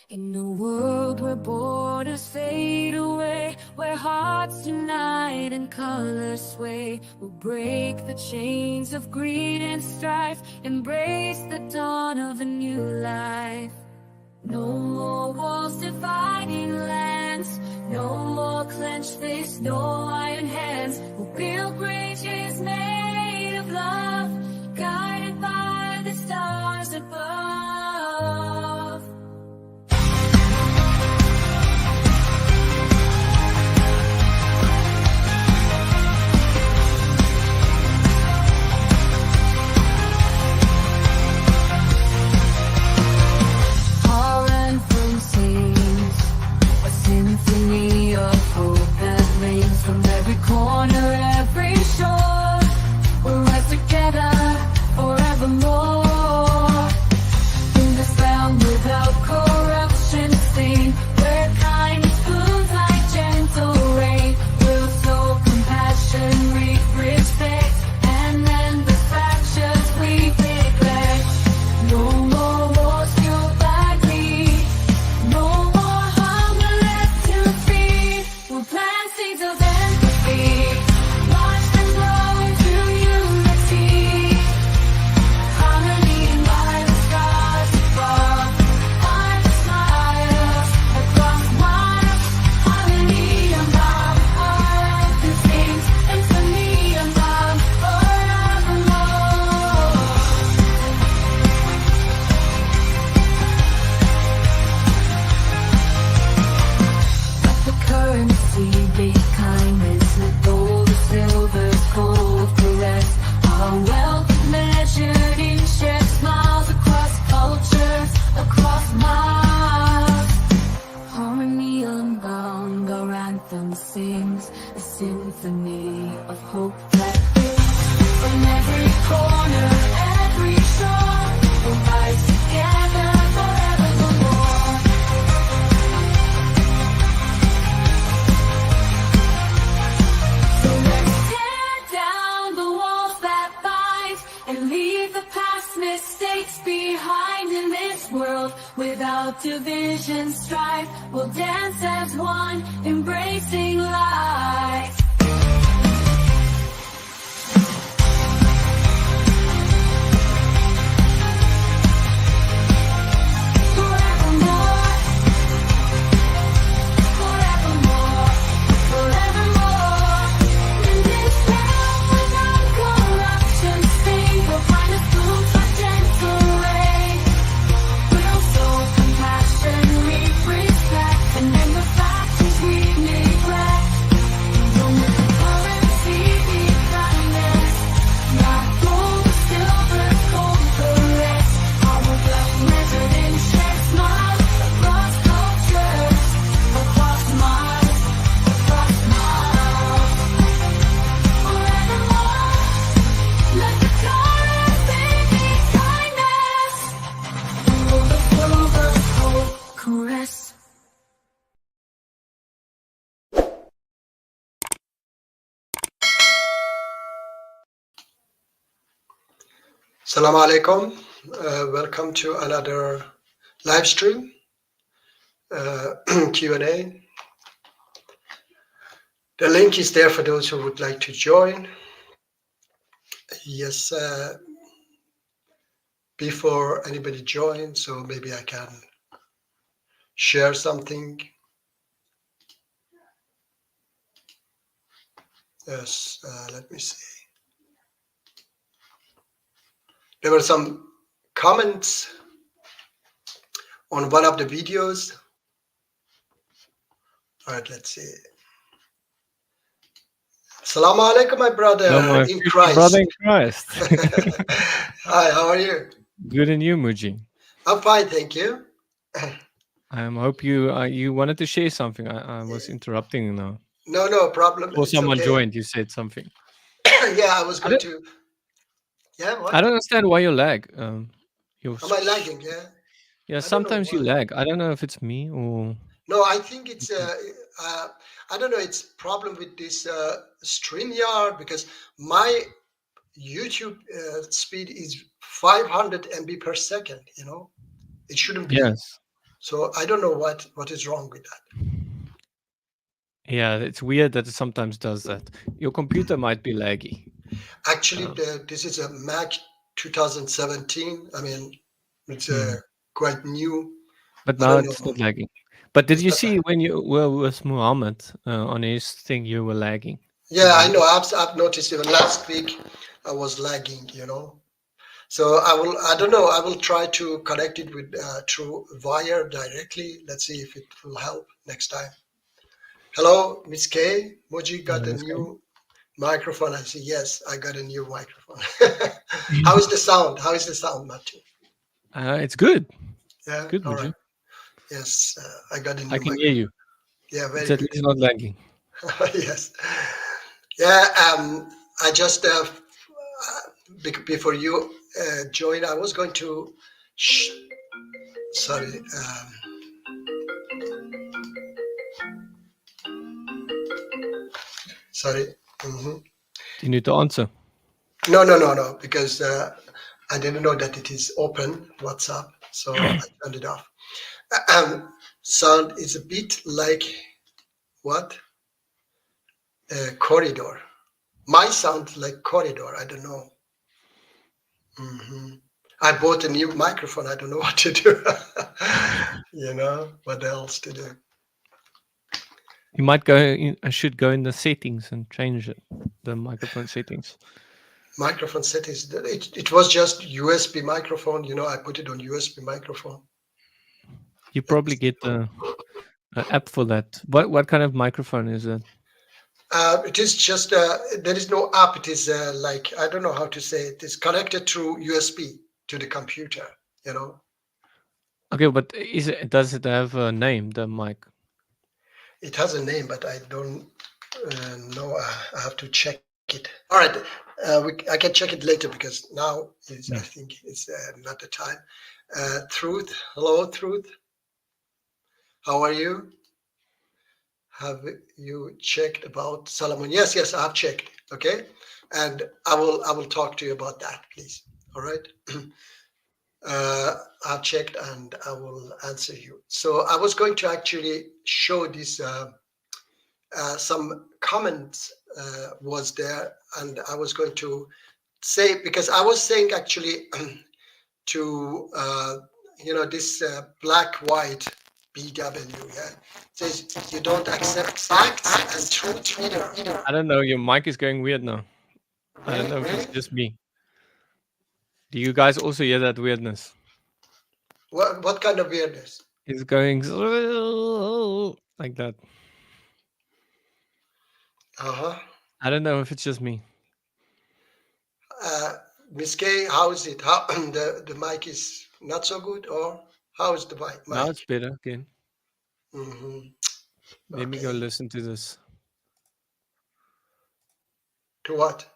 In a world where borders fade away, where hearts unite and colors sway, we'll break the chains of greed and strife, embrace the dawn of a new life. No more walls dividing lands, no more clenched fists, no iron hands. We'll build bridges made of love, guided by the stars above. Our anthem sings a symphony of hope that rings from every corner, every shore. We'll rise together forevermore. In this realm without corruption seen, where kindness flows like gentle rain, we'll sow compassion, reap respect, and end the fractures we neglect. No more wars fueled by greed, no more hunger left to feed. We'll plant seeds of empathy, watch them grow into unity, harmony by the stars above. Find the smiles across miles, harmony and love. Our anthem sings symphony and love forevermore. Let the currency be kindness, let gold or silver cold caress. Our wealth measured in shared smiles across cultures, across miles. Harmony unbound, our anthem sings a symphony of hope that rings from every corner, every shore. We'll rise together forevermore. So let's tear down the walls that bind and leave the past mistakes behind. In this world without division, strife, we'll dance as one, embracing light. Forevermore, forevermore, forevermore. In this realm without corruption, sing, we'll find a food for gentle rain. We'll sow compassion, reap respect, and then the factions we neglect. Don't let the currency be kindness, not gold or silver, cold caress. Our love measured in shared smiles across cultures, across miles, across miles. Forevermore, let the currency be kindness, gold or silver, cold caress. Assalamu alaikum. Welcome to another live stream, Q&A. The link is there for those who would like to join. Yes, before anybody joins, so maybe I can share something. Yes, let me see. There were some comments on one of the videos. All right, let's see. Assalamu alaikum, my brother No, my in future Christ. brother in Christ. Hi, how are you? Good and you, Muji. I'm fine, thank you. I hope you wanted to share something. I was interrupting now. No problem. Or It's someone okay. joined. You said something. Yeah, I was I going don't, to. Yeah, what? I don't understand why you lag. Your Am I lagging? Yeah. Yeah, I don't know sometimes you why. lag. I don't know if it's me or. No, I think it's I don't know. It's problem with this StreamYard because my YouTube speed is 500 MB per second. You know, it shouldn't be. Yes. So I don't know what is wrong with that. Yeah, it's weird that it sometimes does that. Your computer might be laggy. Actually, Um, this is a Mac 2017. I mean, it's hmm. quite new. But I now don't it's know. not lagging. But did It's you not see when you were with Muhammad on his thing, you were lagging? Yeah, I Again? know. I've noticed even last week I was lagging, you know. So I don't know. I will try to connect it with through wire directly. Let's see if it will help next time. Hello, Miss K. Moji got a That's good. new microphone. I say yes, I got a new microphone. How is the sound? How is the sound, Matthew? It's good. It's Yeah, good, all right. Muji. Yes, I got a I new can hear you. microphone. Yeah, It's very at good. least not lagging. Yes. Yeah, I just before you join, I was going to. Sorry. Sorry. Mhm. Do you need to answer? No, because I didn't know that it is open WhatsApp, so I turned it off. Sound is a bit like what? Corridor. My sound like corridor. I don't know. Hmm. I bought a new microphone. I don't know what to do. You know what else to do? You might go. I should go in the settings and change it, the microphone settings. Microphone settings. It was just USB microphone. You know, I put it on USB microphone. You probably get a app for that. What kind of microphone is it? It is just there is no app. It is like I don't know how to say it. It's connected through USB to the computer. You know, Okay, but does it have a name? The mic. it has a name, but I don't know. I have to check it. All right, I can check it later because now is I Hmm. think it's not the time. Truth, hello, Truth. How are you? Have you checked about Solomon? Yes, I have checked. Okay, and I will talk to you about that, please. All right. I've checked and I will answer you. So I was going to actually show this. Some comments was there, and I was going to say because I was saying actually to this black white BW, yeah, says you don't accept facts and truth either. I don't know. Your mic is going weird now. I don't know if it's Really? just me. Do you guys also hear that weirdness? What kind of weirdness? It's going like that. Uh-huh. I don't know if it's just me. Uh, Miss K, how is it? How the mic is not so good, or how is the mic? Now it's better again. Hmm. Let me go Okay. listen to this. To what?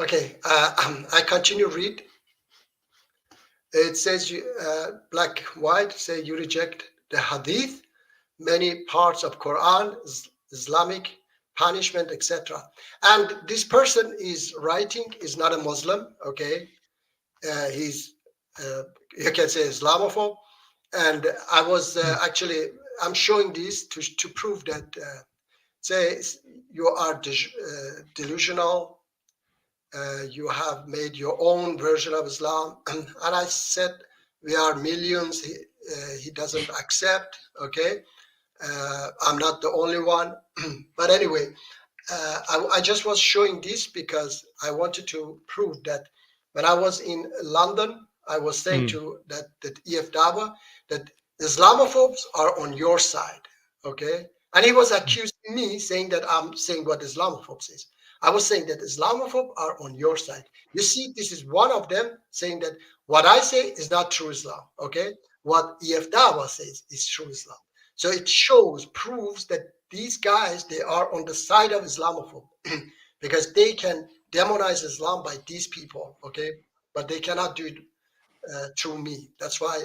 Okay. I continue read. It says you black white say you reject the hadith, many parts of Quran, Islamic punishment, etc. And this person is writing is not a Muslim. Okay, he's you can say Islamophobe. And I was Hmm. actually I'm showing this to prove that say you are delusional. You have made your own version of Islam, and I said we are millions. He doesn't accept. Okay, I'm not the only one, but anyway, I just was showing this because I wanted to prove that when I was in London, I was saying Hmm. to that EF Dawa that Islamophobes are on your side, okay? And he was accusing me saying that I'm saying what Islamophobes is. I was saying that Islamophobes are on your side. You see, this is one of them saying that what I say is not true Islam, okay? What EF Dawa says is true Islam. So it shows, proves that these guys they are on the side of Islamophobia because they can demonize Islam by these people, okay, but they cannot do it through me. That's why,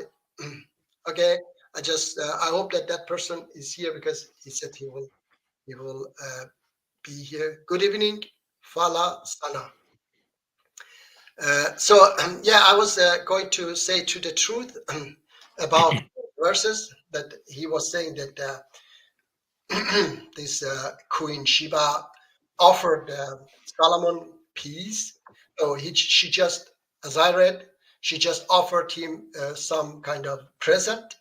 okay. I hope that that person is here because he said he will be here. Good evening, Fala Sana. So yeah, I was going to say to the truth. about verses that he was saying that this Queen Sheba offered Solomon peace. So she just, as I read, she just offered him some kind of present,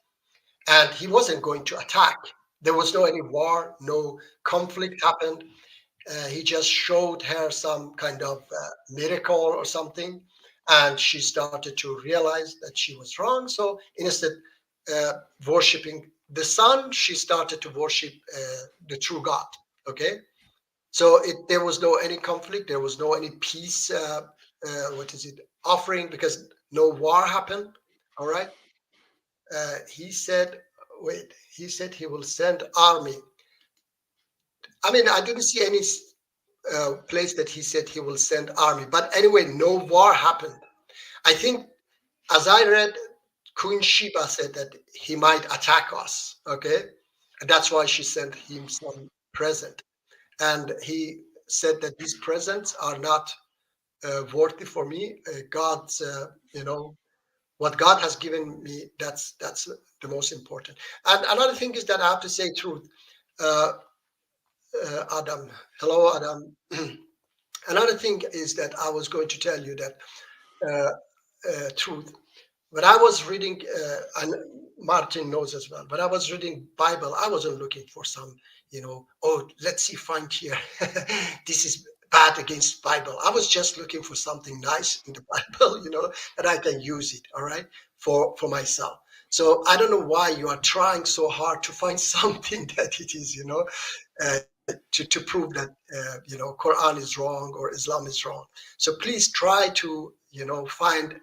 and he wasn't going to attack. There was no any war, no conflict happened. He just showed her some kind of miracle or something, and she started to realize that she was wrong. So instead worshiping the sun, she started to worship the true God. Okay, so there was no any conflict, there was no any peace. What is it? Offering, because no war happened. All right. He said, wait. He said he will send army. I mean, I didn't see any place that he said he will send army. But anyway, no war happened. I think, as I read, Queen Sheba said that he might attack us. Okay, and that's why she sent him some present, and he said that these presents are not worthy for me. God's, what God has given me. That's the most important. And another thing is that I have to say truth. Uh, Adam, hello, Adam. Another thing is that I was going to tell you that truth. When I was reading, and Martin knows as well, but I was reading Bible, I wasn't looking for some, oh, let's see, find here. This is bad against Bible. I was just looking for something nice in the Bible, that I can use it, all right, for myself. So I don't know why you are trying so hard to find something that it is, to prove that Quran is wrong or Islam is wrong. So please try to find,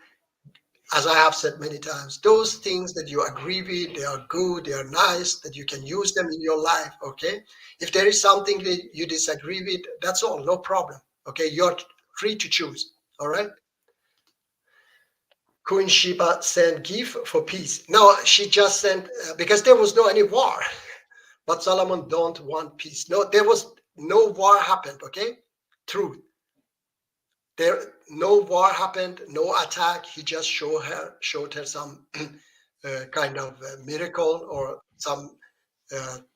as I have said many times, those things that you agree with, they are good, they are nice, that you can use them in your life. Okay, if there is something that you disagree with, that's all, no problem. Okay, you're free to choose. All right. Queen Sheba sent gift for peace. No, she just sent because there was no any war. But Solomon don't want peace. No, there was no war happened. Okay, truth. There no war happened, no attack. He just showed her some kind of miracle or some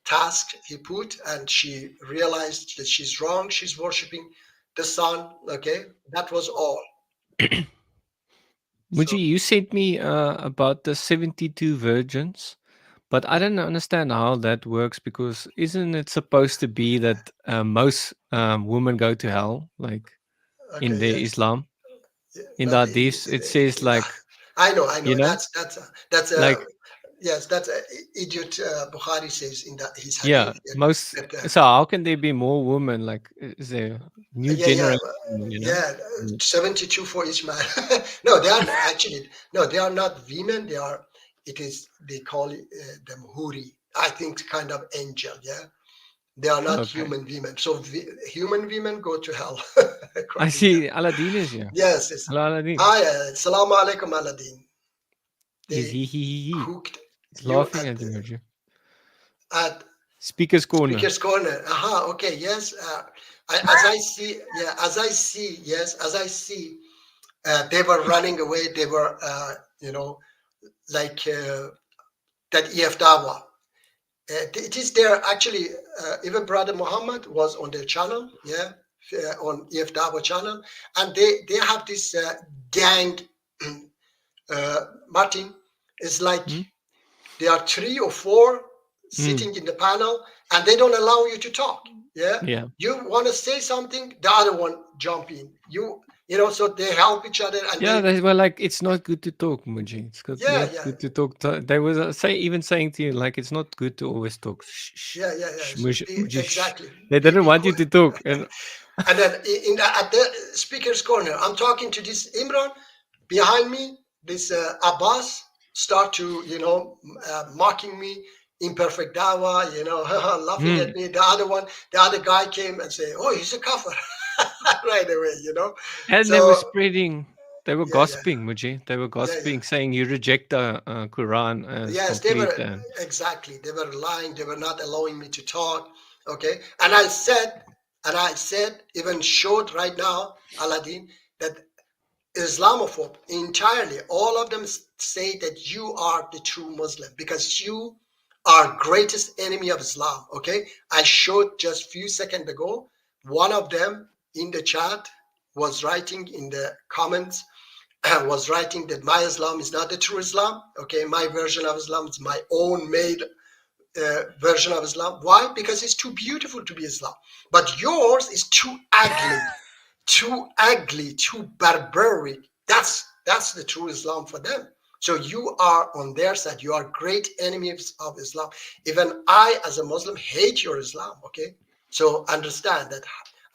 task he put, and she realized that she's wrong. She's worshiping the sun. Okay, that was all. Muji, you sent me about the 72 virgins, but I don't understand how that works, because isn't it supposed to be that most women go to hell, like in Okay, the yes. Islam? In But the Hadith, it says like, I know. like yes, that's idiot. Bukhari says in that his yeah, hadith. most. That, So how can there be more women? Like, is there new yeah, generation? You know? yeah, Mm. 72 for each man. No, they are actually no, they are not women. They are. It is they call it, them huri. I think kind of angel. Yeah, they are not Okay, human women. So human women go to hell. I According to them. see. Aladdin is here. Yes, it's Hello, Aladdin. hi. Assalamu alaikum, Aladdin. Is They he? cooked He's you laughing at you, Muji. at Speaker's corner. Speaker's Corner. Aha, okay, yes. As I see, yes, as I see, they were running away. They were, like that EF Dawa. It is there actually. Even Brother Muhammad was on their channel, yeah, on EF Dawa channel, and they have this gang. Martin, it's like Hmm? there are 3 or 4 sitting in the panel, and they don't allow you to talk. Yeah, Yeah. you want to say something, the other one jump in. So they help each other, and Yeah, they were like, it's not good to talk, Muji. It's good, yeah, not good to talk. They was even saying to you, like, it's not good to always talk. Shh, shh, yeah. shh, So Muji, shh. exactly. They didn't want you to talk. And And then at the speaker's corner, I'm talking to this Imran behind me. This Abbas start to mocking me, imperfect dawa, laughing at me. The other guy came and say, "Oh, he's a kafir," right away. and they So were spreading, they were yeah, gossiping, Muji. They were gossiping, saying you reject the Quran as yes, they complete. were exactly. They were lying. They were not allowing me to talk. Okay, and I said, even showed right now, Aladdin, that Islamophobe entirely. All of them say that you are the true Muslim because you are greatest enemy of Islam. Okay, I showed just few seconds ago. One of them in the chat was writing in the comments was writing that my Islam is not the true Islam. Okay, my version of Islam is my own made version of Islam. Why? Because it's too beautiful to be Islam. But yours is too ugly, too barbaric. That's the true Islam for them. So you are on their side. You are great enemies of Islam. Even I, as a Muslim, hate your Islam. Okay, so understand that,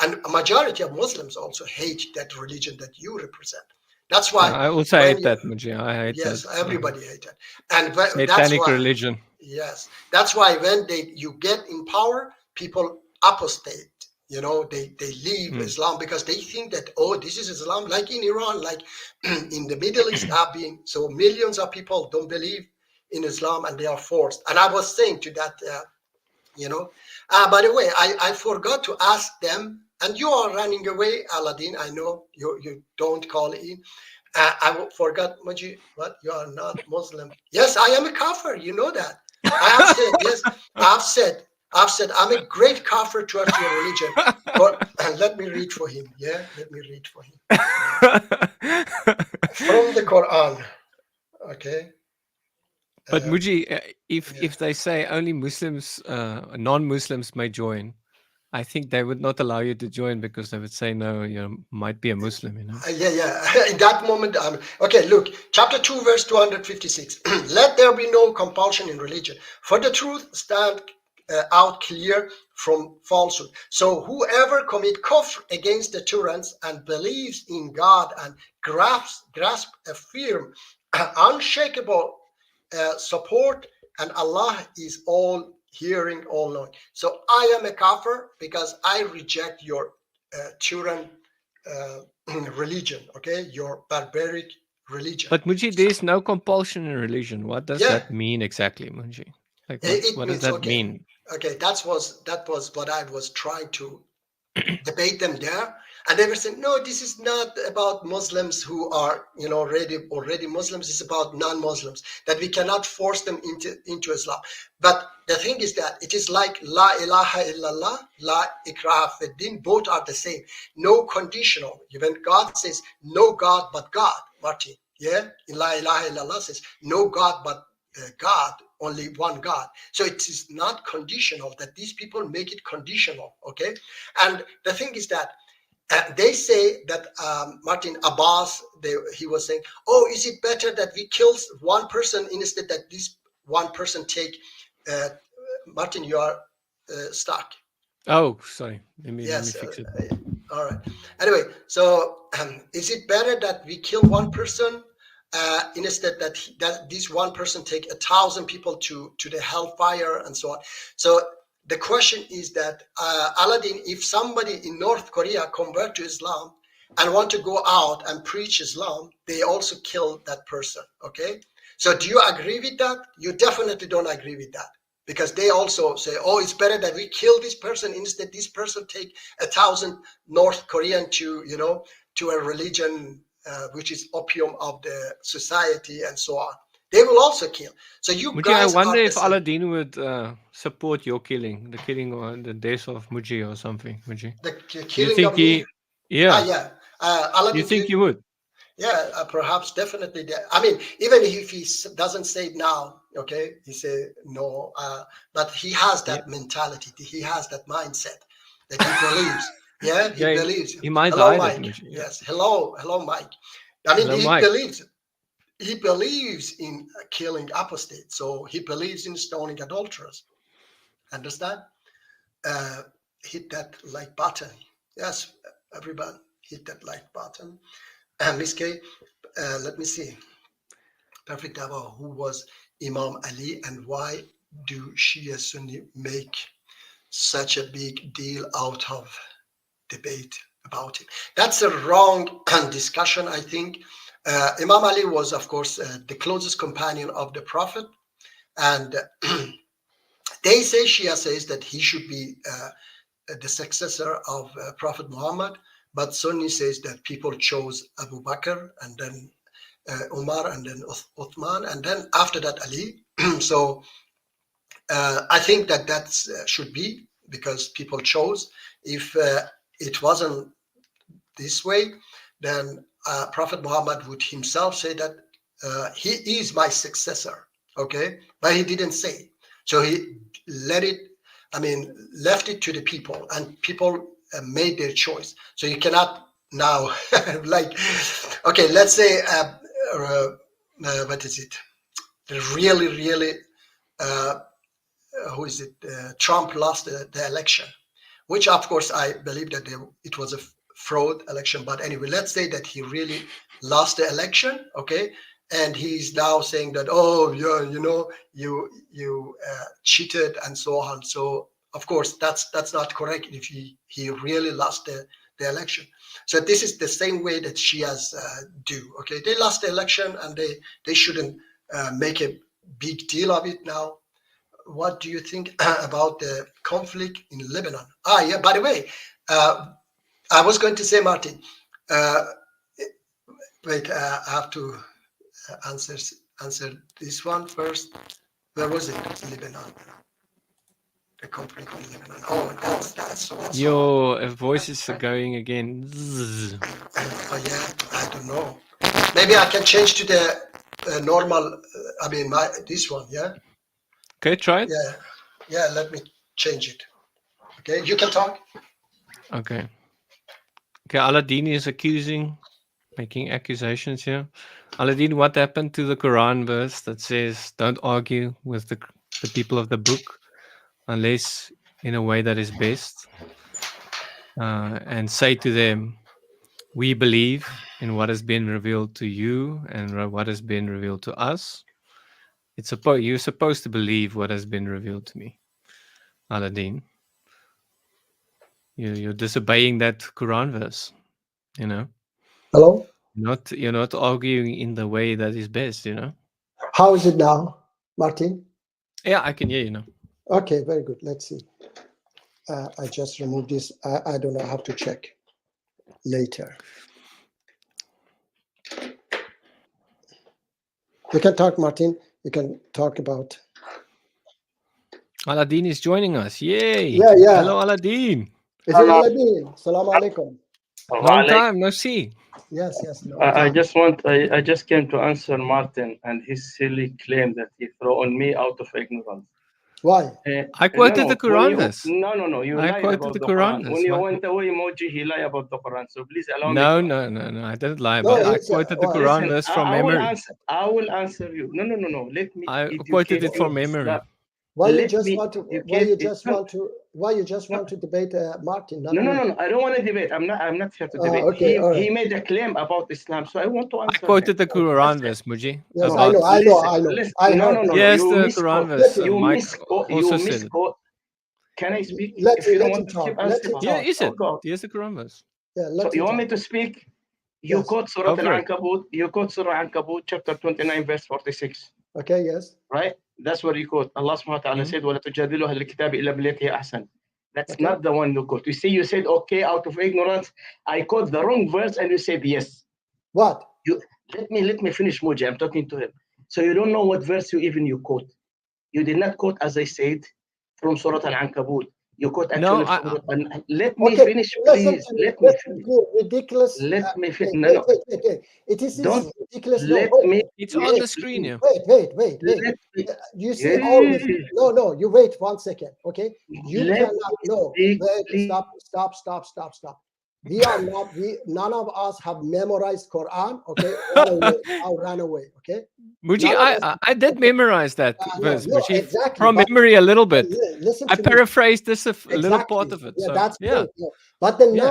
and a majority of Muslims also hate that religion that you represent. That's why I also when hate you, that, Muji. I hate yes, that everybody hate it, and that's satanic why. religion. Yes, that's why when you get in power, people apostate. You know, they leave Mm. Islam because they think that, oh, this is Islam, like in Iran, like in the Middle East have been. So millions of people don't believe in Islam and they are forced. And I was saying to that, by the way, I forgot to ask them, and you are running away, Aladdin. I know you don't call in. I forgot, Maji, what? You are not Muslim. Yes, I am a kafir. You know that. I have said, yes, I've said, I'm a great kafir towards your religion. But let me read for him. Yeah, let me read for him. From the Quran. Okay. But Muji, yeah. if they say only Muslims, non-Muslims may join, I think they would not allow you to join because they would say no, you might be a Muslim, you know. Yeah. In that moment, okay, look, chapter 2, verse 256. Let there be no compulsion in religion, for the truth stand out clear from falsehood. So whoever commit kufr against the tyrants and believes in God and grasp a firm, unshakable support, and Allah is all hearing, all knowing. So I am a kafir because I reject your tyrant religion, okay, your barbaric religion. But Muji, there's no compulsion in religion. What does that mean exactly, Muji? Like what does that mean? Okay, that was what I was trying to debate them there, and they were saying, no, this is not about Muslims who are already Muslims. It's about non-Muslims, that we cannot force them into Islam. But the thing is that it is like La ilaha illallah, La ikraha fid din, both are the same. No conditional. When God says no God but God, Martin, yeah, in La ilaha illallah says no God but God, only one God. So it is not conditional, that these people make it conditional, okay? And the thing is that they say that Martin Abbas, he was saying, oh, is it better that we kill one person instead that this one person take, Martin, you are stuck. Oh, sorry. Let me Yes, fix it. all right. Anyway, so is it better that we kill one person instead that this one person take 1,000 people to the hellfire and so on? So the question is that Aladdin, if somebody in North Korea convert to Islam and want to go out and preach Islam, they also kill that person. Okay, so do you agree with that? You definitely don't agree with that, because they also say, oh, it's better that we kill this person instead this person take 1,000 North Korean to a religion which is opium of the society and so on. They will also kill. So you Muji, guys I wonder are if Aladdin would support your killing, the killing or the death of Muji or something. Muji, the do you killing think of me. Yeah. Aladdin, You think he would? Yeah, perhaps, definitely. I mean, even if he doesn't say it now, okay, he say no, but he has that mentality. He has that mindset that he believes. Yeah, he Yeah, believes. he might Hello, hide it, Mike. Muji. Yeah. Yes, hello, Mike. I mean, Hello, he Mike. believes. He believes in killing apostates, so he believes in stoning adulterers. Understand? Hit that like button. Yes, everybody, hit that like button. Miss K, let me see. Perfect Dava, who was Imam Ali, and why do Shia Sunni make such a big deal out of debate about him? That's a wrong discussion, I think. Imam Ali was, of course, the closest companion of the Prophet, and they say, Shia says that he should be the successor of Prophet Muhammad, But Sunni says that people chose Abu Bakr and then Umar and then Uthman and then after that Ali. So I think that should be because people chose. If it wasn't this way, then Prophet Muhammad would himself say that he is my successor. Okay, but he didn't say. So he let it. I mean, left it to the people, and people made their choice. So you cannot now like, okay, let's say what is it? Really, really. Who is it? Trump lost the election, which of course I believe that it was a fraud election. But anyway, let's say that he really lost the election, okay, and he's now saying that, oh yeah, you cheated and so on. So of course that's not correct if he really lost the election. So this is the same way that Shias do. Okay, they lost the election and they shouldn't make a big deal of it now. What do you think about the conflict in Lebanon? Yeah, by the way, I was going to say, Martin, wait, I have to answer this one first. Where was it? Lebanon. The conflict in Lebanon. Oh, that's so. Your voices are going again. Zzz. Oh yeah, I don't know. Maybe I can change to the normal. I mean, this one. Yeah. Okay, try it. Yeah. Let me change it. Okay, you can talk. Okay. Okay, Aladdin is making accusations here. Aladdin, what happened to the Quran verse that says, "Don't argue with the people of the book, unless in a way that is best, and say to them, we believe in what has been revealed to you and what has been revealed to us. You're supposed to believe what has been revealed to me, Aladdin. You're disobeying that Quran verse, you know. Hello. You're not arguing in the way that is best, you know. How is it now, Martin? Yeah, I can hear you now. Okay, very good. Let's see. I just removed this. I don't know. I have to check later. You can talk, Martin. You can talk about. Aladdin is joining us. Yay! Yeah. Hello, Aladdin. Is it Aladdin? Assalamu alaikum. Long time no see. Yes. I just came to answer Martin and his silly claim that he threw on me out of ignorance. Why? I quoted the Quran verse. No. You I lied quoted about the the Quran Quran. verse. When you went away, emoji, he lied about the Quran. So please allow No. me. I didn't lie, No, but I it's, quoted the well, Quran Listen, verse from I will memory. answer you. No. Let me I educate quoted it you. from memory. Why you Let just me want to? educate- Why you just want to debate Martin? Not No. me? I don't want to debate. I'm not here to Oh, debate. okay, all He right. made a claim about Islam, so I want to I answer quoted him. the Quran That's it. verse, Muji. Yes, about- I know. Listen, I heard. no. Yes, You the misquote. Quran verse. You Mike misquote. also You said it. misquote. Can I speak? Let If you don't him want to talk. speak, Let I'll him speak. talk. Yeah, you said. Oh, God. Here's the Quran verse. Yeah, let So him you want talk. me to speak? You Yes. quote Surah Go for it. Al-Ankabut. You quote Surah Al-Ankabut, chapter 29, verse 46. Okay. Yes. Right? That's what you quote. Allah subhanahu wa ta'ala said, وَلَا تُجَادِلُوا أَهْلَ الْكِتَابِ إِلَّا بِالَّتِي هِيَ أَحْسَنُ. That's Okay. not the one you quote. You see, you said, okay, out of ignorance. I quote the wrong verse and you said yes. What? Let me finish, Muji. I'm talking to him. So you don't know what verse you quote. You did not quote, as I said, from Surah Al-Ankabut. You quote No, actually let me Okay, finish, listen please. to me. Let me Listen finish. to me. Ridiculous. Let me finish. Wait, No. wait. It is Don't ridiculous. let No, me. it's wait, on the screen here. Wait. Let me. You see always. No. You wait 1 second. Okay. You Let cannot. me No. speak, Wait. please. Stop. We are not. None of us have memorized Quran. Okay. Run away. Okay. Muji, None of us- I did memorize that verse, no, Muji, exactly, from but- memory a little bit. Listen I to me. paraphrased this a little Exactly. part of it. Yeah, so, that's yeah. great. Yeah. But the Yeah.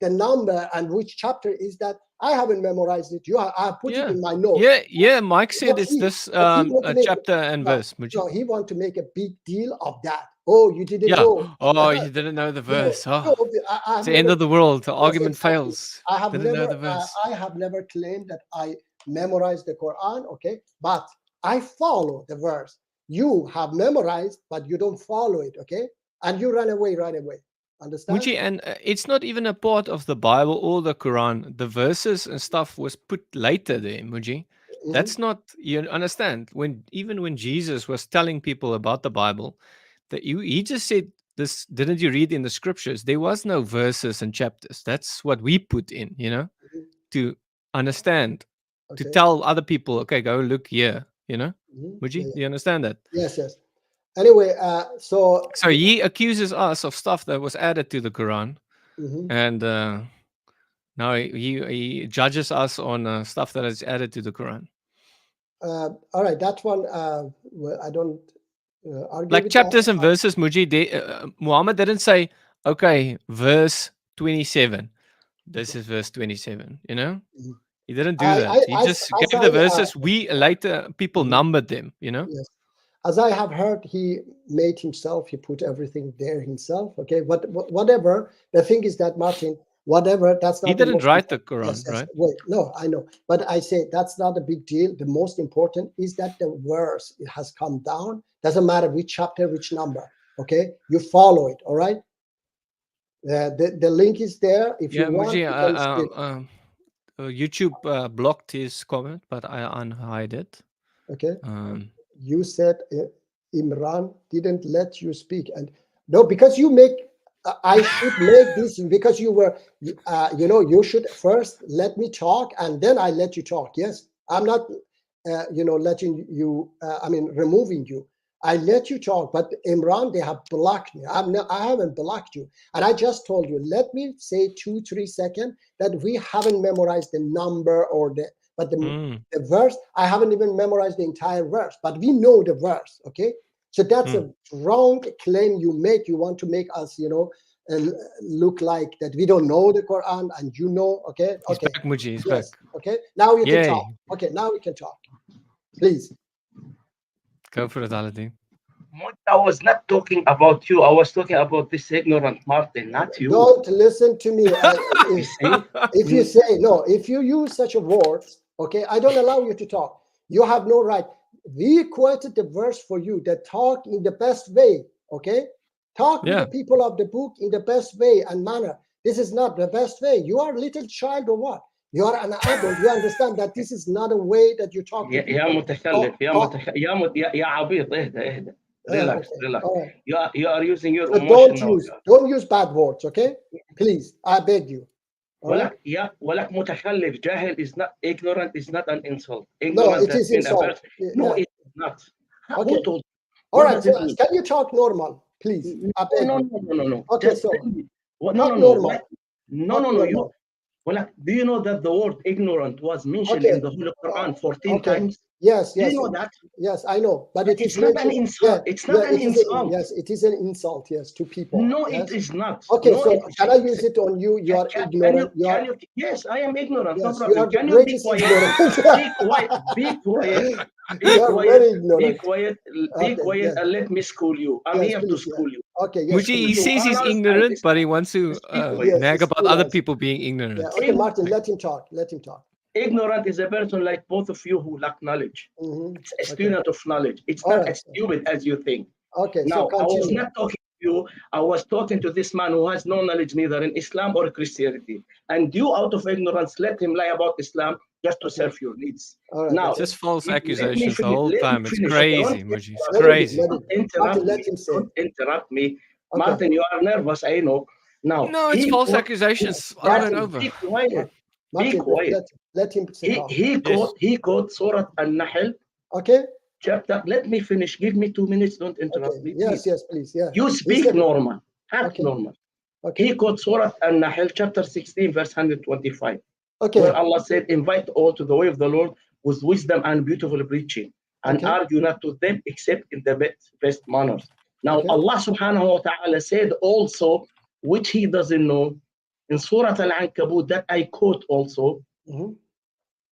number and which chapter is that? I haven't memorized it. I put it in my notes. Yeah. Mike said But it's he- this but he want to make- chapter and verse, Muji. So he want to make a big deal of that. Oh, you didn't Yeah. know. Oh, you didn't know the verse. No, Oh, I it's the end of the world. The argument exactly. fails. I have Didn't know never, the verse. I have never claimed that I memorized the Quran. Okay, but I follow the verse. You have memorized, but you don't follow it. Okay, and you run away. Understand? Muji, and it's not even a part of the Bible or the Quran. The verses and stuff was put later there, Muji. Mhm. That's not, you understand, even when Jesus was telling people about the Bible, that he just said this, didn't you read in the scriptures? There was no verses and chapters. That's what we put in, Mhm. to understand, to Okay. tell other people, okay, go look here, Mhm. Muji, Yeah, do you understand that? Yes, yes. Anyway, so So he accuses us of stuff that was added to the Quran, Mhm. and now he judges us on stuff that is added to the Quran. All right, that one, well, I don't argue Like with chapters that. and verses, Muji, Muhammad didn't say, okay, verse 27. This is verse 27, Mhm. He didn't do that. He just As gave the verses. We later, people Mhm. numbered them, Yes, as I have heard, he made himself. He put everything there himself. Okay, but whatever. The thing is that Martin, whatever. That's He not the didn't most write the important. Quran, Yes, yes. right? Wait, no, I know, but I say that's not a big deal. The most important is that the verse it has come down. Doesn't matter which chapter, which number. Okay, you follow it. All right. The link is there. If you Yeah, want, Muji, you can skip. YouTube blocked his comment, but I unhide it. Okay. Um, You said Imran didn't let you speak, and no, because you make. I should make this because you were, you should first let me talk and then I let you talk. Yes, I'm not, letting you. Removing you. I let you talk, but Imran, they have blocked me. I haven't blocked you, and I just told you. Let me say 2-3 seconds that we haven't memorized the number or but mm, the verse. I haven't even memorized the entire verse, but we know the verse. Okay, so that's a wrong claim you make. You want to make us, look like that we don't know the Quran, and okay, he's okay, back, Muji. He's yes, back. okay. Now you can Yay. talk. Okay, now we can talk. Please. Go for it, Aladdin. I was not talking about you. I was talking about this ignorant Martin, not you. Don't listen to me. You see? If you say no, if you use such a words, okay, I don't allow you to talk. You have no right. We quoted the verse for you that talk in the best way, okay? Talk with Yeah. the people of the book in the best way and manner. This is not the best way. You are a little child or what? You are an adult. You understand that this is not a way that you talk to يا people. متخلف يا عبيط اهدى relax Okay. relax. All right. You are using your So emotion now. don't use bad words, okay? Please, I beg you. All right? ولك متخلف جاهل is not ignorant is not an insult. No, Ignorant it has is been a insult. verse. Yeah, No, yeah. it is not. Okay. Who told? All What right. does So it mean? can you talk normal, please? I beg No, you. no, no, no. Okay, Just so tell me. No, talk no, no. normal. No, Talk no, no. normal. Do you know that the word ignorant was mentioned Okay. in the Holy Quran 14 Okay. times? Yes, Do you yes. know that? Yes, I know. But it is It's not an mentioned. insult. It's not an it is insult. yes, it is an insult, yes, to people. No, Yes. it is not. Okay, No, so it can I use it on you? You are ignorant. yes, I am ignorant. Yes, No you problem. are the Can you be greatest quiet? ignorant. Be quiet. Be quiet. Be You are quiet. very Be ignorant. quiet. Be Okay, quiet yes. and let me school you. I'm Yes, here to please, yeah. school you. Okay, yes. Muji, he please. says he's Manners and ignorant, this. but he wants to Just be quiet. Yes, nag about school other us. people being Yeah, ignorant. okay, Martin, let him talk. Let him talk. Ignorant is a person like both of you who lack knowledge. Mhm. It's a Okay. student of knowledge. It's All not right. as stupid as you think. Okay, so Now, I was continue. not talking to you. I was talking to this man who has no knowledge neither in Islam or Christianity. And you, out of ignorance, let him lie about Islam just to Okay. serve your needs. All right. Now, okay. Just false let me accusations the finish. whole Let me time. It's finish. crazy, Don't Muji. It's interrupt me. crazy. Don't interrupt Martin, let me. him say. Don't interrupt me. Okay. Martin, you are nervous, I know. Now, No, it's he false quote- accusations over Martin, and over. be quiet. Be Martin, quiet. let him talk. He quote Surah An-Nahl, Okay. chapter. Let me finish. Give me 2 minutes. Don't interrupt Okay. me. Yes, Please. yes, please. Yeah. You He speak said it. normal. Act Okay. normal. Okay. He quotes Surah An-Nahl, chapter 16, verse 125, Okay. where Allah said, invite all to the way of the Lord with wisdom and beautiful preaching, and Okay. argue not to them except in the best manners. Now, Okay. Allah subhanahu wa ta'ala said also, which he doesn't know, in Surah Al-Ankabut, that I quote also, Mhm.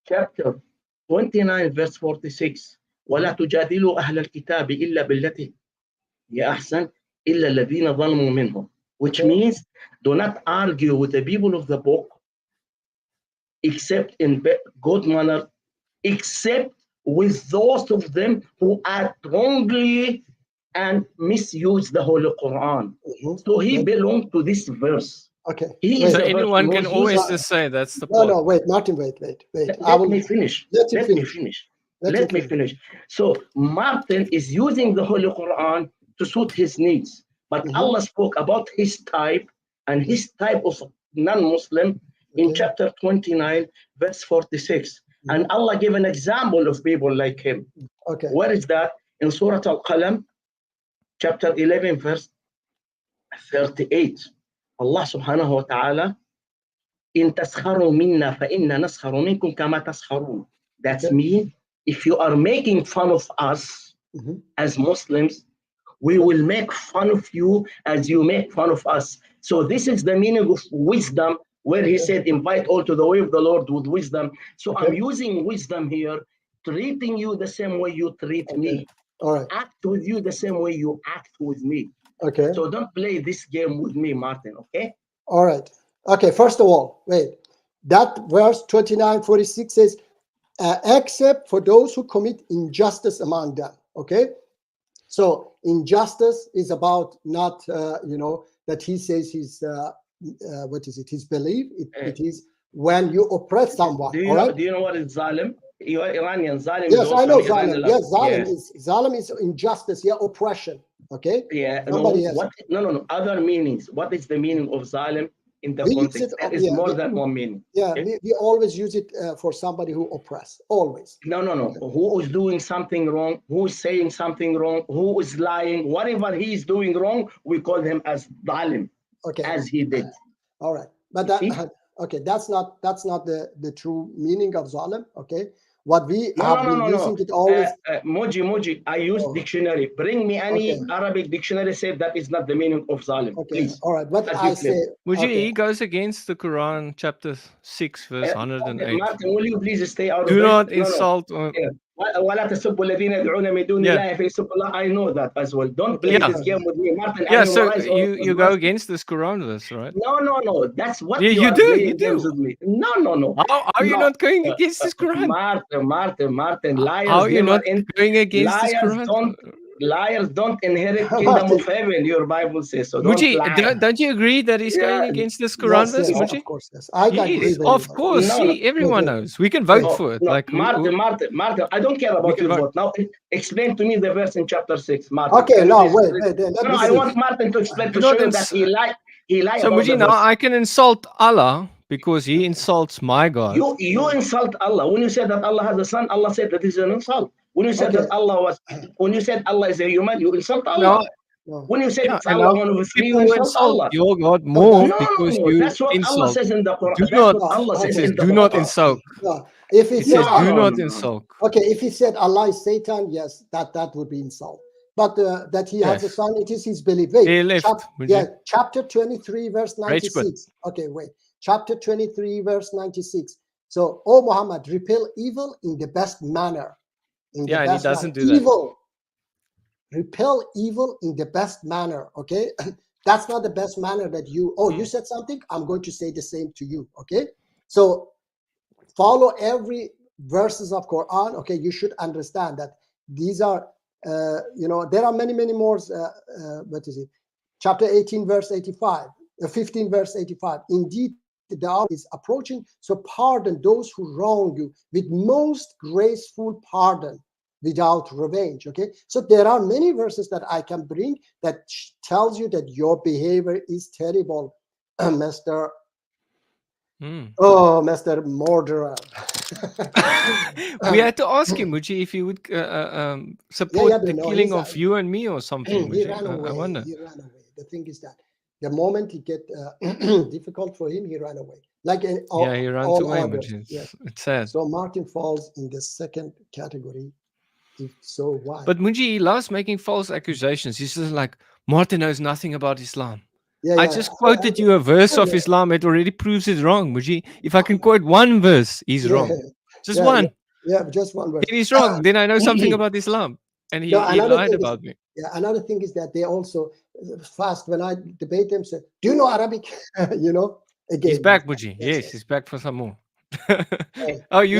chapter 29, verse 46, وَلَا تُجَادِلُوا أَهْلَ الْكِتَابِ إِلَّا بِالَّتِي هِيَ أَحْسَنُ إِلَّا الَّذِينَ ظَلَمُوا مِنْهُمْ. Which Okay. means, do not argue with the people of the book except in good manner, except with those of them who act wrongly and misuse the Holy Quran. Mhm. So he Wait, belonged to this verse. Okay. He Wait. is So the person anyone who can is always using. just say that's the No, point. no, wait, Martin, wait. I Let will me finish. let him Let me finish. finish. Let Let him me finish. finish. So Martin is using the Holy Quran to suit his needs, but Mhm. Allah spoke about his type and his type of non-Muslim in Okay. chapter 29, verse 46. And Mhm. Allah gave an example of people like him. Okay. Where is that? In Surah Al-Qalam, chapter 11, verse 38. Allah subhanahu wa ta'ala, إن تسخروا منا فإنا نسخر منكم كما تسخرون. That's Okay. mean if you are making fun of us Mhm. as Muslims, we will make fun of you as you make fun of us. So this is the meaning of wisdom, where he Okay. said, invite all to the way of the Lord with wisdom. So I'm Okay. using wisdom here, treating you the same way you treat Okay. me, All right. act with you the same way you act with me. Okay. So don't play this game with me, Martin, okay? All right. Okay. First of all, wait. That verse 29:46 says, except for those who commit injustice among them. Okay. So injustice is about not, that he says his, what is it? His belief. It is when you oppress someone. Do you All know? right. Do you know what is zalim? You are Iranian. Zalim is Yes, I also know an Iranian. zalim. Yes, Yes. zalim is injustice. Yeah, oppression. Okay. Yeah. No. Somebody else. What? No. Other meanings. What is the meaning of zalim in the We use context? it. There is more than one meaning. Yeah, Okay? we always use it for somebody who oppress. Always. No. Who is doing something wrong? Who is saying something wrong? Who is lying? Whatever he is doing wrong, we call him as zalim, Okay. as he did. All right. But You see? okay, that's not the true meaning of zalim. Okay. What we No. have been using it always. Moji, I use Oh, dictionary. Bring me any okay. Arabic dictionary. Say that is not the meaning of zalim, Okay. please. All right. But As I you claim. say, Muji, okay. he goes against the Quran, chapter 6, verse 108. Martin, will you please stay out of Do it? not No. insult. Yeah. ولا تسبوا الذين يدعون من دون Yeah. الله فيسبوا الله. I know that as well. Don't Okay. play Yeah. this game with me, Martin. I Yeah, so memorize all of you the go verses. against this Quran verse, right? No. That's what Yeah, you you are do, playing you games do. with me. No. How are you No. not going against this Quran? Martin. Liars How are you never not in. going against this Quran? Liars don't inherit kingdom Martin. of heaven. Your Bible says so. Don't Muji, lie. don't you agree that he's going Yeah. against this Quran verse, Yes, Muji? of course. Yes, I He agree is, very of much. course. No. See, everyone Wait. knows. We can vote Oh, for it. no, Like Martin. I don't care about can your vote. vote. Now, explain to me the verse in chapter 6, Martin. Okay. Can you No, please wait. explain? Let No, me I see. want Martin to explain Do to show not him that he lied. He lied So about Muji, the now verse. I can insult Allah because he insults my God. You insult Allah. When you said that Allah has a son, Allah said that is an insult. When you said Okay. that when you said Allah is a human, you insult Allah. No, No. When you said yeah, it's and Allah now one of the three, you people insult insult Allah. your God more that's- because No. you That's what Allah insult. says in the Quran. Do That's not. what Allah Okay. It says says in the do not Quran. insult. No. If he It said, says do No. not insult. okay, if he said Allah is Satan, yes, that would be insult. But that he has a Yes. son, it is his belief. Wait, He left, Muji. chapter 23, verse Rage quit. 96. Okay, wait. Chapter 23, verse 96. So, oh Muhammad, repel evil in the best manner. Yeah, and he doesn't do that. Evil. Repel evil in the best manner. Okay. That's not the best manner that you said something, I'm going to say the same to you. Okay. So follow every verses of Quran. Okay, you should understand that these are there are many more. What is it? Chapter 18, verse 85, 15, verse 85. Indeed, the hour is approaching, so pardon those who wrong you with most graceful pardon without revenge. Okay, so there are many verses that I can bring that tells you that your behavior is terrible, Mr. Oh, Mr. Murderer. We had to ask him, Muji, if he would support the no, killing he's of you and me or something. he Muji. ran away. I wonder. He ran away. The thing is that the moment it get difficult for him, he ran away. Like in all, Yeah, he runs all away, others. Muji. Yes. It's sad. So Martin falls in the second category. If so, why? But Muji, he loves making false accusations. He's just like, Martin knows nothing about Islam. yeah, I just quoted you a verse of Islam. It already proves it wrong, Muji. If I can quote one verse, he's wrong. Just one. Yeah, just one verse. If he's wrong, then I know something about Islam. And he lied about me. Yeah, another thing is that they also fast when I debate them say, do you know Arabic? Again. He's back, Muji. Yes, he's back for some more. Oh, you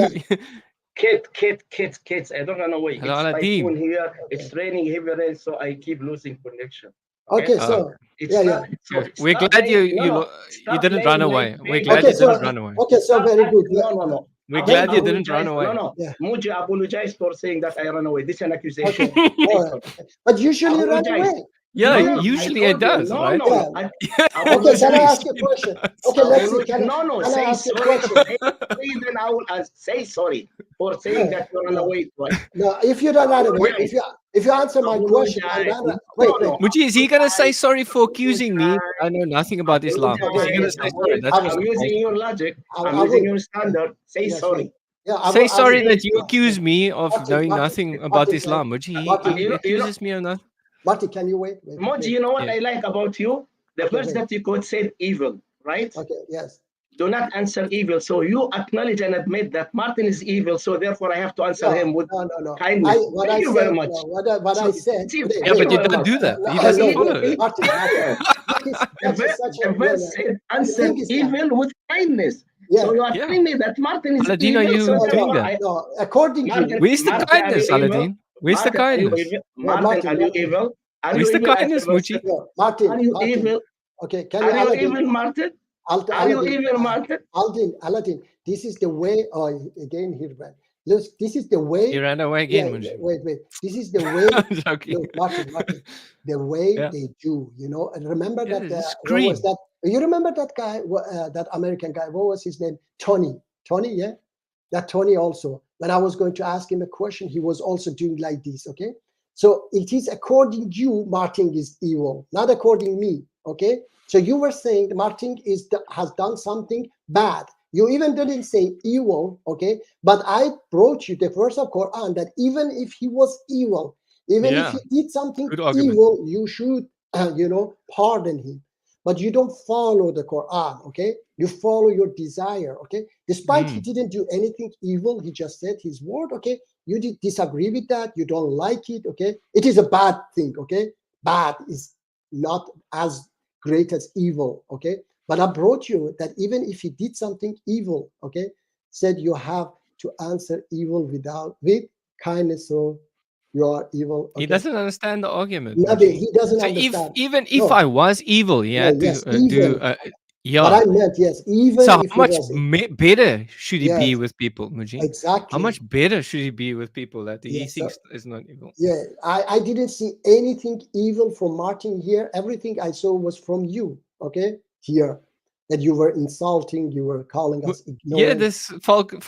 Kids. I don't run away. Hello, It's Aladdin. typhoon here. It's raining heavy rain, so I keep losing connection. Okay, Oh, so It's yeah, not. So Good. We're stop glad playing. you Stop didn't playing run away. like We're baby. glad okay, you so didn't run away. okay, so Stop very good. acting- No. We're I glad will you didn't run apologize. away. No. Yeah. Muji apologize for saying that I ran away. This is an accusation. Okay, all right. But usually you run Apologize. away. Yeah, No, usually I it told you. does, No, right? no. Yeah. I Okay, apologize. can I ask you a question? Okay, let's see. Can No. I Say ask you a sorry. question? Say sorry, then I will say sorry for saying that you ran No. away twice. No, if you don't run away, if you answer my question and Apologize. then wait. Muji, is he gonna say sorry for accusing me? I know nothing about Islam. Is he gonna say sorry? That's I'm using your logic. I I'm using will. your standard. Say Yes, sorry. Yeah, I Say will sorry answer- that you accuse me of knowing Martin, nothing about Martin, Islam. Muji, Martin, he you know- accuses me of nothing. Martin, can you wait? Moji, you know what Yes. I like about you? The Okay, verse wait. that you quote said evil, right? Okay, yes. Do not answer evil. So you acknowledge and admit that Martin is evil. So therefore, I have to answer No, him with no. kindness. What Thank I you said, very much. no, what I said. see, wait, Yeah, Thank but you you very don't much. do that. no, He doesn't no, follow wait, it. Martin, The that's verse, such the a verse said answer thing is that- evil with kindness. Yeah. So you are Yeah. telling me that Martin is Aladdin, are evil. you So doing therefore, that? No, according to Martin, Where's the Martin, kindness, are you evil? Aladdin? Where's the Martin, are you kindness? evil? No, Martin, are you Martin. evil? Are Where's you the evil? kindness, Answer verse Muji? No, Martin, Are you Martin. evil? Okay, can you Are you Aladdin? evil, Martin? Aladdin, Are you evil, Martin? Aladdin, this is the way. Oh, again here, man. Look, this is the way. He ran away again, Muji. Wait. This is the way. I'm joking. Look, Martin, the way Yeah. they do. You know, and remember Yeah, that. just What was scream. that? You remember that guy? That American guy. What was his name? Tony. Yeah. That Tony also. When I was going to ask him a question, he was also doing like this. Okay. So it is according you, Martin is evil, not according me. Okay. So you were saying Martin has done something bad. You even didn't say evil, okay? But I brought you the verse of Quran that even if he was evil, even if Yeah. he did something Good argument. evil, you should, pardon him. But you don't follow the Quran, okay? You follow your desire, okay? Despite he didn't do anything evil, he just said his word, okay? You did disagree with that, you don't like it, okay? It is a bad thing, okay? Bad is not as great as evil, okay? But I brought you that even if he did something evil, okay, said you have to answer evil with kindness, so you are evil. Okay? He doesn't understand the argument. No, Muji. he doesn't So understand. even if No. I was evil, he had yes, to do. even. Yeah. What I meant, yes, even So how if he much was better should he be Yes. with people, Muji? exactly. How much better should he be with people that he Yes, thinks is not evil? Yeah, I didn't see anything evil from Martin here. Everything I saw was from you, okay? Here, that you were insulting, you were calling us Yeah, ignorant. this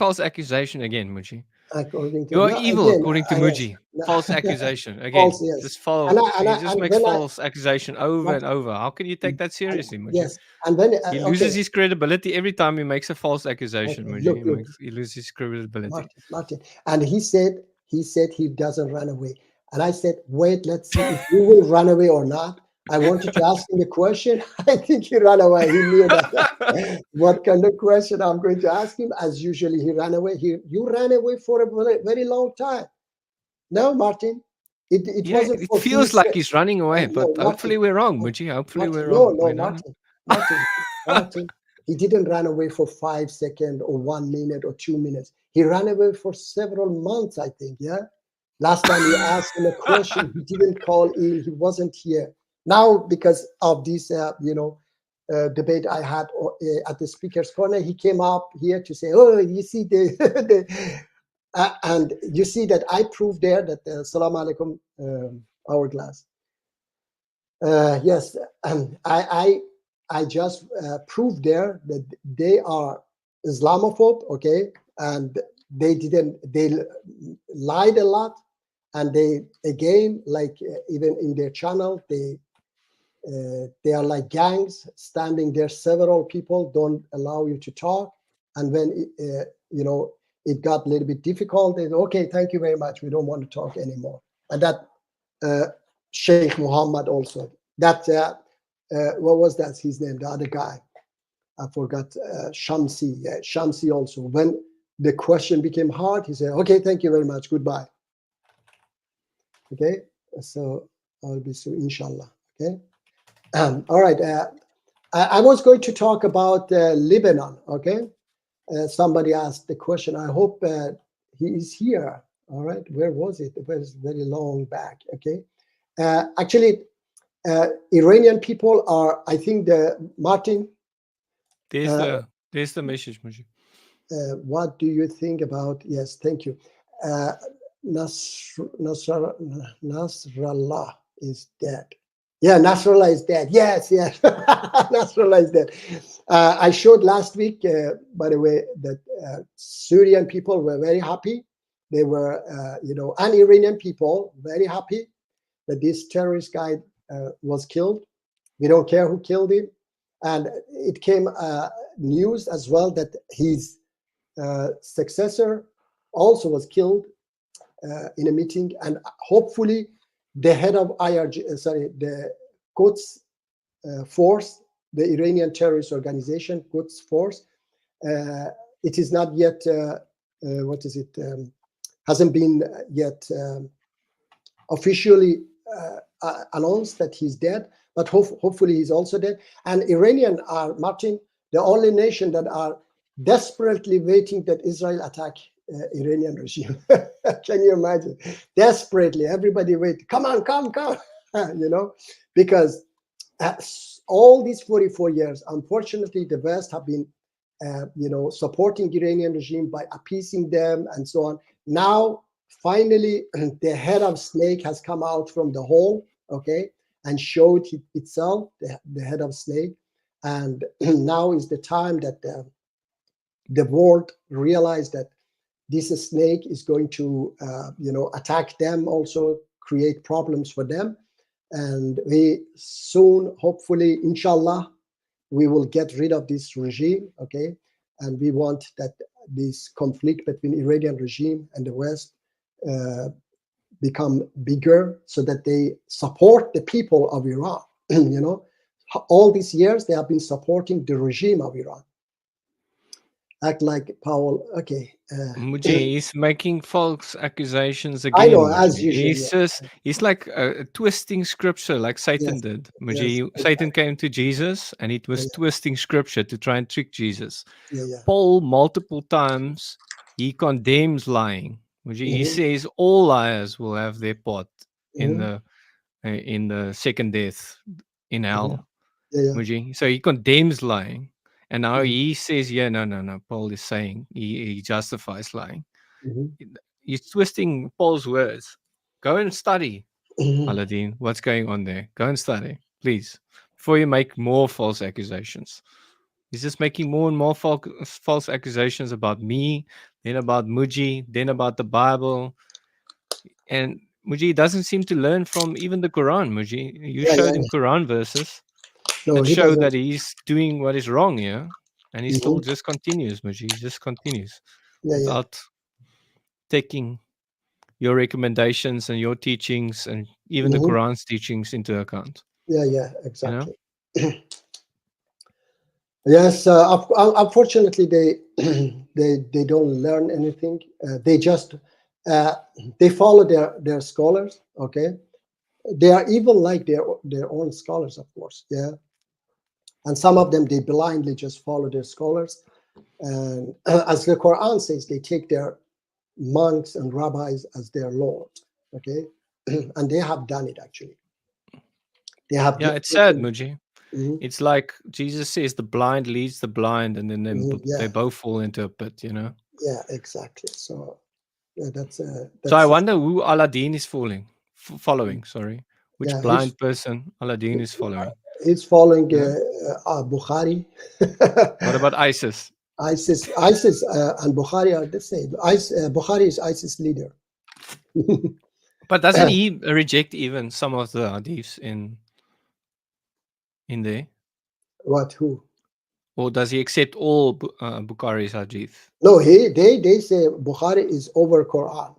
false accusation again, Muji. According to You're no, evil, again, according to yes, Muji. no, False accusation again. False, yes. Just false. And He just and makes when false accusation over and over. How can you take that seriously, Muji? yes, and when He okay, loses his credibility every time he makes a false accusation, Okay, Muji. look. He loses his credibility. Martin, and he said he doesn't run away, and I said, wait, let's see if you will run away or not. I wanted to ask him a question. I think he ran away. He knew that. What kind of question I'm going to ask him? As usually, he ran away. You ran away for a very, very long time. No, Martin, it Yeah, wasn't. it For feels few like sec- he's running away, No, but Martin. hopefully we're wrong, Muji. Hopefully Martin, we're wrong. no, We don't know. Martin. He didn't run away for 5 seconds or 1 minute or 2 minutes. He ran away for several months, I think. Yeah. Last time you asked him a question, he didn't call in. He wasn't here. Now, because of this, debate I had at the speaker's corner, he came up here to say, "Oh, you see and you see that I proved there that Salam Alaikum hourglass. Yes, I just proved there that they are Islamophobe, okay, and they lied a lot, and they again, like even in their channel, they are like gangs standing there. Several people don't allow you to talk, and when it got a little bit difficult, they said, okay, thank you very much, we don't want to talk anymore. And that Sheikh Muhammad also. That what was that his name? The other guy, I forgot. Shamsi. Yeah, Shamsi also. When the question became hard, he said, "Okay, thank you very much. Goodbye." Okay, so I'll be soon, inshallah. Okay. All right. I was going to talk about Lebanon. Okay. Somebody asked the question. I hope he is here. All right, where was it? It was very long back. Okay, actually, Iranian people are. I think Martin. There's the message, Muji. What do you think about? Yes, thank you. Nasrallah is dead. Yeah, Nasrallah is dead. Yes, yes. Nasrallah is dead. I showed last week, by the way, that Syrian people were very happy. They were, and Iranian people very happy that this terrorist guy was killed. We don't care who killed him. And it came news as well that his successor also was killed in a meeting, and hopefully the head of the Quds force, the Iranian terrorist organization, Quds force, it is not yet, hasn't been yet officially announced that he's dead, but hopefully he's also dead. And Iranian are, Martin, the only nation that are desperately waiting that Israel attack Iranian regime. Can you imagine? Desperately, everybody wait. Come on, come. Because all these 44 years, unfortunately, the West have been, supporting Iranian regime by appeasing them and so on. Now, finally, the head of snake has come out from the hole, okay, and showed itself, the head of snake. And now is the time that the world realized that this snake is going to, attack them, also create problems for them. And we soon, hopefully, inshallah, we will get rid of this regime, okay? And we want that this conflict between Iranian regime and the West become bigger so that they support the people of Iran. All these years they have been supporting the regime of Iran. Act like Paul, okay. Muji, he's making false accusations again. I know, Muji. as usual. He's like twisting scripture like Satan Yes. did. Muji, Yes, Satan came to Jesus and it was twisting scripture to try and trick Jesus. Yeah. Paul, multiple times, he condemns lying. Muji, he says all liars will have their part in the second death in hell. Yeah. Muji. So he condemns lying. And now he says, no. Paul is saying he justifies lying. He's twisting Paul's words. Go and study, Aladdin. What's going on there? Go and study, please, before you make more false accusations. He's just making more and more false accusations about me, then about Muji, then about the Bible. And Muji doesn't seem to learn from even the Quran, Muji. You showed him Quran verses. No, he show doesn't. that he's doing what is wrong here, and he still just continues, Muji. He just continues without taking your recommendations and your teachings and even the Quran's teachings into account. Yeah, exactly. Yes, unfortunately, they don't learn anything. They just they follow their scholars. Okay, they are even like their own scholars, of course. Yeah. And some of them, they blindly just follow their scholars. And as the Quran says, they take their monks and rabbis as their lord, okay? And they have done it, actually. They have. Yeah, it's sad, Muji. It's like Jesus says the blind leads the blind, and then they both fall into a pit, Yeah, exactly. So that's so I wonder who Aladdin is following, sorry. Which blind person Aladdin is following. He's following Bukhari. What about ISIS? ISIS and Bukhari are the same. Bukhari is ISIS leader. But doesn't he reject even some of the hadiths in there? What? Who? Or does he accept all Bukhari's hadith? No, they say Bukhari is over Quran.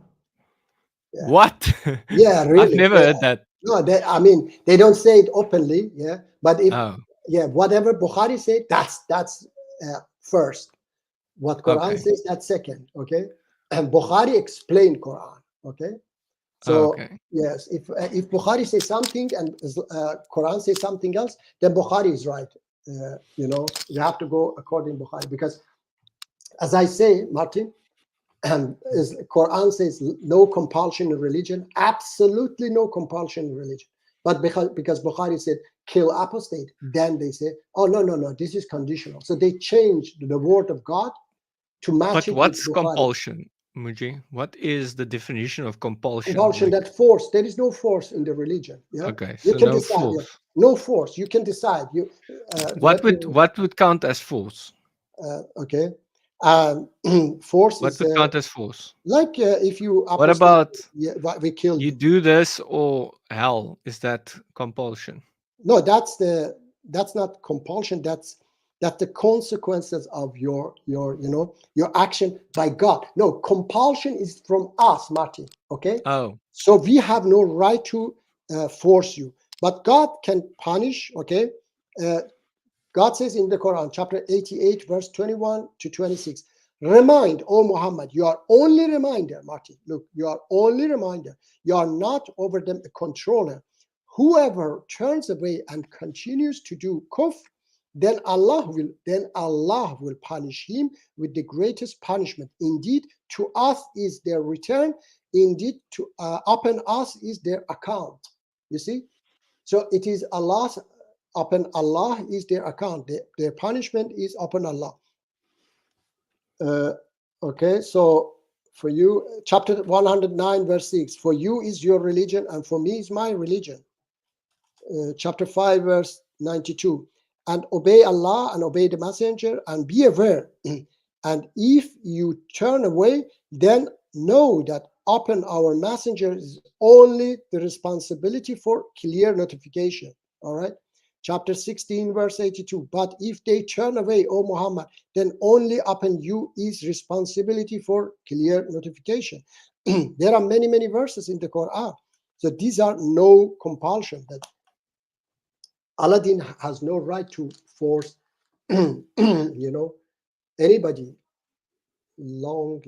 Yeah. What? Yeah, really. I've never heard that. No, they don't say it openly. Yeah, but if whatever Bukhari said, that's first. What Quran says, that's second. Okay, and Bukhari explained Quran. Okay, so yes, if Bukhari says something and Quran says something else, then Bukhari is right. You have to go according to Bukhari, because as I say, Martin, is Quran says no compulsion in religion, absolutely no compulsion in religion. But because Bukhari said kill apostate, then they say, oh no, this is conditional. So they changed the word of God to match But it what's with Bukhari. compulsion, Muji? What is the definition of compulsion? Compulsion, Like, that force. There is no force in the religion. Yeah, okay, you so can no decide. Yeah. force. No force. You can decide. You What would count as force? okay. Force What is would count as force? like if you What apostate, about yeah, we kill you you. do this or hell? Is that compulsion? No, that's not compulsion. That's the consequences of your your action by God. No, compulsion is from us, Martin. Okay, Oh, so we have no right to force you, but God can punish. Okay, God says in the Quran, chapter 88, verse 21 to 26, remind, O Muhammad, you are only reminder, Martin. Look, you are only reminder. You are not over them a controller. Whoever turns away and continues to do kufr, then Allah will punish him with the greatest punishment. Indeed, to us is their return. Indeed, to upon us is their account. You see, so it is Allah's. Upon Allah is their account. Their punishment is upon Allah. Okay, so for you, chapter 109, verse 6, for you is your religion and for me is my religion. Chapter 5, verse 92, and obey Allah and obey the messenger and be aware. And if you turn away, then know that upon our messenger is only the responsibility for clear notification. All right. Chapter 16, verse 82. But if they turn away, O Muhammad, then only upon you is responsibility for clear notification. There are many, many verses in the Quran. So these are no compulsion. That Aladdin has no right to force, anybody. Long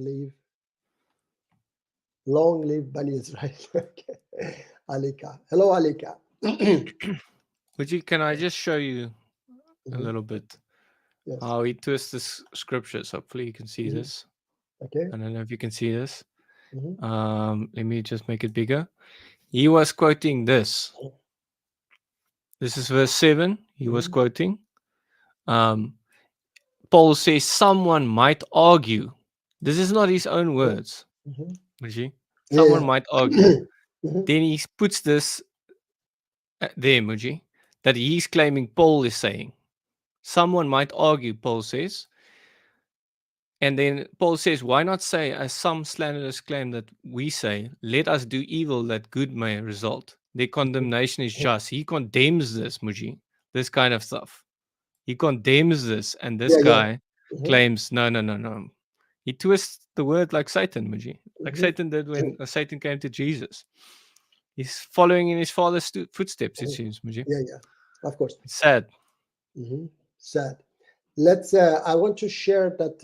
live Bani Israel. Okay. Alika. Hello, Alika. Muji, can I just show you a Mhm. little bit Yes. how he twists the scriptures? Hopefully you can see Mhm. this. Okay. I don't know if you can see this. Mhm. Let me just make it bigger. He was quoting this. This is verse 7. He was Mhm. quoting. Paul says someone might argue. This is not his own words. Mhm. Muji. Yeah, Someone yeah. might argue. Mhm. Then he puts this there, Muji, that he's claiming Paul is saying. Someone might argue, Paul says. And then Paul says, why not say, as some slanderers claim that we say, let us do evil that good may result. Their condemnation is just. He condemns this, Muji, this kind of stuff. He condemns this, and this Yeah, yeah. guy claims, no. He twists the word like Satan, Muji, like Mhm. Satan did when Satan came to Jesus. He's following in his father's footsteps, it seems, Muji. Yeah, yeah. Of course. It's sad. Mhm. Sad. Let's. I want to share that.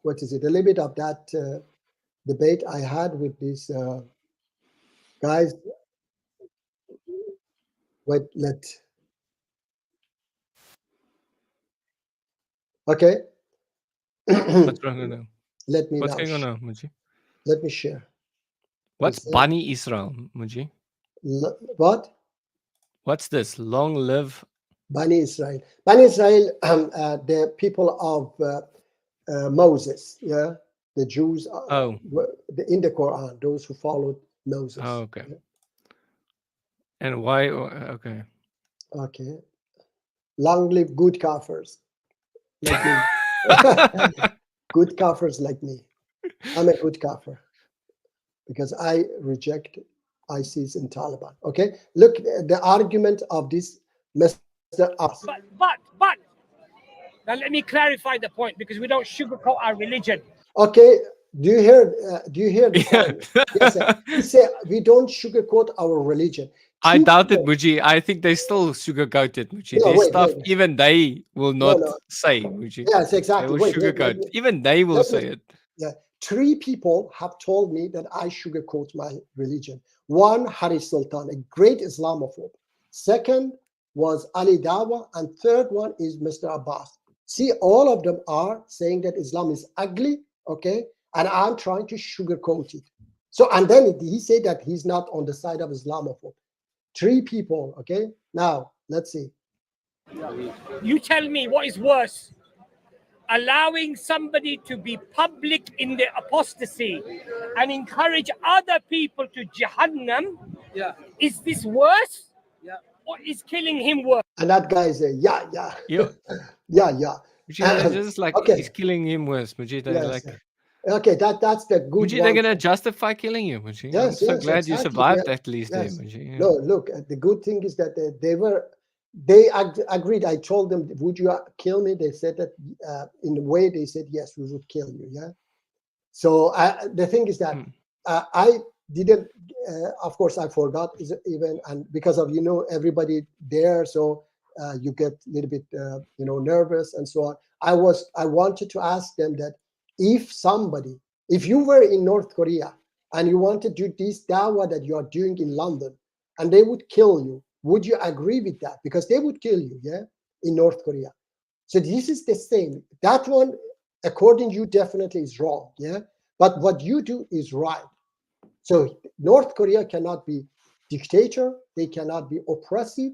What is it? A little bit of that debate I had with these guys. Wait. Okay. What's wrong now? Let me What's now. going on now, Muji? Let me share. What's Bani Israel, Muji? What? What's this? Long live Bani Israel. Bani Israel, the people of Moses, yeah, the Jews in the Quran, those who followed Moses. Oh, okay. And why? Okay. Okay. Long live good kafirs like me. Good kafirs like me. I'm a good kafir because I reject ISIS and Taliban. Okay. Look, the argument of this Mr. Abbas. But now let me clarify the point because we don't sugarcoat our religion. Okay, do you hear the point? Yes, sir. He said we don't sugarcoat our religion. I doubt it, Muji. I think they still sugarcoat it, Muji. No, There's wait, stuff wait. even they will not No. say, Muji. Yes, They exactly. will Wait, sugarcoat. Even they will say it. Yeah, 3 people have told me that I sugarcoat my religion. One, Haris Sultan, a great Islamophobe. Second was Ali Dawa, and third one is Mr. Abbas. See, all of them are saying that Islam is ugly, okay, and I'm trying to sugarcoat it. So, and then he said that he's not on the side of Islamophobia. 3 people, okay. Now let's see. You tell me what is worse, allowing somebody to be public in their apostasy and encourage other people to Jahannam. Is this worse? Or is killing him worse? And that guy said, yeah, Yeah. yeah. Mujib, it's just like Okay. he's killing him worse. Mujib, they're Yes, like, okay, that's the good Mujib, one. they're gonna justify killing you, Mujib. I'm Yes, so yes, glad you exactly. survived Yeah. at least Yes. there, Mujib. Yeah. No, look, the good thing is that they agreed. I told them, would you kill me? They said that in a way, they said, yes, we would kill you. Yeah. So the thing is that I didn't, of course, I forgot even, and because of, everybody there. So you get a little bit, nervous and so on. I wanted to ask them that if you were in North Korea and you wanted to do this dawah that you are doing in London and they would kill you, would you agree with that? Because they would kill you, yeah, in North Korea. So this is the same. That one, according to you, definitely is wrong, yeah? But what you do is right. So North Korea cannot be dictator. They cannot be oppressive.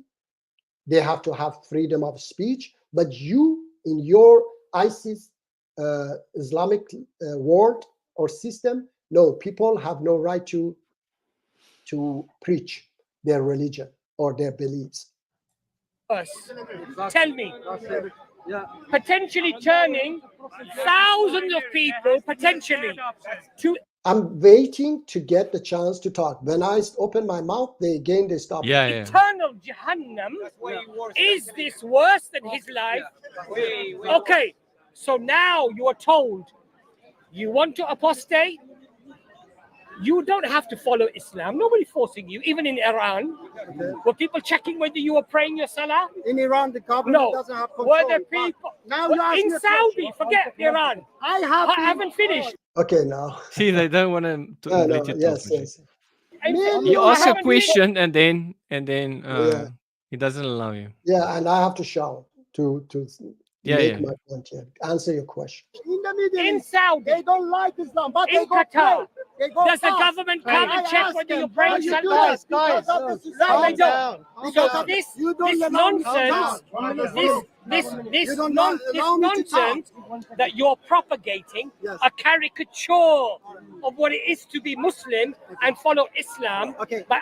They have to have freedom of speech. But you, in your ISIS Islamic world or system, no, people have no right to preach their religion or their beliefs. Tell me. Potentially turning thousands of people potentially to I'm waiting to get the chance to talk. When I open my mouth, they stop. Yeah. eternal Jahannam. Is this worse than his life? Okay, so now you are told you want to apostate. You don't have to follow Islam. Nobody's forcing you. Even in Iran, were people checking whether you were praying your salah? In Iran, the government No. doesn't have control. Were there people Now you ask in me a Saudi? question. Forget Iran. I haven't finished. Okay, now. See, they don't want to No, let you talk. yes, Mujib. yes. You I ask a haven't question and then Yeah. he doesn't allow you. Yeah, and I have to shout to Yeah, make yeah. my point here. Answer your question. In the Middle In East, Saudi, they don't like Islam, but in they go Qatar, pray. They go does the fast. government come and I check ask whether them, you're why praying you do salah? that? Because of the No, they society. don't. Because So of this you don't allow me to nonsense, talk. this You don't allow me to talk. nonsense that you're propagating, Yes. a caricature of what it is to be Muslim and follow Islam, Okay. by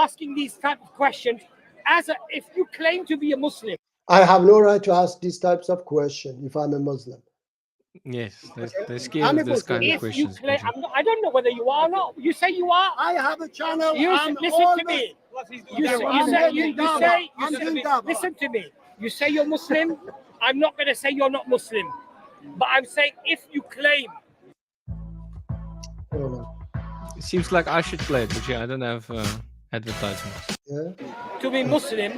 asking these type of questions, if you claim to be a Muslim. I have no right to ask these types of questions if I'm a Muslim. Yes, they're scared of this kind of If you questions. claim, Mujib. I don't know whether you are or not. You say you are. I have a channel. You I'm listen to always- me. I'm doing dawah. Listen to me. You say you're Muslim. I'm not going to say you're not Muslim, but I'm saying if you claim. I don't know. It seems like I should play it, but yeah, I don't have advertisements. Yeah. To be Muslim,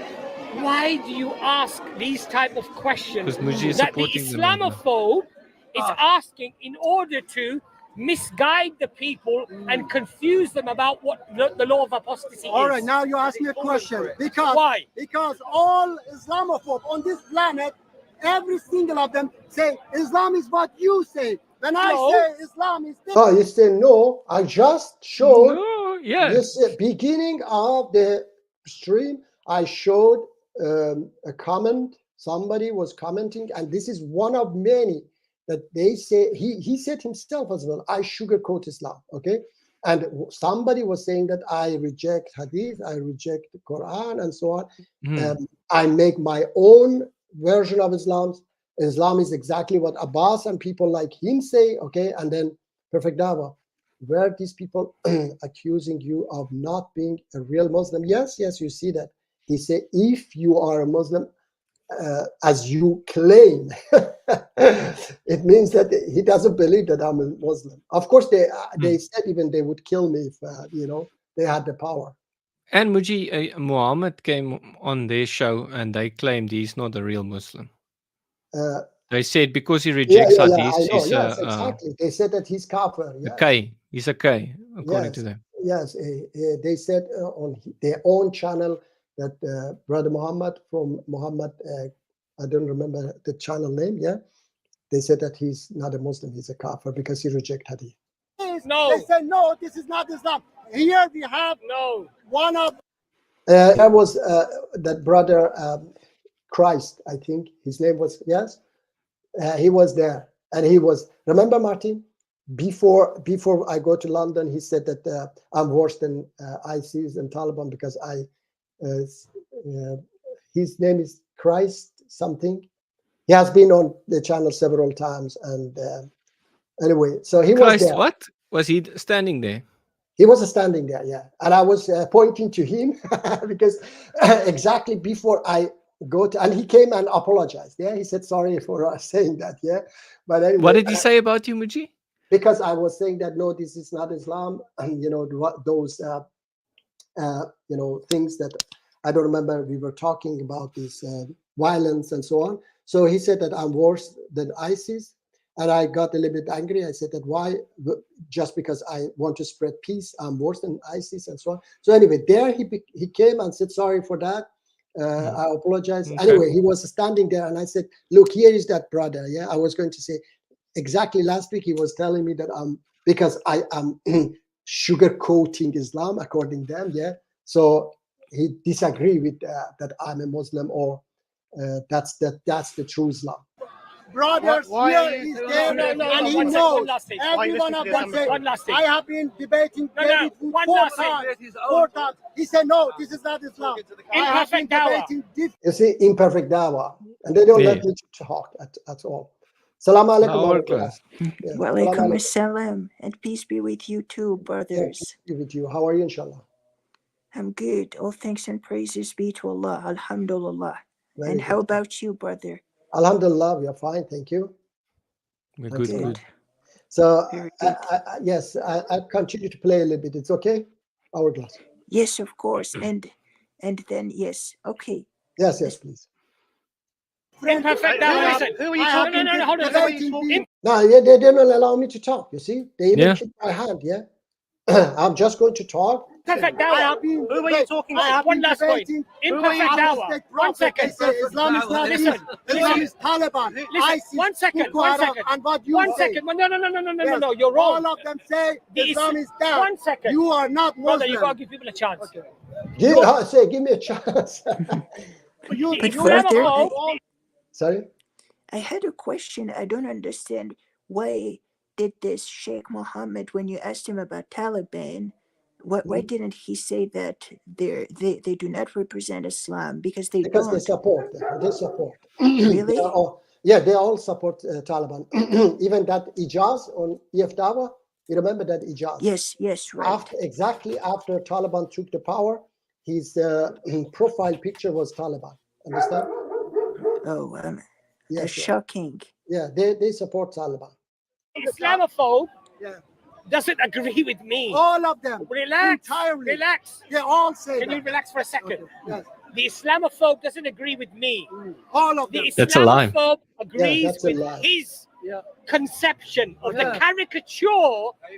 why do you ask these type of questions 'Cause Mujib is that the supporting them right now. Islamophobe is asking in order to misguide the people and confuse them about what the law of apostasy All is? right, now you ask me a question. Because Why? Because all Islamophobes on this planet, every single of them say Islam is what you say. When I No. say Islam is different, Oh, you say no. I just showed No, yeah. this beginning of the stream. I showed a comment. Somebody was commenting, and this is one of many that they say. He said himself as well, I sugarcoat Islam. Okay. And somebody was saying that I reject Hadith, I reject the Quran, and so on. Mhm. I make my own version of Islam. Islam is exactly what Abbas and people like him say. Okay. And then Perfect Dawah, were these people accusing you of not being a real Muslim? Yes, you see that. He said, if you are a Muslim, as you claim, it means that he doesn't believe that I'm a Muslim. Of course, they said even they would kill me if they had the power. And Muhammad came on their show and they claimed he's not a real Muslim. They said because he rejects I Hadith, know. he's Yes, exactly. They said that he's kafir. a Yes. K. He's a K, according Yes. to them. Yes, they said on their own channel that Brother Muhammad from Muhammad I don't remember the channel name. Yeah, they said that he's not a Muslim, he's a kafir because he reject hadith. No. They say, no, this is not Islam. Here we have No. one of There was that brother Christ, I think his name was, yes, he was there, and he was. Remember, Martin, before I go to London, he said that I'm worse than ISIS and Taliban because his name is Christ something. He has been on the channel several times, and anyway, so he was Christ, there. what? Was he standing there? He was standing there, yeah, and I was pointing to him because exactly before I go to, and he came and apologized. Yeah, he said sorry for saying that. Yeah, but anyway, What did he say about you, Muji? because I was saying that no, this is not Islam, and those things that I don't remember. We were talking about this violence and so on. So he said that I'm worse than ISIS, and I got a little bit angry. I said that why? Just because I want to spread peace, I'm worse than ISIS and so on. So anyway, there he came and said sorry for that. I apologize. Okay. Anyway, he was standing there, and I said, look, here is that brother. Yeah, I was going to say exactly last week he was telling me that because I am sugarcoating Islam according to them. Yeah, so he disagree with that I'm a Muslim or that's the true Islam. brothers Why here are you- is no, there, no, no, and no, he one second, knows. one last thing. Every one of them say, One last thing. I have been debating No, no, David one four last thing. times. 4 times. He said, no, this is not Islam. I have been Imperfect dawah. debating different. You see, imperfect dawah, and they don't let Yeah. me talk at all. Salam alaikum. Our warahmatullah. class. Yeah, Walaikum salam alaikum. assalam, and peace be with you too, Yeah, brothers. peace be with you. How are you, inshallah? I'm good. All thanks and praises be to Allah. Alhamdulillah. Very And how good. about you, brother? Alhamdulillah, we are fine. Thank you. We're Thanks good, a lot. good. So, Very good. yes, I continue to play a little bit. It's okay? Hourglass. Yes, of course. And then yes. Okay. Yes, please. Imperfect dawah. Listen. Who are you talking No, hold on. debating No, yeah, they don't allow me to talk. You see, they even Yeah. keep my hand. Yeah, I'm just going to talk. Imperfect I dawah. have been Who are you talking I to? have One been last point. debating Imperfect dawah. apostate One prophet. They second. say Islam is not Listen, this. Islam is Taliban. Listen, ISIS, one second, Boko one Haram, second. and what you One say. second. No, Yes, no, you're wrong. All of them say The Islam Is- is that. One second. You are not Brother, you gotta Muslim. give people a chance. Give me a chance. You, But you brother, all- Sorry. I had a question. I don't understand why did this Sheikh Mohammed, when you asked him about Taliban, why didn't he say that they do not represent Islam because they Because they don't? support them. They support. Really? They all support Taliban. Even that Ijaz on EF Dawa, you remember that Ijaz? Yes, right. Exactly after Taliban took the power, his profile picture was Taliban. Understand? Oh, Yes, that's shocking. yeah. They support Taliban. Islamophobe Yeah. doesn't agree with me. all of them. Relax. Entirely. Relax. They all say Can you that. relax for a second? Yes. The Islamophobe doesn't agree with me. All of them. The That's a lie. Islamophobe agrees that's a with lie. his Yeah. conception of the Yeah. caricature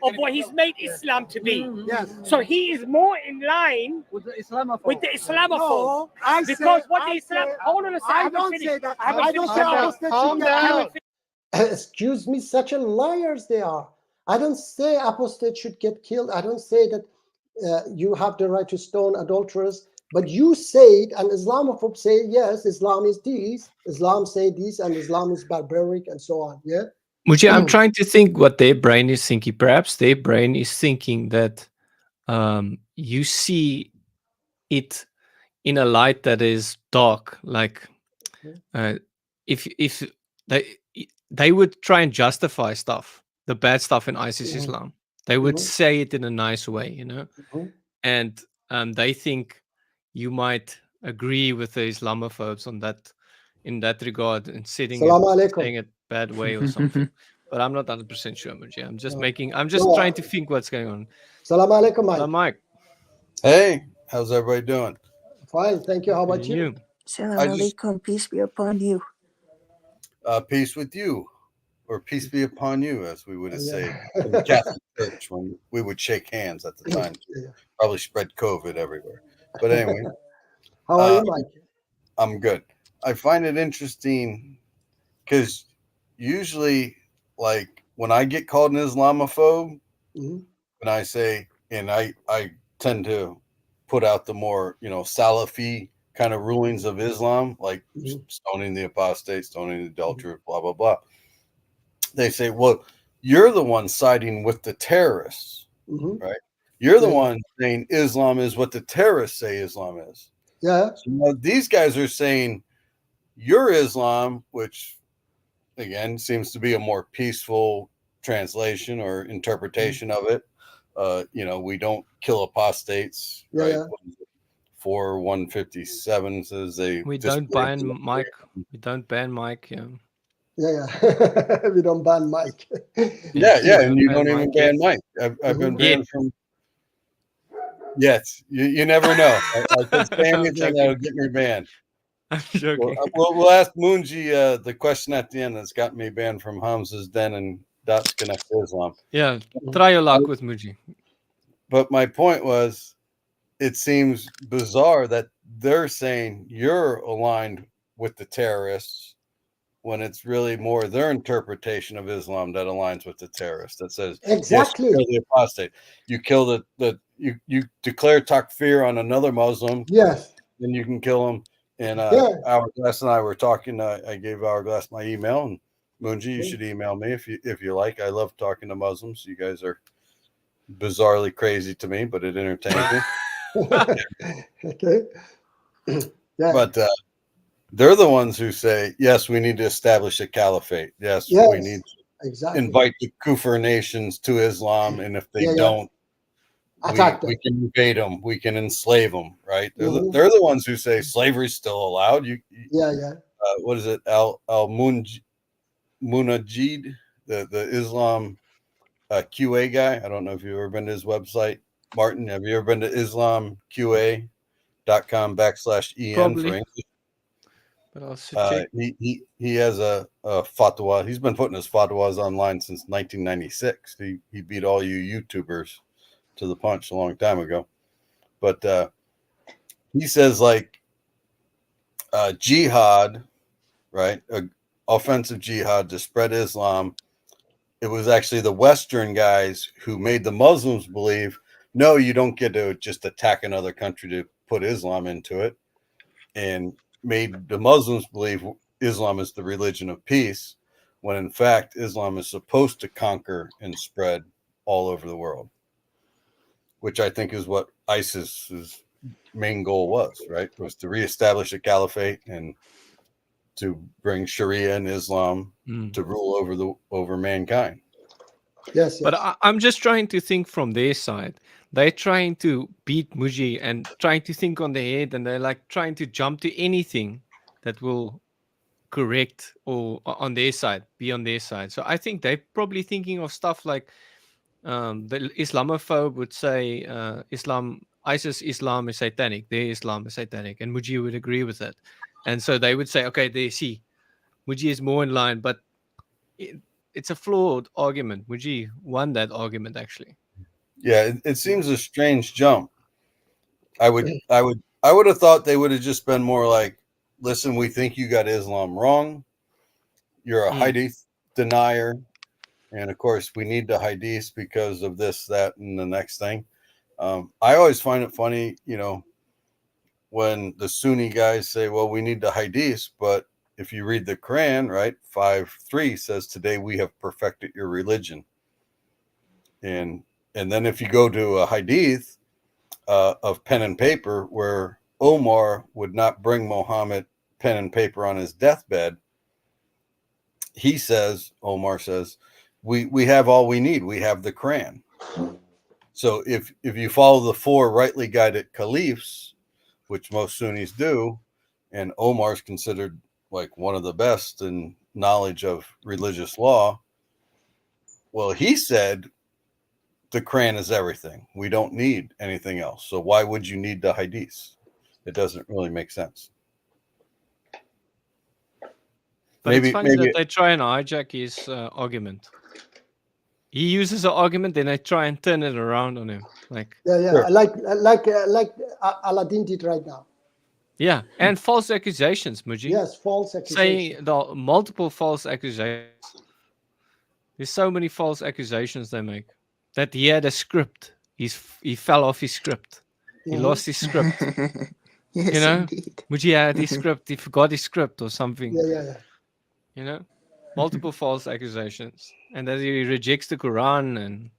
of what he's made Islam to be. Yes. So he is more in line With the Islamophobe. with the Islamophobe. No, I Because say, what I the Islam. say- Hold on a second. I haven't don't finished. say that. haven't I don't finished. say Calm down. apostate Calm should get down. killed. Excuse me, such a liars they are. I don't say apostate should get killed. I don't say that you have the right to stone adulterers. But you say it, and Islamophobes say, yes, Islam is this, Islam say this, and Islam is barbaric, and so on. Yeah. Muji, I'm trying to think what their brain is thinking. Perhaps their brain is thinking that you see it in a light that is dark. Like if they would try and justify stuff, the bad stuff in ISIS Islam, they would say it in a nice way, you know, and they think you might agree with the Islamophobes on that, in that regard, and saying it bad way or something. But I'm not 100% sure, Muji. I'm just trying to think what's going on. Salam alaikum, Mike. Mike. Hey, how's everybody doing? Fine, thank you. How about you? Salam I just- alaikum, peace be upon you. Peace with you, or peace be upon you, as we would say Yeah. in the Catholic Church when we would shake hands at the time. Yeah. Probably spread COVID everywhere. But anyway, How are you, Mike? I'm good. I find it interesting because usually, like when I get called an Islamophobe, Mhm. and I say, and I tend to put out the more Salafi kind of rulings of Islam, like Mhm. stoning the apostate, stoning the adulterer, blah blah blah. They say, well, you're the one siding with the terrorists, Mhm. right? You're the Yeah. one saying Islam is what the terrorists say Islam is. Yeah. So now these guys are saying your Islam, which again seems to be a more peaceful translation or interpretation of it. We don't kill apostates, Yeah, right? yeah. 4:157 says they We don't disbelieve ban Mike. We don't ban Mike. Yeah. Yeah, yeah. We don't ban Mike. Yeah, Yes, we and you don't even Mike ban yet. Mike. I've been Mhm. banned from. Yes, you never know. I could say I'm anything that'll joking. get me banned. I'm joking. We'll ask Moonji the question at the end that's got me banned from Hamza's Den and Dots Connect Islam. Yeah, try your luck with Muji. But my point was, it seems bizarre that they're saying you're aligned with the terrorists when it's really more their interpretation of Islam that aligns with the terrorists. That says, Exactly. yes, you kill the apostate, you kill you declare takfir on another Muslim, Yes. then you can kill him. And Yeah. Hourglass and I were talking. I gave Hourglass my email, and Moonji, you should email me if you like. I love talking to Muslims. You guys are bizarrely crazy to me, but it entertains me. Okay. Yeah. But they're the ones who say, yes, we need to establish a caliphate. Yes, Yes. we need to Exactly. invite the Kufr nations to Islam. And if they Yeah, yeah. don't, Attack we them. can invade them. We can enslave them, right? They're Mhm. they're the ones who say slavery's still allowed. Yeah, yeah. What is it? Al Munajid, the Islam QA guy. I don't know if you've ever been to his website. Martin, have you ever been to islamqa.com/en Probably. for English? But I'll check. He has a fatwa. He's been putting his fatwas online since 1996. He beat all you YouTubers to the punch a long time ago. But he says like jihad, right? Offensive jihad to spread Islam. It was actually the Western guys who made the Muslims believe, no, you don't get to just attack another country to put Islam into it, and made the Muslims believe Islam is the religion of peace, when in fact Islam is supposed to conquer and spread all over the world, which I think is what ISIS's main goal was, right? Was to reestablish a caliphate and to bring Sharia and Islam to rule over mankind. Yes, yes. But I'm just trying to think from their side. They're trying to beat Muji and trying to think on their head, and they're like trying to jump to anything that will correct or on their side, be on their side. So I think they're probably thinking of stuff like the Islamophobe would say ISIS Islam is satanic, their Islam is satanic, and Muji would agree with that. And so they would say, okay, they see Muji is more in line, but it's a flawed argument. Muji won that argument actually. Yeah, it seems a strange jump. I would have thought they would have just been more like, listen, we think you got Islam wrong. You're a hadith denier. And of course, we need the hadith because of this, that, and the next thing. I always find it funny, when the Sunni guys say, well, we need the hadith, but if you read the Quran, right, 5:3 says, today we have perfected your religion. And then if you go to a hadith of pen and paper where Omar would not bring Muhammad pen and paper on his deathbed, Omar says, we have all we need. We have the Quran. So if you follow the 4 rightly guided caliphs, which most Sunnis do, and Omar's considered like one of the best in knowledge of religious law, well, he said the Quran is everything. We don't need anything else. So why would you need the hadith? It doesn't really make sense. But it's funny that they try and hijack his argument. He uses an argument, then they try and turn it around on him. Like Yeah, yeah. Sure. Like Aladdin did right now. Yeah, and false accusations, Muji. Yes, false accusation. Saying the multiple false accusations. There's so many false accusations they make. That he had a script. He fell off his script. He Mhm. lost his script. Yes, You know, indeed. Muji had his script. He forgot his script or something. Yeah. You know, multiple false accusations, and that he rejects the Quran, and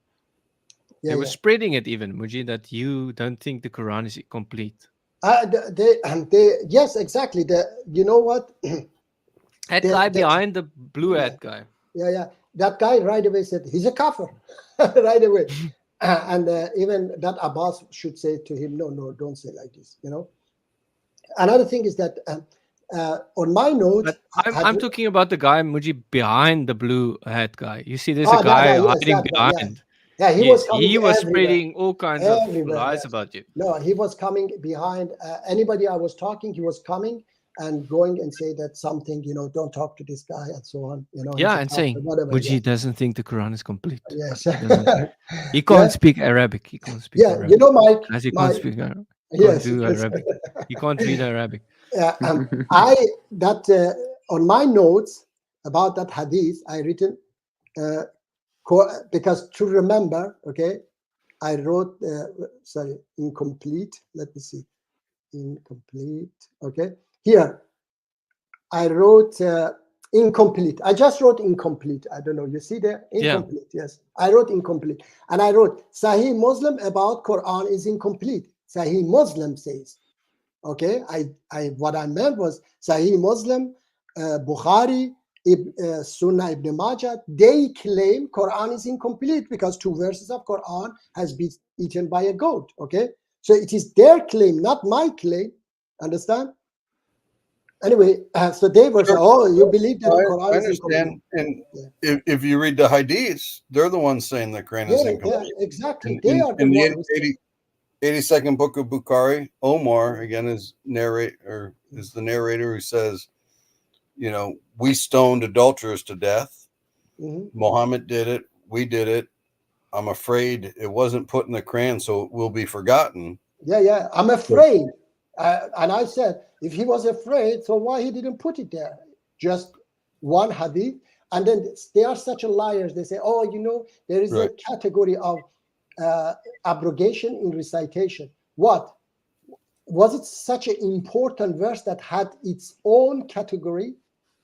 Yeah, they were yeah. spreading it even, Muji, that you don't think the Quran is complete. Yes, exactly. You know what? That The- guy the- behind the blue hat guy. Yeah. That guy right away said he's a kafir, right away. And even that Abbas should say to him, no, don't say like this. You know. Another thing is that on my note, But I'm talking about the guy, Muji, behind the blue hat guy. You see, there's Ah, a guy yes, hiding that guy, yeah. behind. Yeah, he Yes, was coming he was everywhere. spreading all kinds of Everywhere, lies yes. about you. No, he was coming behind anybody I was talking. He was coming and going and say that something, don't talk to this guy and so on. He's Yeah, a and kafir, saying whatever. Muji doesn't think the Quran is complete. Yes. He can't Yeah. speak Arabic. He can't speak Yeah, Arabic. Mike. As he my- can't speak Arabic. Yes. Do Arabic. He can't read Arabic. On my notes about that hadith, I written because to remember, okay, I wrote incomplete. Let me see, incomplete. Okay, here I wrote incomplete. I just wrote incomplete. I don't know. You see there, incomplete. Yeah. Yes, I wrote incomplete, and I wrote Sahih Muslim about Quran is incomplete. Sahih Muslim says. Okay, what I meant was Sahih Muslim, Bukhari, Sunnah Ibn Majah. They claim Quran is incomplete because 2 verses of Quran has been eaten by a goat. Okay, so it is their claim, not my claim. Understand? Anyway, so they were saying, "Oh, you believe that the I Quran is understand. incomplete?" And if you read the hadiths, they're the ones saying the Quran is Yeah, incomplete. exactly. In, They in, are the in one the who say, 82nd book of Bukhari, Omar again is the narrator who says, we stoned adulterers to death. Mhm. Muhammad did it. We did it. I'm afraid it wasn't put in the Quran, so it will be forgotten. Yeah. I'm afraid. And I said, if he was afraid, so why he didn't put it there? Just one hadith. And then they are such a liars. They say, oh, there is a category of abrogation in recitation. What? Was it such an important verse that had its own category?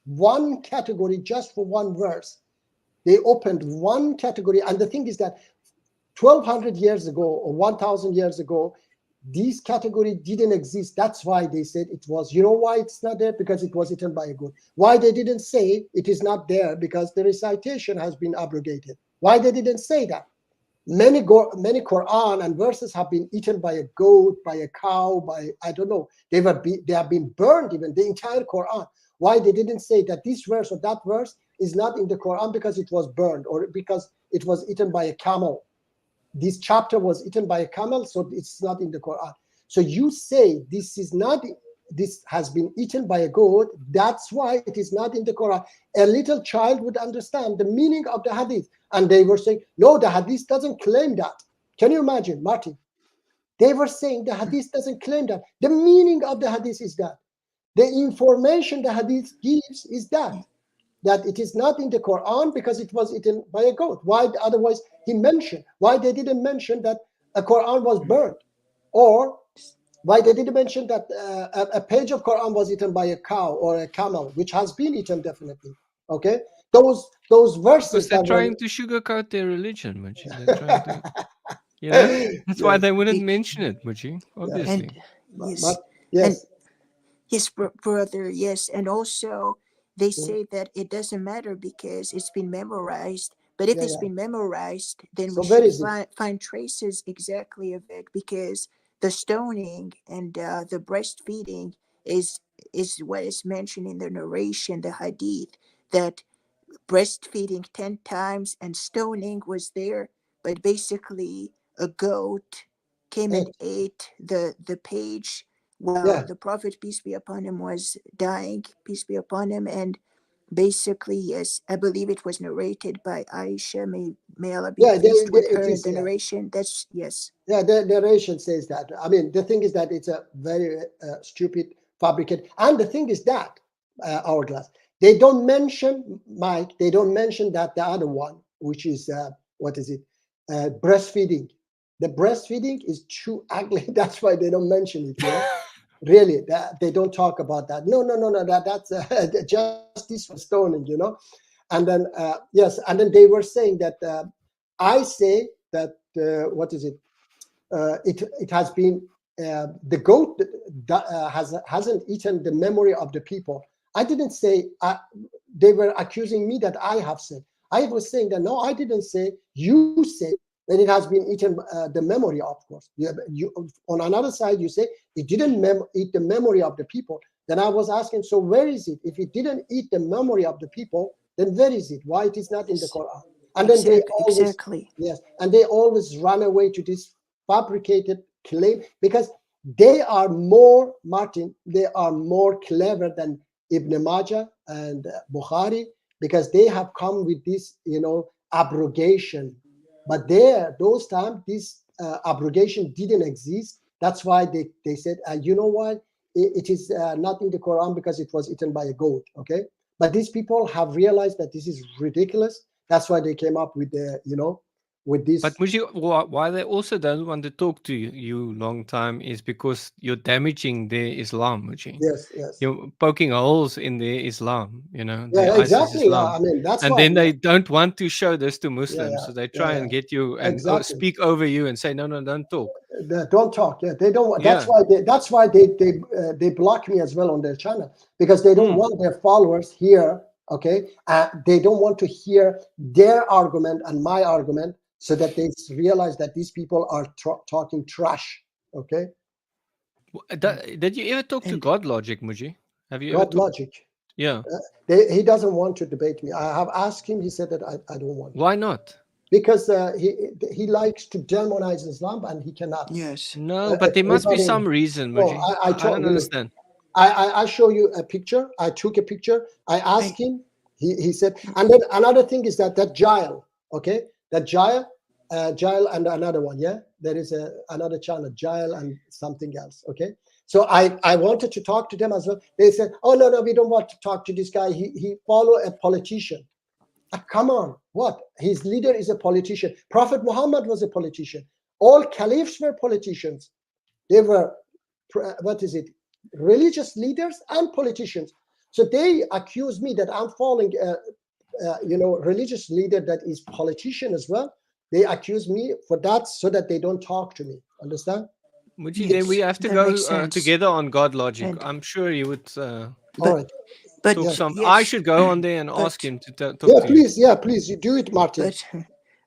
One category just for one verse. They opened one category. And the thing is that 1,200 years ago or 1,000 years ago, these category didn't exist. That's why they said it was. You know why it's not there? Because it was eaten by a goat. Why they didn't say it is not there? Because the recitation has been abrogated. Why they didn't say that? Many Quran and verses have been eaten by a goat, by a cow, by I don't know. They have been burned, even the entire Quran. Why they didn't say that this verse or that verse is not in the Quran because it was burned or because it was eaten by a camel? This chapter was eaten by a camel, so it's not in the Quran. So you say this has been eaten by a goat, that's why it is not in the Quran. A little child would understand the meaning of the hadith. And they were saying, no, the hadith doesn't claim that. Can you imagine, Martin? They were saying the hadith doesn't claim that. The meaning of the hadith is that. The information the hadith gives is that it is not in the Quran because it was eaten by a goat. Why otherwise he mentioned? Why they didn't mention that a Quran was burned? Or why they didn't mention that a page of Quran was eaten by a cow or a camel, which has been eaten definitely. Okay, those verses. Because they're that trying were, to sugarcoat their religion, Muji. They're trying to, that's why they wouldn't mention it, Muji. Obviously. And yes, yes, brother, yes. And also, they say that it doesn't matter because it's been memorized. But if it's been memorized, then So we where should is it? find traces exactly of it, because the stoning and the breastfeeding is what is mentioned in the narration, the hadith, that breastfeeding 10 times and stoning was there, but basically a goat came and ate the page while Yeah. the Prophet, peace be upon him, was dying, peace be upon him. And basically, yes, I believe it was narrated by Aisha, may Allah be pleased with her, the narration. That's, yes. Yeah, the narration says that. I mean, the thing is that it's a very stupid fabricate. And the thing is that Hourglass, they don't mention, Mike, they don't mention that the other one, which is what is it? Breastfeeding. The breastfeeding is too ugly. That's why they don't mention it. You know? Really, they don't talk about that. No. That's justice for stoning. You know, and then yes, and then they were saying that I say that what is it? It has been the goat hasn't eaten the memory of the people. I didn't say. They were accusing me that I have said. I was saying that no, I didn't say. You say that it has been eaten the memory, of course. You on another side, you say it didn't eat the memory of the people. Then I was asking, so where is it? If it didn't eat the memory of the people, then where is it? Why it is not in the Quran? And then they always, yes, and they always run away to this fabricated claim because they are more, Martin, they are more clever than Ibn Majah and Bukhari because they have come with this, you know, abrogation. But those times, this abrogation didn't exist. That's why they said, you know what? It is not in the Quran because it was eaten by a goat, okay? But these people have realized that this is ridiculous. That's why they came up with the, you know, with this. But why they also don't want to talk to you long time is because you're damaging their Islam, Muji. Yes. You're poking holes in their Islam, you know. Yeah, their exactly. ISIS Islam. I mean, that's and why. then they don't want to show this to Muslims, Yeah, so they try and get you and exactly. speak over you and say, no, don't talk. Don't talk. Yeah, they don't. Yeah. That's why they block me as well on their channel because they don't want their followers here. Okay, they don't want to hear their argument and my argument, so that they realize that these people are talking trash. Okay. Did you ever talk to God Logic, Muji? Have you God Logic? Yeah. He doesn't want to debate me. I have asked him. He said that I don't want. Why not? Because he likes to demonize Islam and he cannot. Yes. No, but there must be some reason, Muji. No, I don't understand. I show you a picture. I took a picture. I asked him. He said, and then another thing is that Jail, okay, that Jail and another one, yeah, there is another channel, Jail and something else, okay. So I wanted to talk to them as well. They said, oh no, we don't want to talk to this guy. He follow a politician. Come on, what? His leader is a politician. Prophet Muhammad was a politician. All caliphs were politicians. They were, religious leaders and politicians. So they accuse me that I'm following religious leader that is politician as well. They accuse me for that so that they don't talk to me. Understand? Muji, then we have to go together on God Logic. I'm sure you would all right. But talk I should go on there and ask him to talk yeah, to please, you. Yeah, please, you do it, Martin.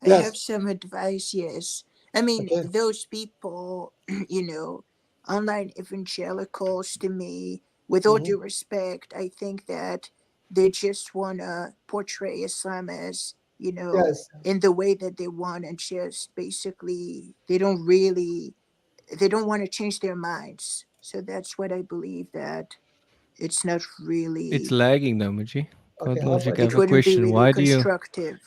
But I have some advice, yes. I mean, Okay. those people, you know, online evangelicals to me, with all due respect, I think that they just want to portray Islam as, you know, Yes. in the way that they want, and just basically, they don't want to change their minds. So that's what I believe, that it's not really. It's lagging though, Muji. Okay, God Logic, I it have a wouldn't be question. really Why do you? constructive.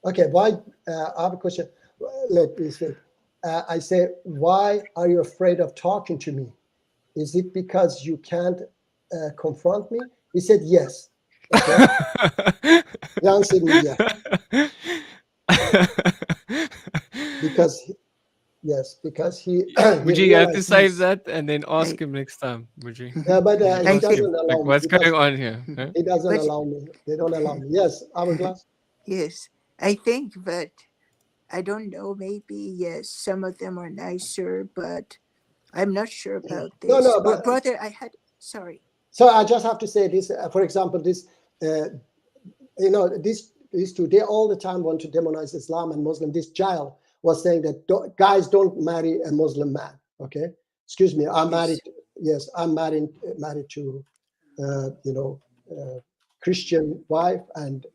Okay, why? I have a question. Let me say. I say, why are you afraid of talking to me? Is it because you can't confront me? He said yes. Okay. He answered me yes. Because he. Muji, you have to realized- save that and then ask him next time, Muji. Yeah, but he Thank doesn't you. allow Like, me. what's He going doesn't- on here? Huh? He doesn't But- allow me. They don't allow me. Yes, Hourglass. Yes, I think, but I don't know. Maybe yes, some of them are nicer, but I'm not sure about this. No, but- brother, sorry. So I just have to say this. For example, this, these two, they all the time want to demonize Islam and Muslim. This Jail was saying that guys don't marry a Muslim man. Okay, excuse me. I'm married. Yes, I'm married to, Christian wife, and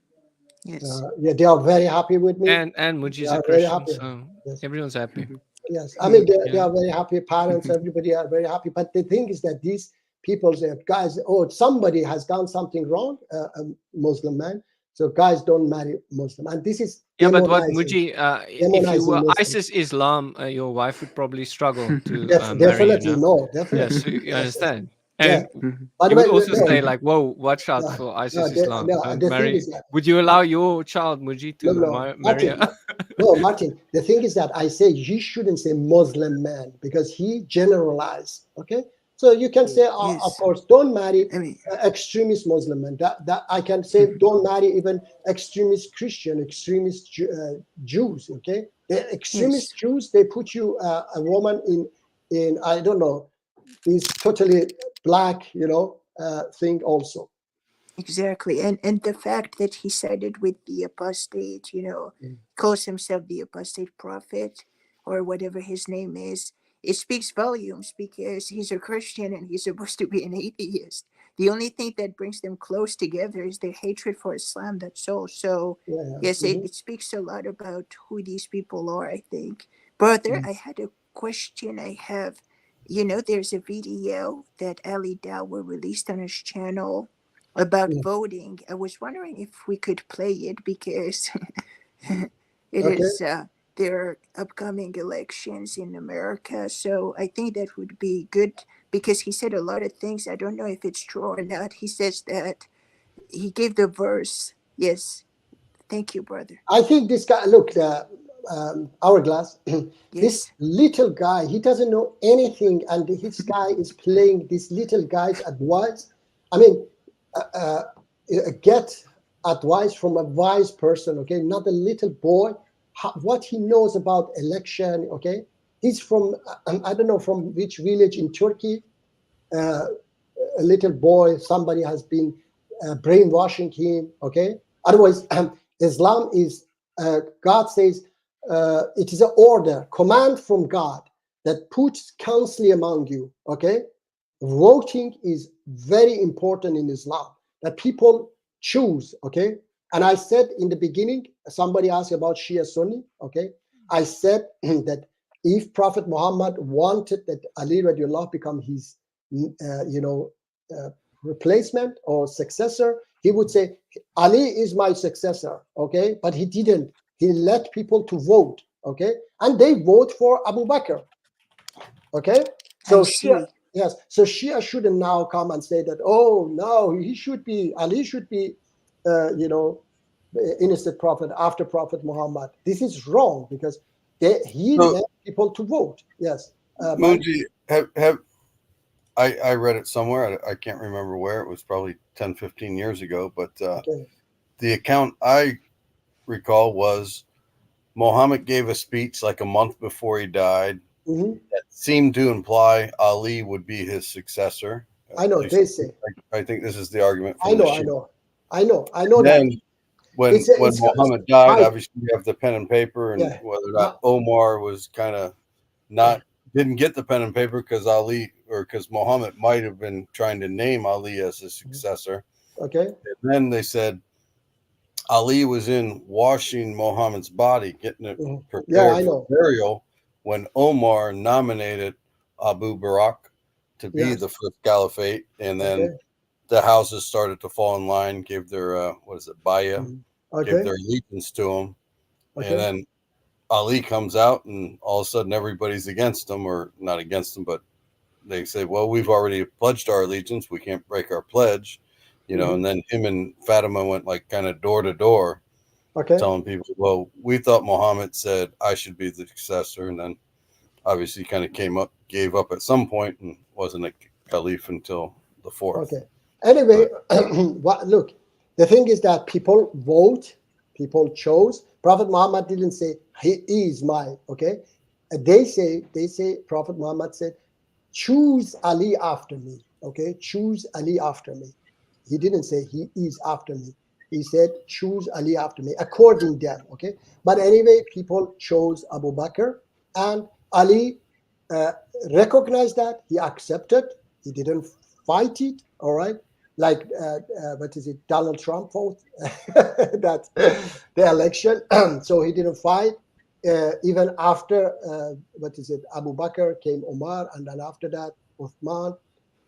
Yes. they are very happy with me. And Muji's Yeah, a very Christian, happy. so Yes. everyone's happy. Yes, I mean they Yeah. are very happy. Parents, everybody are very happy. But the thing is that these people say, guys, somebody has done something wrong, a Muslim man. So guys don't marry Muslim, and this is Yeah, but what demonizing. Muji, if you Demonizing were Muslims. ISIS Islam, your wife would probably struggle to Yes, marry you. definitely No? no, definitely. Yes, you understand. And By the you way, would also no, say like, "Whoa, watch out no, for no, ISIS the, Islam. no, Don't the thing marry." is that Would you allow your child Muji to marry Martin, a no, Martin. The thing is that I say you shouldn't say Muslim man because he generalized. Okay, so you can say, of Yes. course, don't marry I mean, extremist Muslim man. That I can say, don't marry even extremist Christian, extremist Jews. Okay, the extremist yes. Jews, they put you a woman in I don't know, is totally black, thing also. Exactly. And the fact that he sided with the apostate, calls himself the apostate prophet or whatever his name is, it speaks volumes because he's a Christian and he's supposed to be an atheist. The only thing that brings them close together is their hatred for Islam, that's all. So, Yeah. yes, it speaks a lot about who these people are, I think. Brother, I had a question I have. There's a video that Ali Dawah released on his channel about Yeah. voting. I was wondering if we could play it because it Okay. is there are upcoming elections in America. So I think that would be good because he said a lot of things. I don't know if it's true or not. He says that he gave the verse. Yes. Thank you, brother. I think this guy, look, Hourglass, this Yes. little guy, he doesn't know anything, and this guy is playing this little guy's advice. I mean, get advice from a wise person, okay, not a little boy. What he knows about election, okay? He's from, I don't know from which village in Turkey. A little boy, somebody has been brainwashing him, okay? Otherwise, Islam is, God says, it is an order, command from God that puts counsel among you, okay? Voting is very important in Islam, that people choose, okay? And I said in the beginning, somebody asked about Shia Sunni, okay? I said that if Prophet Muhammad wanted that Ali radiallahu become his, replacement or successor, he would say, Ali is my successor, okay? But he didn't. He let people to vote, okay? And they vote for Abu Bakr, okay? So I see. Shia, yes, so Shia shouldn't now come and say that, oh, no, Ali should be, innocent prophet after Prophet Muhammad. This is wrong because he So- led people to vote. Yes. Muji, I read it somewhere. I can't remember where. It was probably 10, 15 years ago. But Okay. the account I recall was Muhammad gave a speech like a month before he died Mhm. that seemed to imply Ali would be his successor. I know, At least they say. I think this is the argument. I From the know, Shia. I know that. Then when It's Muhammad died, fight. obviously you have the pen and paper, and Yeah. whether or not Omar was kind of didn't get the pen and paper because Ali or because Muhammad might have been trying to name Ali as his successor. Okay. And then they said Ali was in washing Muhammad's body, getting it Mhm. prepared Yeah, I for know. burial when Omar nominated Abu Bakr to be Yes. the fifth caliphate, and then Okay. the houses started to fall in line, gave their bayah, Mhm. gave Okay. their allegiance to him, Okay. and then Ali comes out, and all of a sudden everybody's against him, or not against him, but they say, "Well, we've already pledged our allegiance; we can't break our pledge," Mhm. And then him and Fatima went like kind of door to door, Okay. telling people, "Well, we thought Muhammad said I should be the successor," and then obviously kind of gave up at some point, and wasn't a caliph until the fourth. Okay. Anyway, look, the thing is that people vote, people chose. Prophet Muhammad didn't say he is my, okay? They say Prophet Muhammad said, choose Ali after me, okay? Choose Ali after me. He didn't say he is after me. He said, choose Ali after me, according to them, okay? But anyway, people chose Abu Bakr, and Ali recognized that, he accepted, he didn't fight it, all right? Like, what is it, Donald Trump vote, that the election. So he didn't fight. Even after, Abu Bakr came Omar, and then after that, Uthman.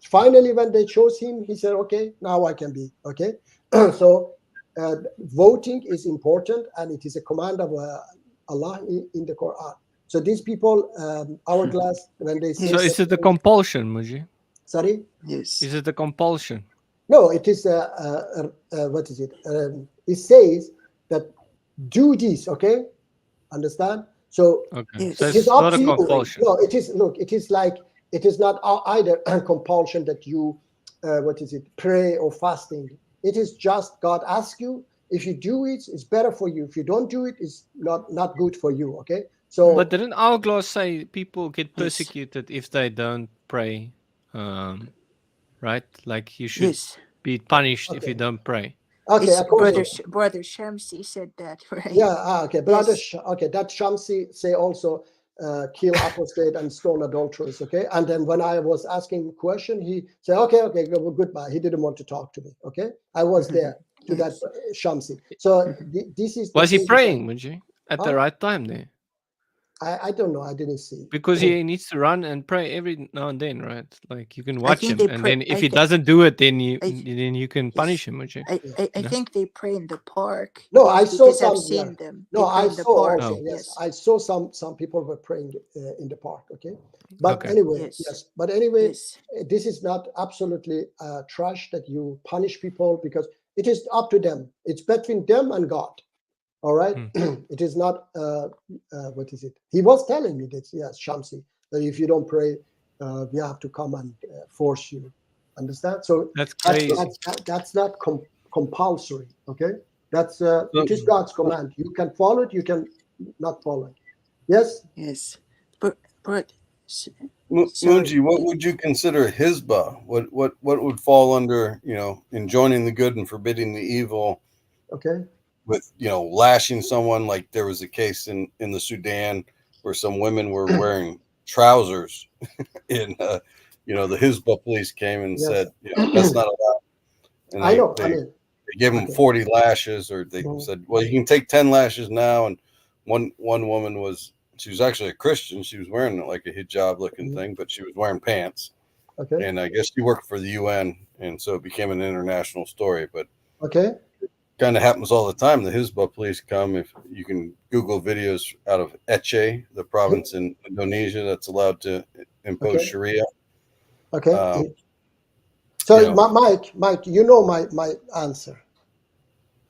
Finally, when they chose him, he said, okay, now I can be, okay? So voting is important, and it is a command of Allah in the Quran. So these people, Hourglass, when they say... So is it a compulsion, Muji? Sorry. Yes. Is it a compulsion? No, it is what is it? It says that do this, okay? Understand? So Okay, Yes. so it it's is up not to a you. compulsion. No, it is. Look, it is like it is not either a compulsion that you what is it? Pray or fasting. It is just God asks you. If you do it, it's better for you. If you don't do it, it's not good for you. Okay. So But didn't Hourglass say people get Yes. persecuted if they don't pray? Right? Like you should Yes. be punished if you okay, don't pray. okay, It's according brother Shamsi said that, right? yeah, okay, brother. Yes. Okay, that Shamsi say also kill apostate and stone adulterers. Okay, and then when I was asking him question, he said, okay, goodbye. He didn't want to talk to me. Okay, I was there to that Yes. Shamsi. So this is the Was he thing. praying, would you? At the Huh? right time there? I don't know. I didn't see. Because he needs to run and pray every now and then, right? Like you can I watch think him, they and pray. then if I he think. doesn't do it, then I, you can yes. punish him, would you? I No? think they pray in the park. No, I saw Because I've some. Yeah. seen them. No, They pray I in the saw park. also. Oh, Yes, Yes. I saw some people were praying in the park. Okay, but okay. anyway, Yes. yes. But anyway, Yes. this is not absolutely trash that you punish people because it is up to them. It's between them and God. All right. Hmm. It is not. What is it? He was telling me this. Yes, Shamsi, that if you don't pray, we have to come and force you. Understand? So That's that's crazy. that's not compulsory. Okay. That's So, it is God's command. You can follow it. You can not follow it. Yes. Yes. But sorry. Munji, what would you consider Hizbah? What would fall under, in joining the good and forbidding the evil, Okay. with, lashing someone? Like there was a case in the Sudan where some women were wearing trousers and the Hizbah police came and Yes. said, that's not allowed. And I know. I they mean. gave them Okay. 40 lashes, or they Mhm. said, well, you can take 10 lashes now. And one woman she was actually a Christian. She was wearing like a hijab looking Mhm. thing, but she was wearing pants. Okay. And I guess she worked for the UN. And so it became an international story, but Okay. kind of happens all the time. The Hizbah police come. If you can Google videos out of Aceh, the province in Indonesia that's allowed to impose Okay. Sharia. Okay. So, Mike, you know my answer.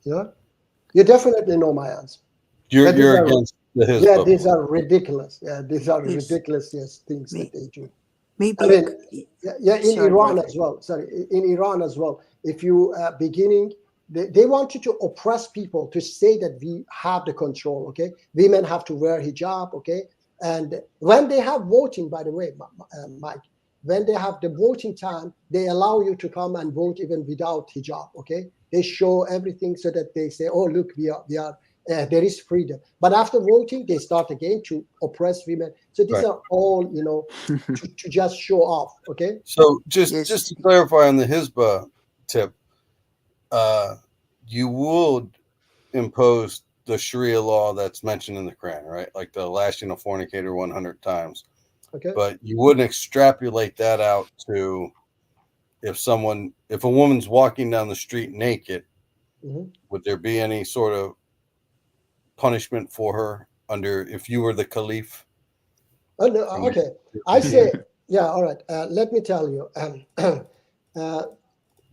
Yeah, you definitely know my answer. You're are, against the Hizbah. Yeah, these are ridiculous. Yeah, these are Yes. ridiculous. Yes, things that they do. Maybe. I mean, yeah, in Sorry, Iran brother. as well. Sorry, in Iran as well. If you beginning, they want you to oppress people to say that we have the control. Okay, women have to wear hijab. Okay, and when they have voting, by the way, Mike, when they have the voting time, they allow you to come and vote even without hijab. Okay, they show everything so that they say, "Oh, look, we are." There is freedom, but after voting, they start again to oppress women. So these Right. are all, to just show off. Okay. So just Yes. to clarify on the Hizbah tip, you would impose the Sharia law that's mentioned in the Quran, right? Like the lashing a fornicator 100 times. Okay. But you wouldn't extrapolate that out to if a woman's walking down the street naked, Mhm. would there be any sort of punishment for her if you were the caliph? Oh, no, okay. I say, yeah. All right. Let me tell you.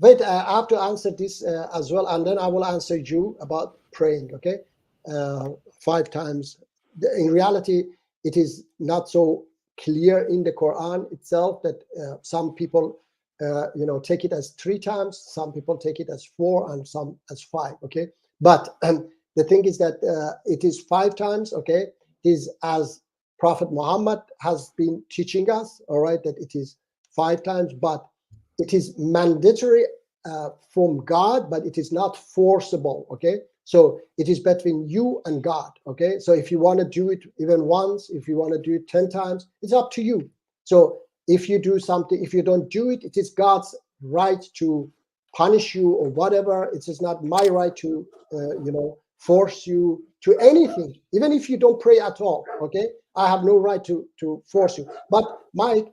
Wait, I have to answer this as well, and then I will answer you about praying. Okay, 5 times. In reality, it is not so clear in the Quran itself that some people, take it as 3 times. Some people take it as 4, and some as 5. Okay, but the thing is that it is 5 times. Okay, it is as Prophet Muhammad has been teaching us. All right, that it is 5 times, but it is mandatory from God, but it is not forcible. Okay, so it is between you and God. Okay, so if you want to do it even once, if you want to do it 10 times, it's up to you. So if you do something, if you don't do it, it is God's right to punish you or whatever. It is not my right to, force you to anything, even if you don't pray at all. Okay, I have no right to force you. But Mike,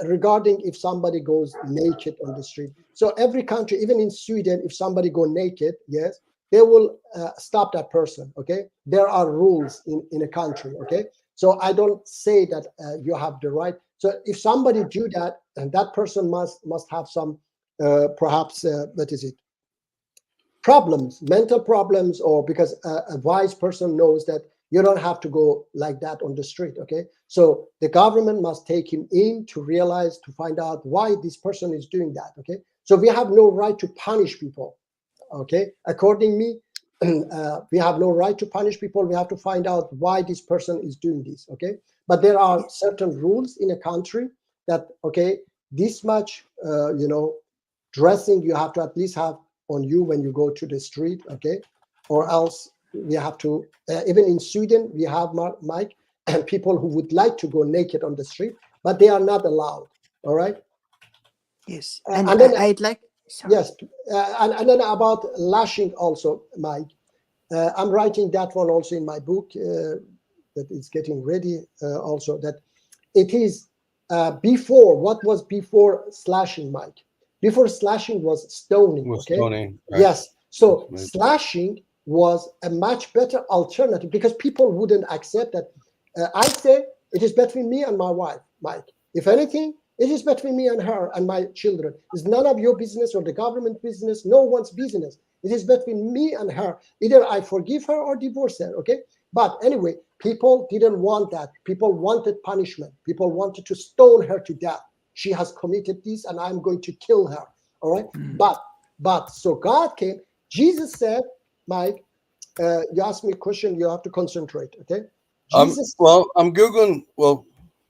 regarding if somebody goes naked on the street, so every country, even in Sweden, if somebody go naked, yes, they will stop that person. Okay, there are rules in a country. Okay, so I don't say that you have the right. So if somebody do that, and that person must have some perhaps what is it? Problems, mental problems, or because a wise person knows that you don't have to go like that on the street. Okay, so the government must take him in to realize, to find out why this person is doing that. Okay, so we have no right to punish people. Okay, according me, we have no right to punish people. We have to find out why this person is doing this. Okay, but there are certain rules in a country that, okay, this much dressing you have to at least have on you when you go to the street. Okay, or else we have to even in Sweden we have, Mike, and people who would like to go naked on the street, but they are not allowed. All right. Yes, And and then I'd like. Sorry. yes, and then about lashing also, Mike. I'm writing that one also in my book that is getting ready also, that it is before, what was before slashing, Mike? Before slashing was stoning. Was Okay. stoning, right. Yes. So Maybe. slashing was a much better alternative because people wouldn't accept that. I say it is between me and my wife, Mike. If anything, it is between me and her and my children. It's none of your business or the government business, no one's business. It is between me and her. Either I forgive her or divorce her, okay? But anyway, people didn't want that. People wanted punishment. People wanted to stone her to death. She has committed this and I'm going to kill her, all right? But so God came. Jesus said, Mike, you asked me a question, you have to concentrate, okay? Jesus, I'm Googling,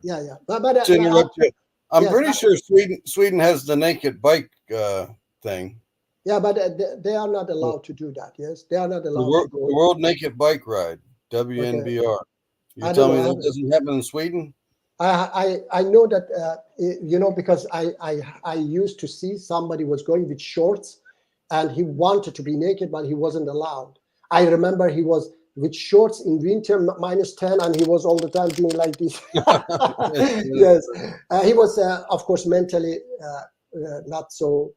yeah. to interrupt you. I'm yes, pretty sure Sweden has the naked bike thing. yeah, but they are not allowed to do that. Yes, they are not allowed to go. The World Naked Bike Ride, WNBR. You I tell don't me know. that doesn't happen in Sweden? I know that because I used to see somebody was going with shorts, and he wanted to be naked, but he wasn't allowed. I remember he was with shorts in winter -10, and he was all the time doing like this. Yes, he was of course mentally not so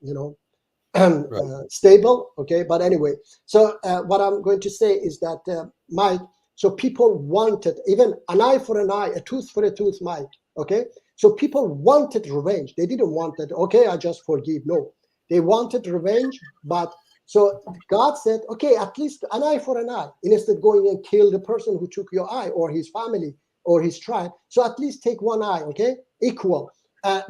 stable. Okay, but anyway, so what I'm going to say is that Mike. So people wanted even an eye for an eye, a tooth for a tooth, Mike. Okay, so people wanted revenge. They didn't want that. Okay, I just forgive. No, they wanted revenge. But so God said, okay, at least an eye for an eye, instead of going and kill the person who took your eye or his family or his tribe. So at least take one eye. Okay, equal.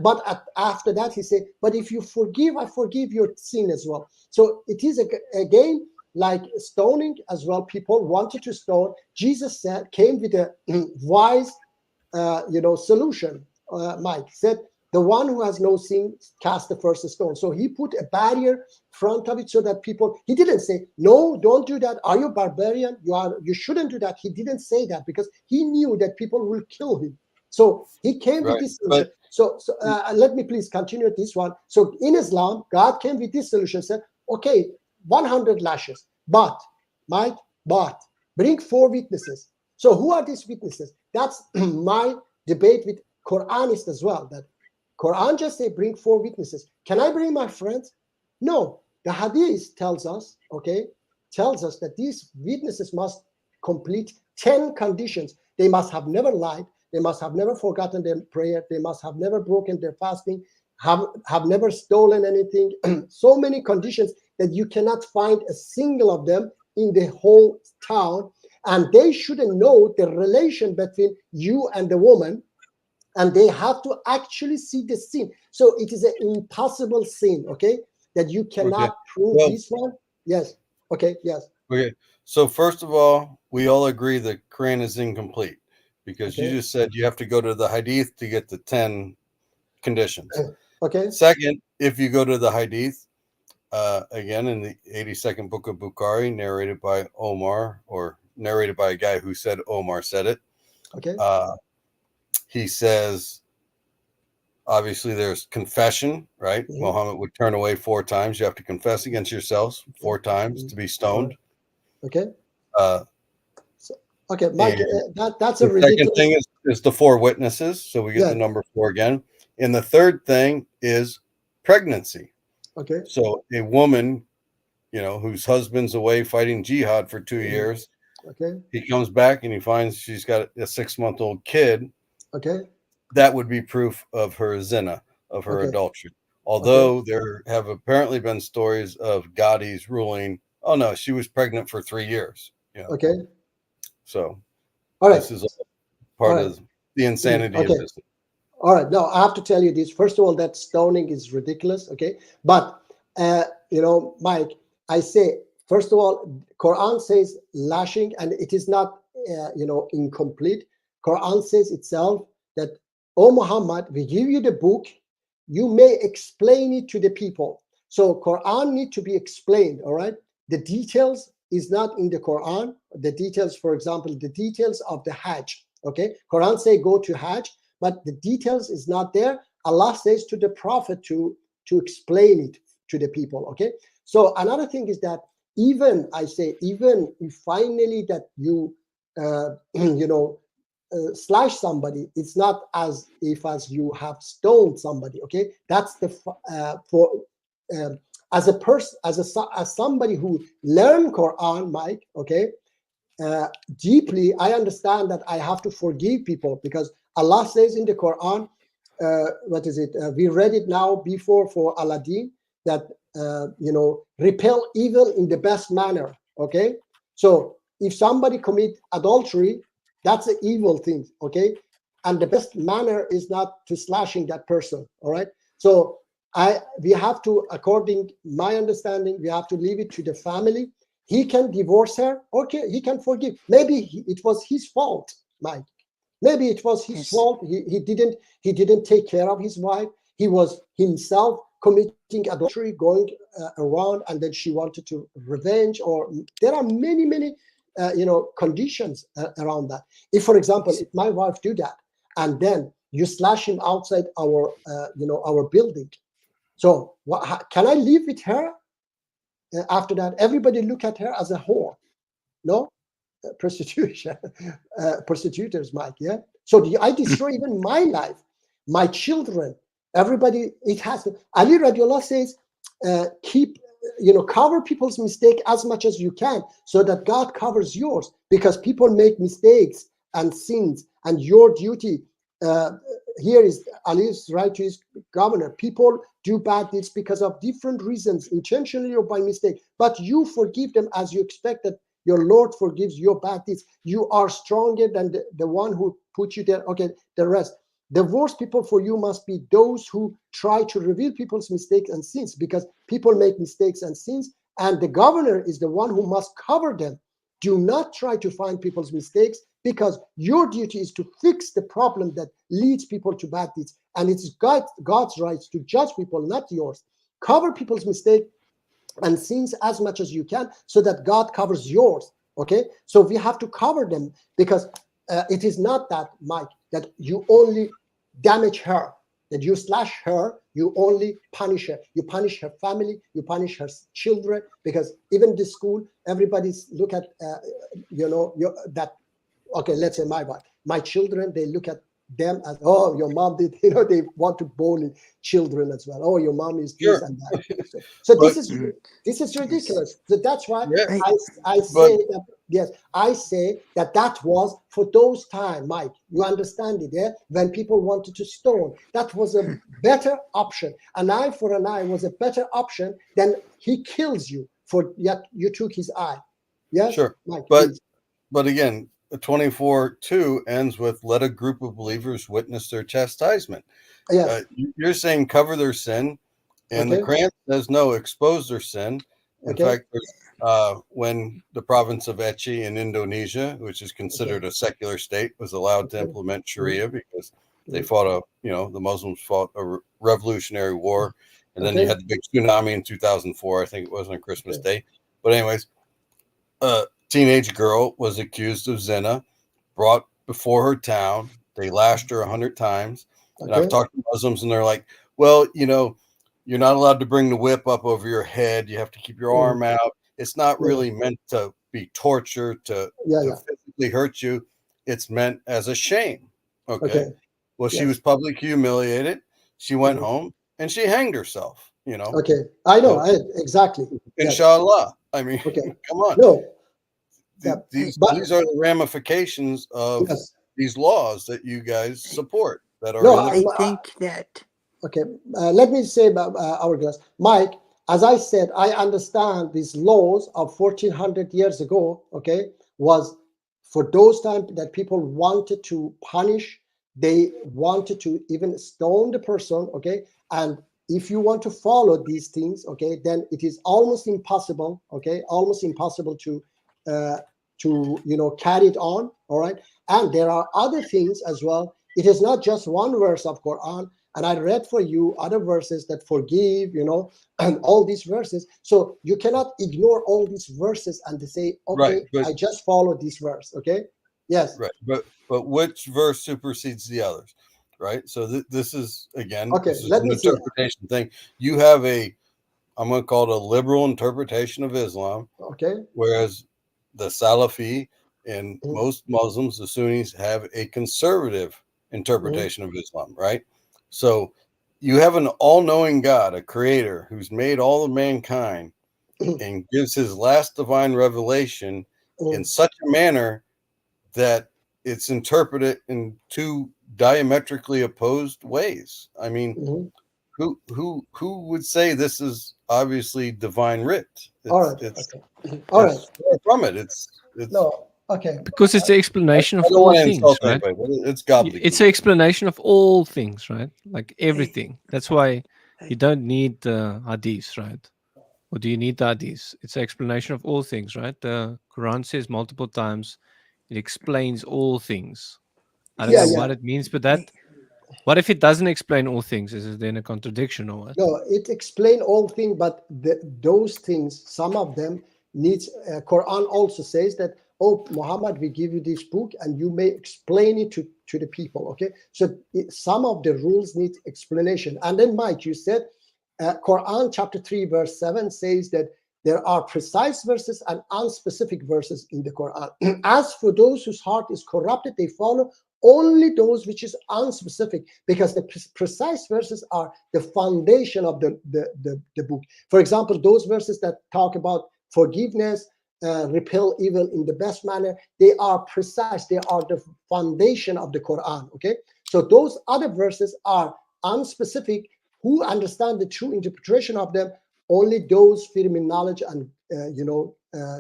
But after that, he said, but if you forgive, I forgive your sin as well. So it is again like stoning as well. People wanted to stone. Jesus came with a wise, solution. Mike said, the one who has no sin cast the first stone. So he put a barrier in front of it so that people. He didn't say, no, don't do that. Are you barbarian? You shouldn't do that. He didn't say that because he knew that people will kill him. So he came with this solution. So let me please continue this one. So in Islam, God came with this solution. Said, okay, 100 lashes, but bring 4 witnesses. So who are these witnesses? That's my debate with Quranists as well. That Quran just say bring 4 witnesses. Can I bring my friends? No. The Hadith tells us that these witnesses must complete 10 conditions. They must have never lied. They must have never forgotten their prayer. They must have never broken their fasting. Have never stolen anything. So many conditions that you cannot find a single of them in the whole town, and they shouldn't know the relation between you and the woman, and they have to actually see the sin. So it is an impossible sin, okay, that you cannot prove this one. Yes. Okay. Yes. Okay. So first of all, we all agree the Quran is incomplete because you just said you have to go to the Hadith to get the 10 conditions. Okay. Second, if you go to the Hadith, again, in the 82nd book of Bukhari, narrated by Omar, or narrated by a guy who said Omar said it. Okay. He says, obviously, there's confession, right? Mhm. Muhammad would turn away 4 times. You have to confess against yourselves 4 times to be stoned. Okay. Okay, Mike, that's a the ridiculous. second thing is the 4 witnesses. So we get the number 4 again. And the third thing is pregnancy. Okay. So a woman, whose husband's away fighting jihad for 2 years. Okay. He comes back and he finds she's got a 6-month-old kid. Okay. that would be proof of her zina, of her Okay. adultery. Although there have apparently been stories of Gadi's ruling, oh no, she was pregnant for 3 years. You know, Okay. so All right. this is part All of the insanity Okay. of this. All right. Now I have to tell you this. First of all, that stoning is ridiculous. Okay. But Mike, I say, first of all, Quran says lashing, and it is not incomplete. Quran says itself that, oh Muhammad, we give you the book, you may explain it to the people. So Quran need to be explained. All right. The details is not in the Quran. The details, for example, the details of the Hajj. Okay. Quran say go to Hajj, but the details is not there. Allah says to the Prophet to explain it to the people. Okay. So another thing is that even if finally that you slash somebody, it's not as if as you have stoned somebody. Okay, that's the as a person, as somebody who learned Quran, Mike. Okay, deeply, I understand that I have to forgive people because Allah says in the Quran, what is it? We read it now before for Aladdin that repel evil in the best manner. Okay, so if somebody commit adultery, that's an evil thing. Okay, and the best manner is not to slashing that person. All right, so we have to, according my understanding, we have to leave it to the family. He can divorce her. Okay, he can forgive. Maybe it was his fault, Mike. Maybe it was his fault. He didn't take care of his wife. He was himself committing adultery, going around, and then she wanted to revenge. Or there are many conditions around that. If, for example, if my wife do that, and then you slash him outside our building, so can I live with her? After that, everybody look at her as a whore. No, prostitution, prostituters, Mike. Yeah. So I destroy even my life, my children, everybody. It has to. Ali Radiallah says, cover people's mistake as much as you can, so that God covers yours, because people make mistakes and sins, and your duty. Here is Ali's right to his governor. People do bad deeds because of different reasons, intentionally or by mistake, but you forgive them as you expect that your Lord forgives your bad deeds. You are stronger than the one who put you there. Okay, the rest. The worst people for you must be those who try to reveal people's mistakes and sins, because people make mistakes and sins, and the governor is the one who must cover them. Do not try to find people's mistakes, because your duty is to fix the problem that leads people to bad deeds. And it's God's right to judge people, not yours. Cover people's mistakes and sins as much as you can, so that God covers yours. Okay, so we have to cover them, because it is not that, Mike, that you only damage her, that you slash her, you only punish her. You punish her family, you punish her children, because even the school, everybody's look at that. Okay, let's say my wife, my children, they look at them as, oh, your mom did, they want to bully children as well. Oh, your mom is this and that. So this is ridiculous. So that's why I say that, yes, I say that was for those time, Mike. You understand it, yeah? When people wanted to stone, that was a better option. An eye for an eye was a better option than he kills you for yet you took his eye. Yeah, sure, Mike. But again, 24:2 ends with, let a group of believers witness their chastisement. Yes. You're saying cover their sin, and the Quran says no, expose their sin. In fact, when the province of Aceh in Indonesia, which is considered a secular state, was allowed to implement Sharia, because they fought the Muslims fought a revolutionary war, and then you had the big tsunami in 2004. I think it was on Christmas Day. But anyways, teenage girl was accused of zina, brought before her town. They lashed her 100 times. And I've talked to Muslims, and they're like, well, you're not allowed to bring the whip up over your head. You have to keep your arm out. It's not really meant to be torture, to physically hurt you. It's meant as a shame. Okay. Well, she was publicly humiliated. She went home and she hanged herself, Okay. I know. Exactly. Inshallah. I mean, come on. No. These are the ramifications of these laws that you guys support. that are No, in the I I- think that Okay, let me say about Hourglass. Mike, as I said, I understand these laws of 1400 years ago, okay, was for those times that people wanted to punish, they wanted to even stone the person, okay, and if you want to follow these things, okay, then it is almost impossible, okay, almost impossible uh, carry it on, all right, and there are other things as well. It is not just one verse of Quran, and I read for you other verses that forgive, and all these verses. So you cannot ignore all these verses and to say, right, okay, but I just follow this verse. Okay. Yes. right, but which verse supersedes the others, right? So this is again, Okay. this is Let an me see. interpretation thing. You have I'm going to call it a liberal interpretation of Islam, Okay. whereas the Salafi and Mhm. most Muslims, the Sunnis, have a conservative interpretation of Islam, right? So you have an all-knowing God, a creator who's made all of mankind and gives his last divine revelation in such a manner that it's interpreted in two diametrically opposed ways. I mean, Mhm. who would say this is obviously divine writ? All right. It's Okay. All right. far from it. It's No. Okay. Because it's the explanation I of don't all want to things, insult right? anybody, but it's It's gobbledygook. an explanation of all things, right? Like everything. That's why you don't need the hadiths, right? Or do you need the hadiths? It's an explanation of all things, right? The Quran says multiple times it explains all things. I don't Yeah. know Yeah. what it means, but that. What if it doesn't explain all things? Is it then a contradiction or what? No, it explain all things, but those things, some of them needs. Quran also says that, oh, Muhammad, we give you this book, and you may explain it to the people. Okay, so some of the rules need explanation. And then, Mike, you said, Quran chapter 3 verse 7 says that there are precise verses and unspecific verses in the Quran. As for those whose heart is corrupted, they follow only those which is unspecific, because the precise verses are the foundation of the book. For example, those verses that talk about forgiveness, repel evil in the best manner, they are precise. They are the foundation of the Quran. Okay, so those other verses are unspecific. Who understand the true interpretation of them? Only those firm in knowledge, and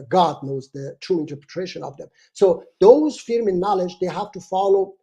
God knows the true interpretation of them. So those firm in knowledge, they have to follow,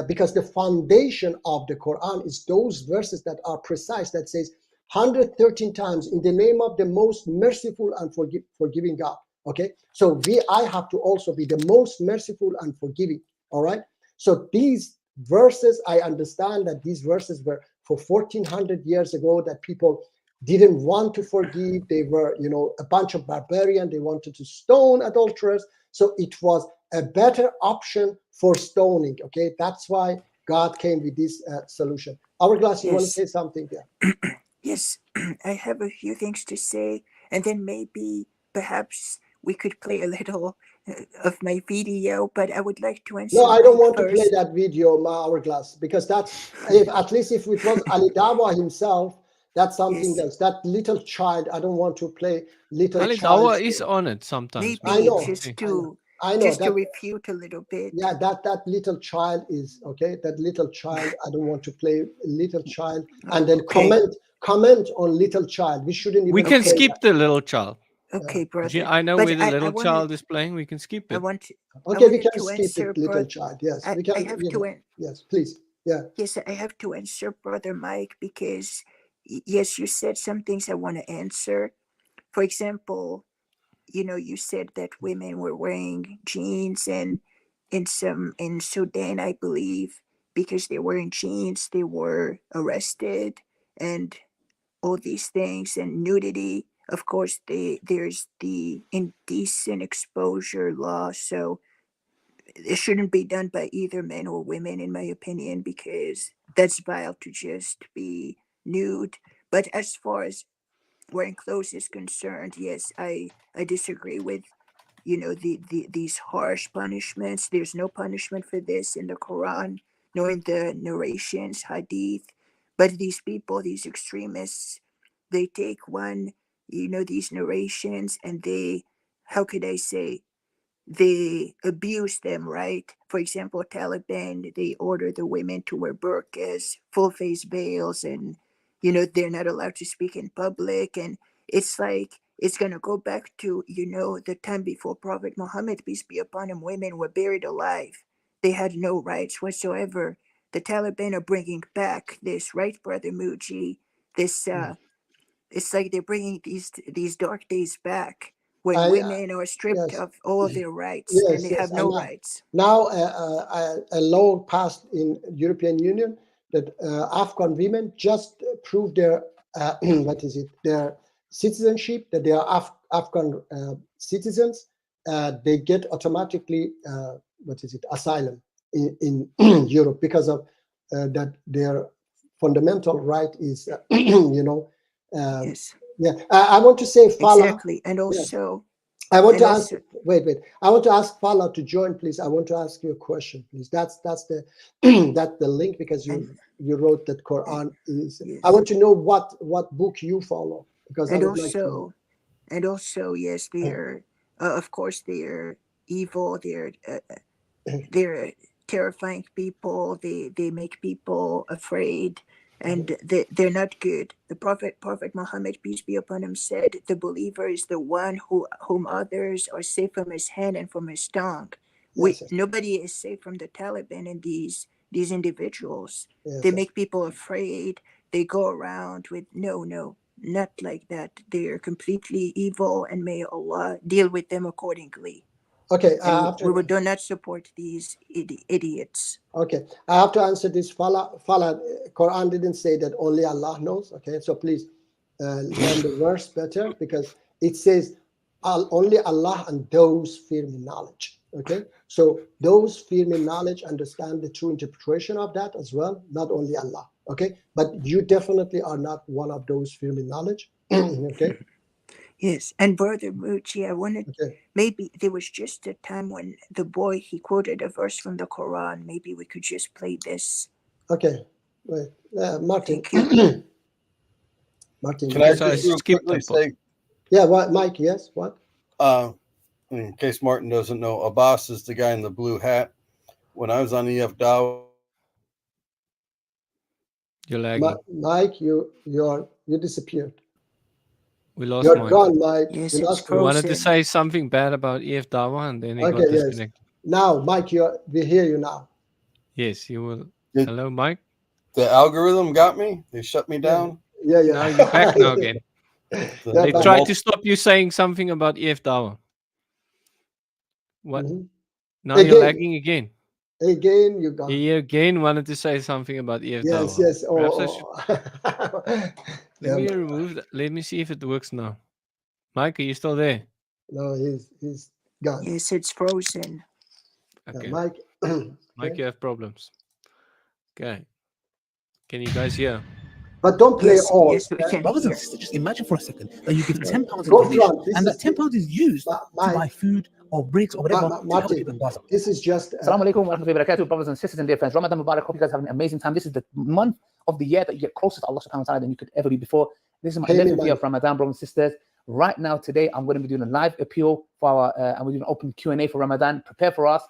because the foundation of the Quran is those verses that are precise, that says 113 times, in the name of the most merciful and forgiving God. Okay, so I have to also be the most merciful and forgiving. All right, so these verses, I understand that these verses were for 1400 years ago, that people didn't want to forgive. They were, a bunch of barbarians. They wanted to stone adulterers. So it was a better option for stoning. Okay, that's why God came with this solution. Hourglass, you want to Yes. say something there? Yes, I have a few things to say, and then maybe perhaps we could play a little of my video, but I would like to answer No, I don't Mike want to play first. that video, Hourglass, because that's, at least if it was Ali Dawah himself, that's something Yes. else. That little child, I don't want to play little Ali child. Dawa is on it sometimes. I Maybe know, just I know, to I know that. refute a little bit. Yeah, that little child is okay. That little child, I don't want to play little child and then Okay. comment on little child. We shouldn't even We can play skip the little child. Okay, brother. I know But where the I little wanna- child is playing. We can skip I it. want to. that. I Okay, we wanted can to skip answer, it, little brother. child. Yes, I we can. have you to know. Yes, please. Yeah. Yes, I have to answer, brother Mike, because yes, you said some things I want to answer. For example, you said that women were wearing jeans, and in Sudan, I believe, because they were in jeans, they were arrested, and all these things, and nudity. Of course, there's the indecent exposure law, so it shouldn't be done by either men or women, in my opinion, because that's vile to just be nude. But as far as wearing clothes is concerned, yes, I disagree with these harsh punishments. There's no punishment for this in the Quran, nor in the narrations, hadith. But these people, these extremists, they take these narrations, and they, how could I say, they abuse them, right? For example, Taliban, they order the women to wear burqas, full face veils, and they're not allowed to speak in public. And it's like it's gonna go back to the time before Prophet Muhammad, peace be upon him. Women were buried alive; they had no rights whatsoever. The Taliban are bringing back this, right, Brother Muji? This it's like they're bringing these dark days back when I women are stripped yes, of all their rights and yes, they yes. have And no rights. now a law passed in European Union that Afghan women just prove their what is it, their citizenship, that they are Afghan citizens. They get automatically what is it, asylum in Europe, because of that their fundamental right is Yes, yeah. I want to say Fala. exactly. And Yes. also, I want and to ask. also, Wait. I want to ask Fala to join, please. I want to ask you a question, please. That's the that's the link, because and you wrote that Quran is. I yes, want to know what book you follow, because I and would like to know. also, yes, they're of course they're evil. They're terrifying people. They make people afraid, and they're not good. The Prophet Muhammad, peace be upon him, said, "The believer is the one whom others are safe from his hand and from his tongue." Yes, yes, Nobody is safe from the Taliban and these individuals. yes, They yes. make people afraid. They go around with no, not like that. They're completely evil, and may Allah deal with them accordingly. Okay, And we do not support these idiots. okay. I have to answer this. Fala, Quran didn't say that only Allah knows. Okay, so please learn the verse better, because it says only Allah and those firm in knowledge. Okay, so those firm in knowledge understand the true interpretation of that as well, not only Allah. Okay, but you definitely are not one of those firm in knowledge. Okay. Yes, and Brother Muji, I wanted, Okay. maybe there was just a time when the boy, he quoted a verse from the Quran. Maybe we could just play this. Okay. Wait, Martin. Thank you. Martin. Can I So I just real skipped quickly the book. say, Yeah. What, Mike? Yes. What? in case Martin doesn't know, Abbas is the guy in the blue hat. When I was on EF Dow, You're lagging. Mike, you disappeared. We lost You're Mike. gone, Mike. Yes, You it's lost We me. wanted to frozen. say something bad about EF Dawa, and then he got Okay. Yes. disconnected. Now, Mike, we hear you now. Yes, you will. Did- Hello, Mike. the algorithm got me. They shut me down. Yeah. Now you're back now again. Yeah, They but- tried to stop you saying something about EF Dawa. What? Mhm. Now you're Again. lagging again. Again, you gone. He again wanted to say something about EF Yes. Dawa. Yes. Perhaps I should... Yeah, Let me remove that. Let me see if it works now. Mike, are you still there? no, he's gone. Yes, it's frozen. Okay. Mike. Mike, you have problems. Okay. Can you guys hear? But don't play Yes, all. yes, we can Brothers hear. and sisters, just imagine for a second that you give £10 in Go donation, front. This and is- that £10 is used to Mike, buy food or bricks or whatever to help Martin, people in Gaza. this is just. Assalamu alaikum wa rahmatullahi wa barakatuh, brothers and sisters and dear friends. Ramadan Mubarak. Hope you guys have an amazing time. This is the month of the year that you get closer to Allah subhanahu wa ta'ala than you could ever be before. This is my Pay me 11th year money. of Ramadan, brothers and sisters. Right now, today, I'm going to be doing a live appeal for our, and we're doing an open Q&A for Ramadan. Prepare for us.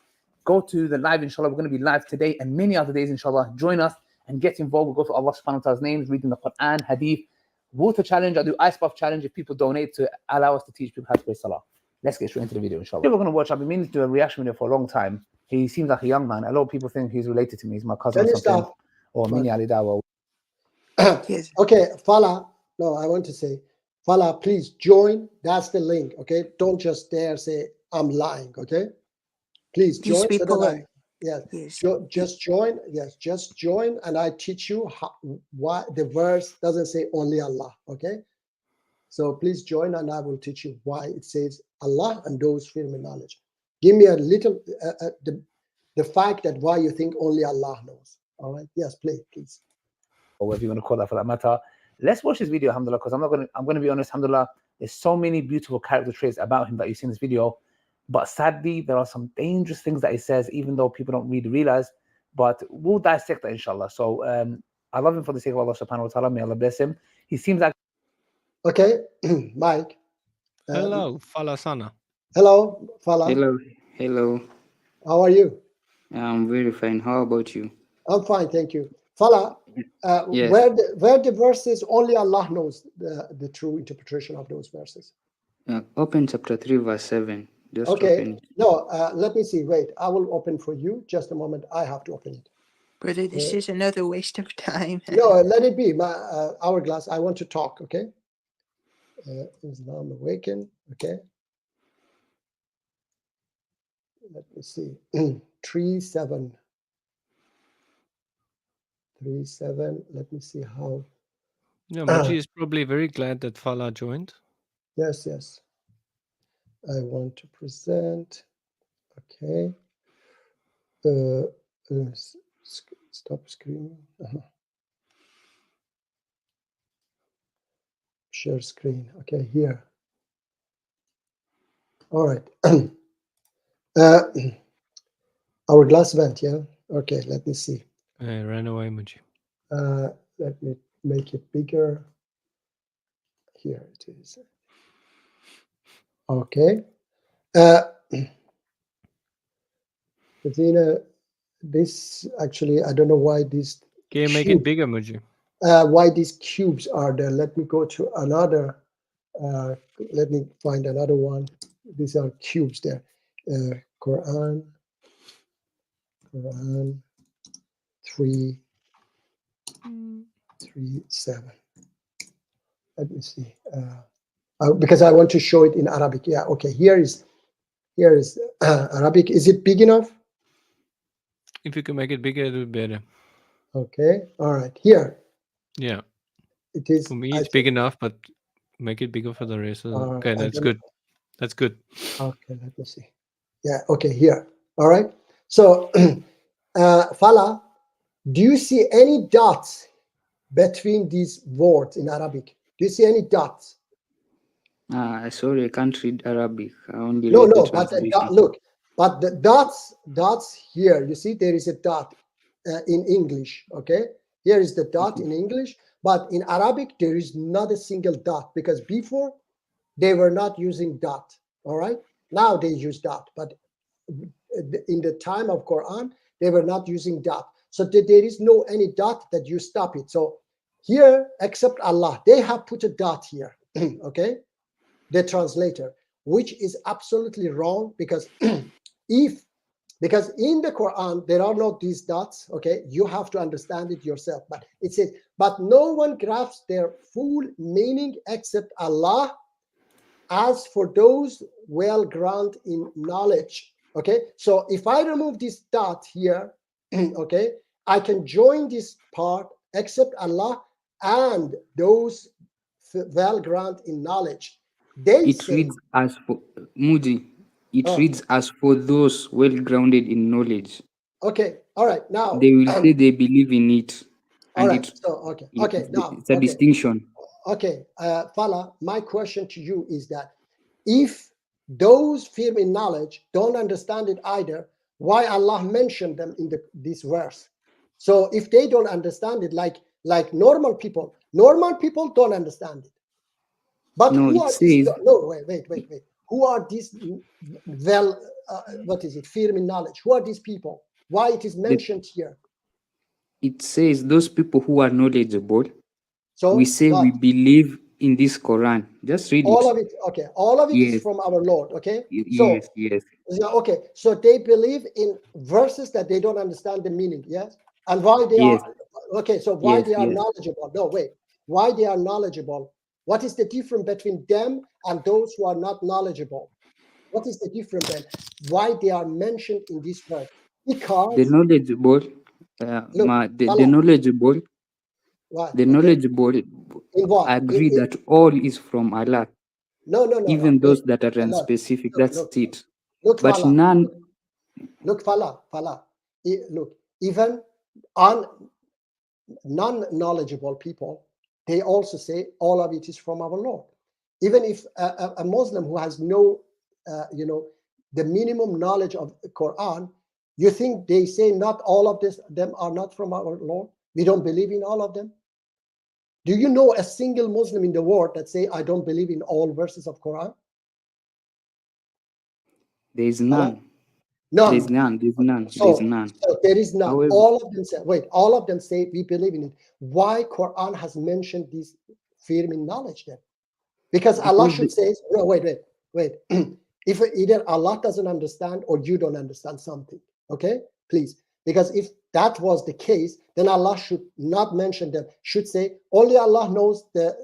Go to the live, inshallah. We're going to be live today and many other days, inshallah. Join us and get involved. We'll go through Allah subhanahu wa ta'ala's names, reading the Quran, Hadith, water challenge. I do ice bath challenge if people donate to allow us to teach people how to pray salah. Let's get straight into the video, inshallah. We're going to watch. I've been meaning to do a reaction video for a long time. He seems like a young man. A lot of people think he's related to me. He's my cousin Can or you something. stop? Or Mini Ali Dawa. Yes. Okay, Fala. No, I want to say, Fala, please join. That's the link. Okay, don't just dare say I'm lying. Okay, please These join. people that are- yes, Yes. just join. Yes, just join, and I teach you why the verse doesn't say only Allah. Okay, so please join, and I will teach you why it says Allah and those firm in knowledge. Give me a little the fact that why you think only Allah knows. All right. Yes, play, please. Or whatever you want to call that for that matter. Let's watch this video, alhamdulillah, because I'm going to be honest, alhamdulillah, there's so many beautiful character traits about him that you see in this video. But sadly, there are some dangerous things that he says, even though people don't really realize. But we'll dissect that, inshallah. So I love him for the sake of Allah subhanahu wa ta'ala. May Allah bless him. He seems like Okay, Mike. Hello, Falasana. Hello, Fala. Hello. Hello, How are you? I'm very fine. How about you? I'm fine, thank you. Fala, Yes. where the verses, only Allah knows the true interpretation of those verses. Open chapter 3, verse 7. Just Okay, open it. no, let me see. Wait, I will open for you. Just a moment. I have to open it. Brother, this is another waste of time. No, let it be. My hourglass. I want to talk. Okay. Islam Awaken. Okay. Let me see. 3-7. 3-7. Let me see how. Yeah, Moji is probably very glad that Fala joined. Yes, yes. I want to present. Okay. Stop screen. Share screen. Okay, here. All right. Our glass went, yeah? Okay, let me see. I ran away, Moji. Let me make it bigger. Here it is. Okay. Zina, this actually, I don't know why this. Can you make it bigger, Moji? Why these cubes are there. Let me go to another. Let me find another one. These are cubes there. Quran 3:7. Let me see. Because I want to show it in Arabic. Yeah. Okay. Here is Arabic. Is it big enough? If you can make it bigger, it would be better. Okay. All right. Here. Yeah. It is. For me, it's big enough, but make it bigger for the rest. Okay, that's good. That's good. Okay. Let me see. Yeah. Okay. Here. All right. So, Fala, do you see any dots between these words in Arabic? Do you see any dots? Sorry, I can't read Arabic. I only No, read the no, but translation. look, but the dots here, you see there is a dot in English, okay? Here is the dot in English, but in Arabic, there is not a single dot because before they were not using dot, all right? Now they use dot, but in the time of Quran, they were not using dot. So there is no any dot that you stop it. So here, except Allah, they have put a dot here, okay? The translator, which is absolutely wrong because because in the Quran there are not these dots, okay? You have to understand it yourself. But it says, but no one grasps their full meaning except Allah. As for those well grounded in knowledge, okay? So if I remove this dot here, okay, I can join this part except Allah and those well grounded in knowledge. It reads as for Muji. It reads as for those well grounded in knowledge. Okay, all right. Now They will say they believe in it. All And right. So okay. Now it's a distinction. Okay, Fala, my question to you is that if those firm in knowledge don't understand it either, why Allah mentioned them in this verse? So if they don't understand it, like normal people don't understand it. But No, who it are says these? No, wait. Who are these? Well, what is it? Firm in knowledge. Who are these people? Why it is mentioned here? it says those people who are knowledgeable. So we say what? we believe in this Quran. Just read All it. of it. Okay, all of it is Yes. from our Lord. Okay. Yes, yes. Yeah, okay, so they believe in verses that they don't understand the meaning, yes? And why they Yes. are, okay, so why Yes, they are yes. knowledgeable? No, wait, why they are knowledgeable? What is the difference between them and those who are not knowledgeable? What is the difference then? Why they are mentioned in this verse? Because The knowledgeable, look, the knowledgeable, what? the Okay. knowledgeable In what? agree that all is from Allah. No. Even those Wait, that are no, unspecific, look, that's it. Look, But Fala. none. Look, Fala. Look, even non-knowledgeable people, they also say all of it is from our Lord. Even if a Muslim who has no, the minimum knowledge of the Quran, you think they say not all of them are not from our Lord? We don't believe in all of them? Do you know a single Muslim in the world that say, I don't believe in all verses of Quran? There is none. There's None. none. There's none. There's So, none. so there is none. However, All of them say, wait, all of them say we believe in it. Why Quran has mentioned this firm in knowledge then? Because Allah because should say, no, wait. If either Allah doesn't understand or you don't understand something, okay? Please. Because if that was the case, then Allah should not mention them, should say, only Allah knows the,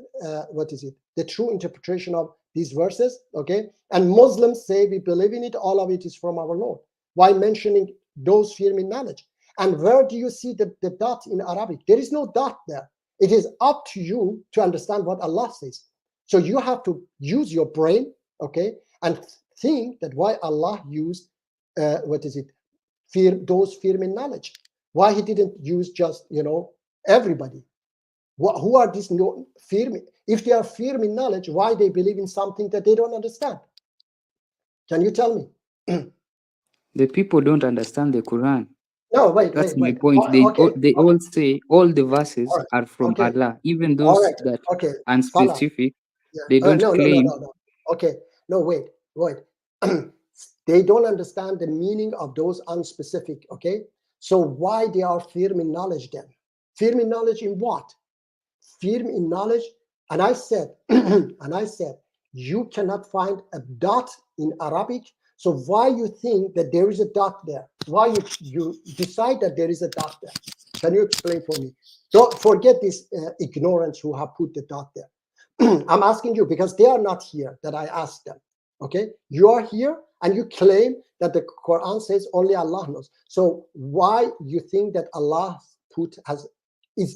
the true interpretation of these verses, okay? And Muslims say we believe in it, all of it is from our Lord. Why mentioning those firm in knowledge? And where do you see the dot in Arabic? There is no dot there. It is up to you to understand what Allah says. So you have to use your brain, okay, and think that why Allah used, those firm in knowledge. Why he didn't use just, everybody. Who are these firm? If they are firm in knowledge, why they believe in something that they don't understand? Can you tell me? the people don't understand the Quran. No, wait. That's my point. They all say all the verses are from Allah, even those that unspecific. Yeah. They don't claim. No. Okay. No, wait. They don't understand the meaning of those unspecific. Okay. So why they are firm in knowledge then? Firm in knowledge in what? Firm in knowledge. And I said, you cannot find a dot in Arabic. So why you think that there is a dot there? Why you decide that there is a dot there? Can you explain for me? Don't forget this ignorance who have put the dot there. I'm asking you because they are not here that I asked them. Okay, you are here and you claim that the Quran says only Allah knows. So why you think that Allah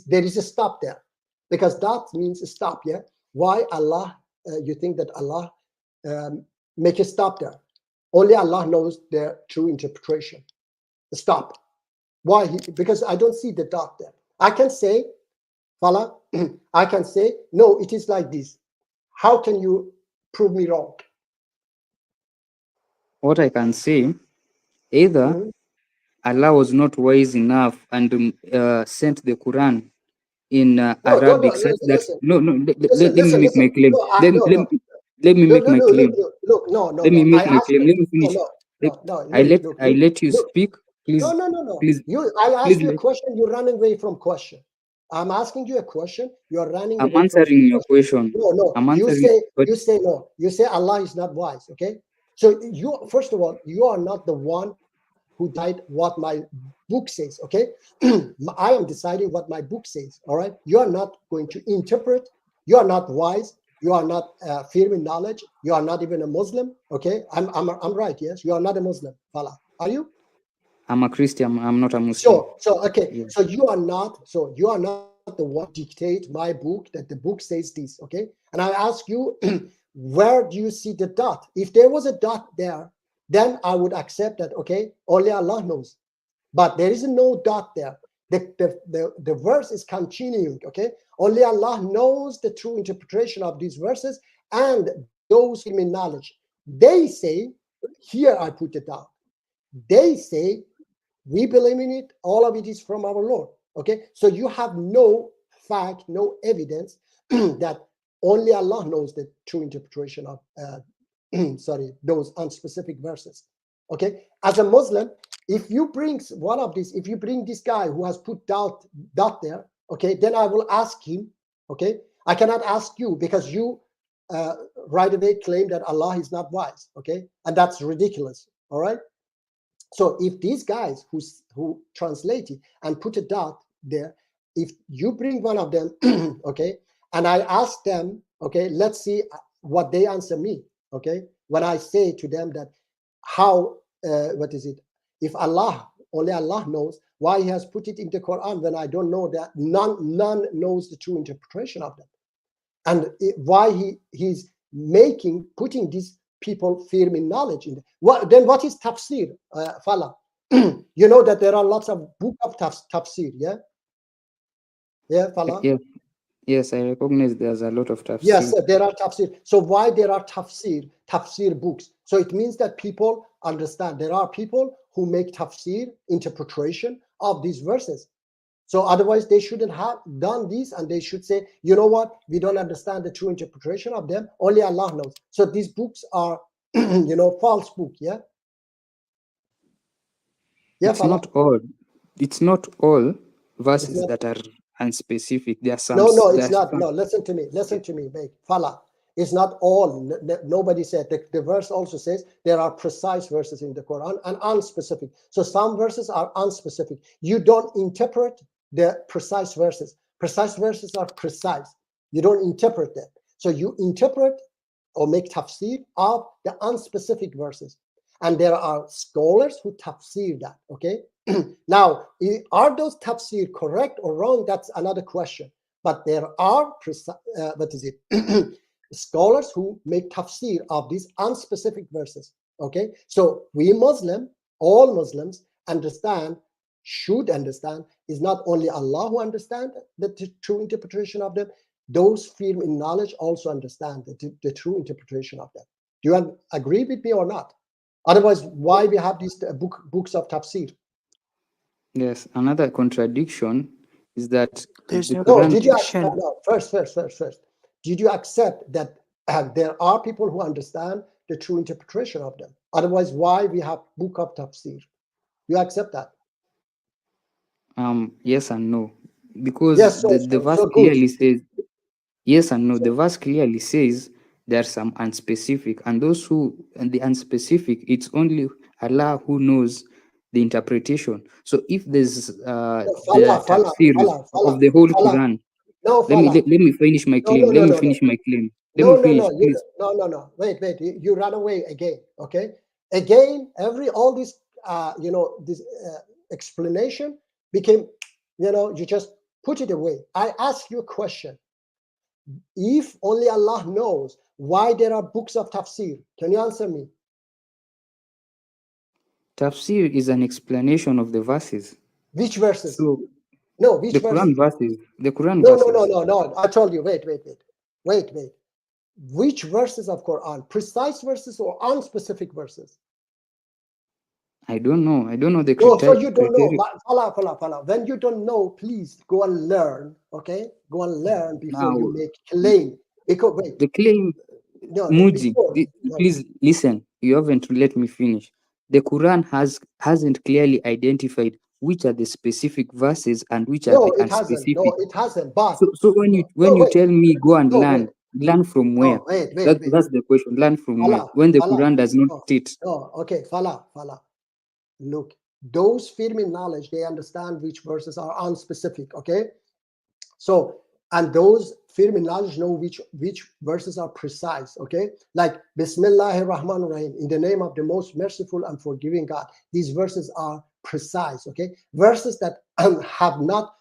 there is a stop there? Because that means a stop. Yeah. Why Allah? You think that Allah make a stop there? Only Allah knows the true interpretation. Stop. Why? Because I don't see the dot there. I can say, Fala, I can say, no, it is like this. How can you prove me wrong? What I can say, either Allah was not wise enough and sent the Quran in Arabic such that let me make my claim. Let me make my claim. Let me make my claim. Let me finish. I let you speak. Please. No. Please. I'll ask you a question. You're running away from question. I'm asking you a question. You're running away. I'm answering your question. No. You say no. You say Allah is not wise. Okay. So you, first of all, you are not the one who died what my book says. Okay. I am deciding what my book says. All right. You are not going to interpret. You are not wise. You are not firm in knowledge. You are not even a Muslim. Okay. I'm right. Yes. You are not a Muslim. Fala. Are you? I'm a Christian. I'm not a Muslim. So okay. Yeah. So you are not the one dictate my book that the book says this. Okay. And I ask you, where do you see the dot? If there was a dot there, then I would accept that. Okay. Only Allah knows. But there is no dot there. The verse is continuing. Okay. Only Allah knows the true interpretation of these verses and those in knowledge. They say, here I put it down. They say, we believe in it. All of it is from our Lord. Okay. So you have no fact, no evidence that only Allah knows the true interpretation of, those unspecific verses. Okay. As a Muslim, if you bring if you bring this guy who has put dot there, okay, then I will ask him. Okay. I cannot ask you because you right away claim that Allah is not wise. Okay. And that's ridiculous. All right. So if these guys who translate it and put a dot there, if you bring one of them, okay, and I ask them, okay, let's see what they answer me, okay, when I say to them that how, if Allah, only Allah knows why he has put it in the Quran when I don't know that none knows the true interpretation of them. And why he's putting these people firm in knowledge. Then what is tafsir, Fala? You know that there are lots of book of tafsir, yeah? Yeah, Fala? Yeah. Yes, I recognize there's a lot of tafsir. Yes, there are tafsir. So why there are tafsir books? So it means that people understand. There are people who make tafsir, interpretation of these verses. So otherwise they shouldn't have done this, and they should say, you know what, we don't understand the true interpretation of them, only Allah knows. So these books are false book. Yeah. It's Fala. not all. It's not all It's verses not. that are unspecific. There are some. No, there it's are not. some- No, listen to me. Listen to me, mate. Fala. It's not all. Nobody said. The verse also says there are precise verses in the Quran and unspecific. So some verses are unspecific. You don't interpret the precise verses. Precise verses are precise. You don't interpret them. So you interpret or make tafsir of the unspecific verses. And there are scholars who tafsir that, okay? Now, are those tafsir correct or wrong? That's another question. But there are, scholars who make tafsir of these unspecific verses, okay? So we Muslim, all Muslims understand, should understand, is not only Allah who understands the true interpretation of them, those firm in knowledge also understand the true interpretation of them. Do you agree with me or not? Otherwise, why we have these books of tafsir? Yes, another contradiction is that There's the no No, Quran. did you contradiction. no, first? Did you accept that there are people who understand the true interpretation of them? Otherwise, why we have book of tafsir? You accept that? Yes and no, because Yes. the verse So good. clearly says yes and no. The verse clearly says there are some unspecific, and those who and the unspecific, it's only Allah who knows the interpretation. So if there's the tafsir of the whole Quran, No, let me finish my claim. Let me finish my claim. Let No, me finish, please. no. Wait. You ran away again. Okay. Again, all this, this explanation became, you just put it away. I ask you a question. If only Allah knows why there are books of tafsir, can you answer me? Tafsir is an explanation of the verses. Which verses? So No, which the verses? Quran verses. The Quran No. verses. I told you. Wait. Which verses of Quran? Precise verses or unspecific verses? I don't know. I don't know the No, so you don't criteria. know. Fala. When you don't know, please go and learn. Okay, go and learn before Now, you make claim. Because wait, the claim, no, Muji, before. No, please listen. You haven't let me finish. The Quran hasn't clearly identified which are the specific verses and which are the it hasn't. unspecific. No, it hasn't. But So when you tell me go and learn from where? wait. That's the question. Learn from where? Fala, When the Fala, Quran does not state. No, okay, Fala. Look, those firm in knowledge, they understand which verses are unspecific. Okay, so and those firm in knowledge know which verses are precise. Okay, like Bismillahir Rahmanir Rahim, in the name of the most merciful and forgiving God. These verses are precise. Okay, verses that have not,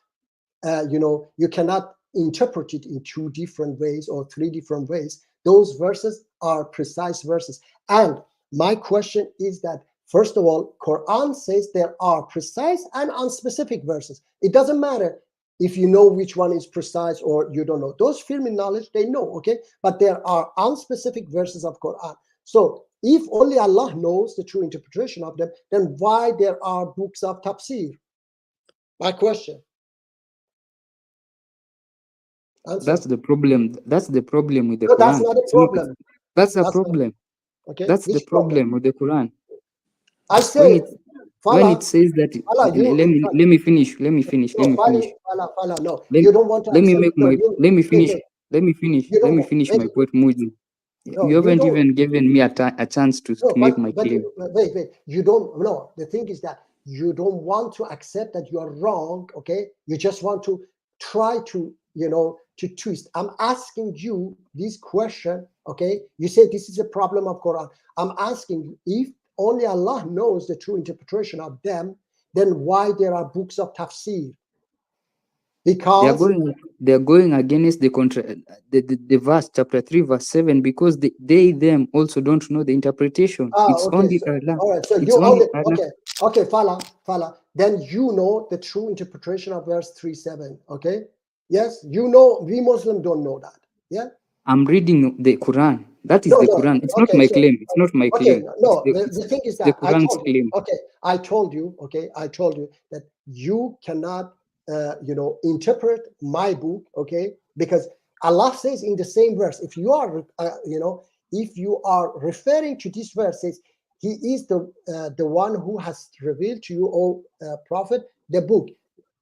you cannot interpret it in 2 different ways or 3 different ways. Those verses are precise verses. And my question is that, first of all, Quran says there are precise and unspecific verses. It doesn't matter if you know which one is precise or you don't know. Those firm in knowledge, they know, okay? But there are unspecific verses of Quran. So if only Allah knows the true interpretation of them, then why there are books of tafsir? My question. Answer. That's the problem. That's the problem with the No, Quran. that's not a problem. That's a That's not- problem. Okay. That's the Which problem with the Quran. I say, When it says that, let me finish. No, Let- you don't want to. Let me accept- make no, my. you- Let me finish. wait. Let me finish. You Let don't me want- finish wait. my point, Muji. No, You haven't don't. even given me a chance to No, make my but claim. wait. You don't. No, the thing is that you don't want to accept that you are wrong. Okay, you just want to try to, to twist. I'm asking you this question. Okay, you say this is a problem of Quran. I'm asking you, if only Allah knows the true interpretation of them, then why there are books of tafsir? Because They're going against the verse, chapter 3, verse 7, because them also don't know the interpretation. It's okay, only so, Allah. all right. So It's you only only Allah. okay, Fala. Then you know the true interpretation of verse 3:7. Okay, yes, you know. We Muslim don't know that. Yeah. I'm reading the Quran. That is No, the no. Quran. It's Okay, not my so- claim. It's not my Okay, claim. no. It's The thing is the that I Quran's told you. claim. Okay, I told you. Okay, I told you that you cannot, interpret my book. Okay, because Allah says in the same verse, if you are, if you are referring to this verse, says He is the one who has revealed to you, O Prophet, the book,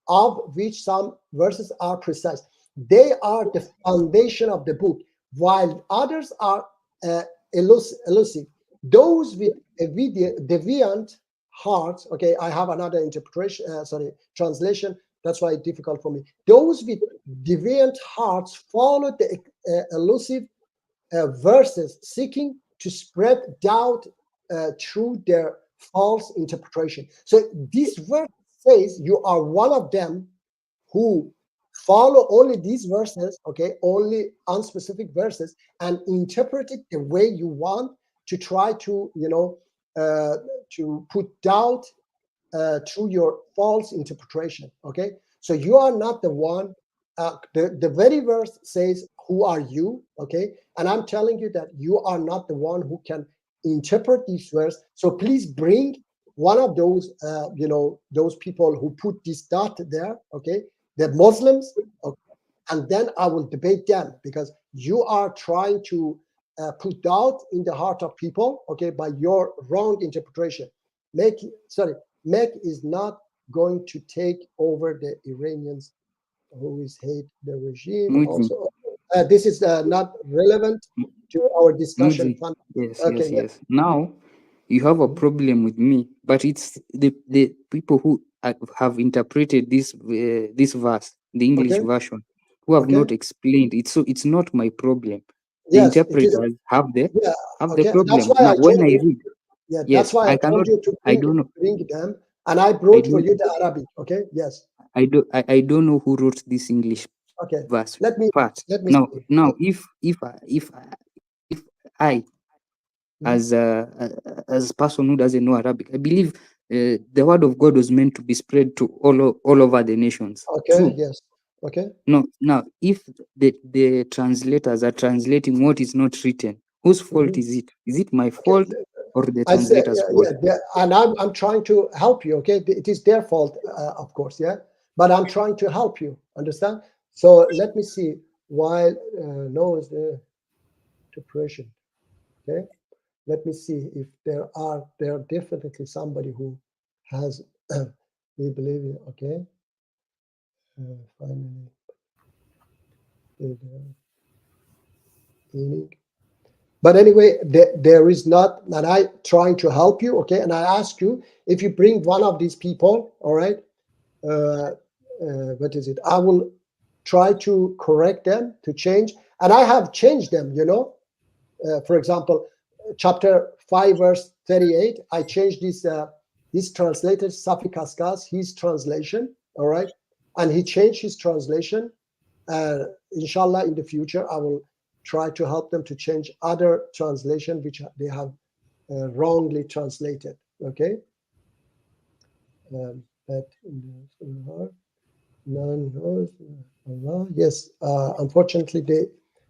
of which some verses are precise. They are the foundation of the book, while others are elusive. Those with a deviant hearts, okay, I have another interpretation, translation. That's why it's difficult for me. Those with deviant hearts follow the elusive verses, seeking to spread doubt through their false interpretation. So this verse says you are one of them who follow only these verses, okay, only unspecific verses, and interpret it the way you want to try to, to put doubt through your false interpretation, okay? So you are not the one. The very verse says, who are you, okay? And I'm telling you that you are not the one who can interpret this verse. So please bring one of those, those people who put this dot there, okay? The Muslims, okay? And then I will debate them, because you are trying to put doubt in the heart of people, okay, by your wrong interpretation. Mecca is not going to take over the Iranians who is hate the regime. Muji. Also, this is not relevant to our discussion. Muji. Yes, Okay, yes, yeah. yes. Now you have a problem with me, but it's the people who have interpreted this this verse, the English Okay. version, who have Okay. not explained it. So it's not my problem. The Yes, it is. interpreters have the Yeah, have okay. the problem. That's why Now I when told I you. read, Yeah, that's yes, why I I told cannot. you to I don't know. bring them, and I I brought for don't. you the Arabic. Okay. Yes. I don't know who wrote this English Okay. verse Let me part. see. Now, if I Mhm. as a person who doesn't know Arabic, I believe the word of God was meant to be spread to all over the nations. Okay. True. Yes. Okay. No, now if the translators are translating what is not written, whose fault Mhm. is it? Is it my Okay. fault or the I said, translator's fault? and I'm trying to help you. Okay, it is their fault, of course, yeah. But I'm trying to help you. Understand? So let me see. While no is the interpretation. Okay. Let me see if there are definitely somebody who has we believe it. Okay. Finally, meaning. But anyway, there is not, and I trying to help you, okay? And I ask you, if you bring one of these people, all right, what is it? I will try to correct them, to change, and I have changed them, for example, chapter 5, verse 38, I changed this translator, Safi Kaskas, his translation, all right? And he changed his translation. Inshallah, in the future, I will try to help them to change other translation which they have wrongly translated. Okay. But yes, unfortunately,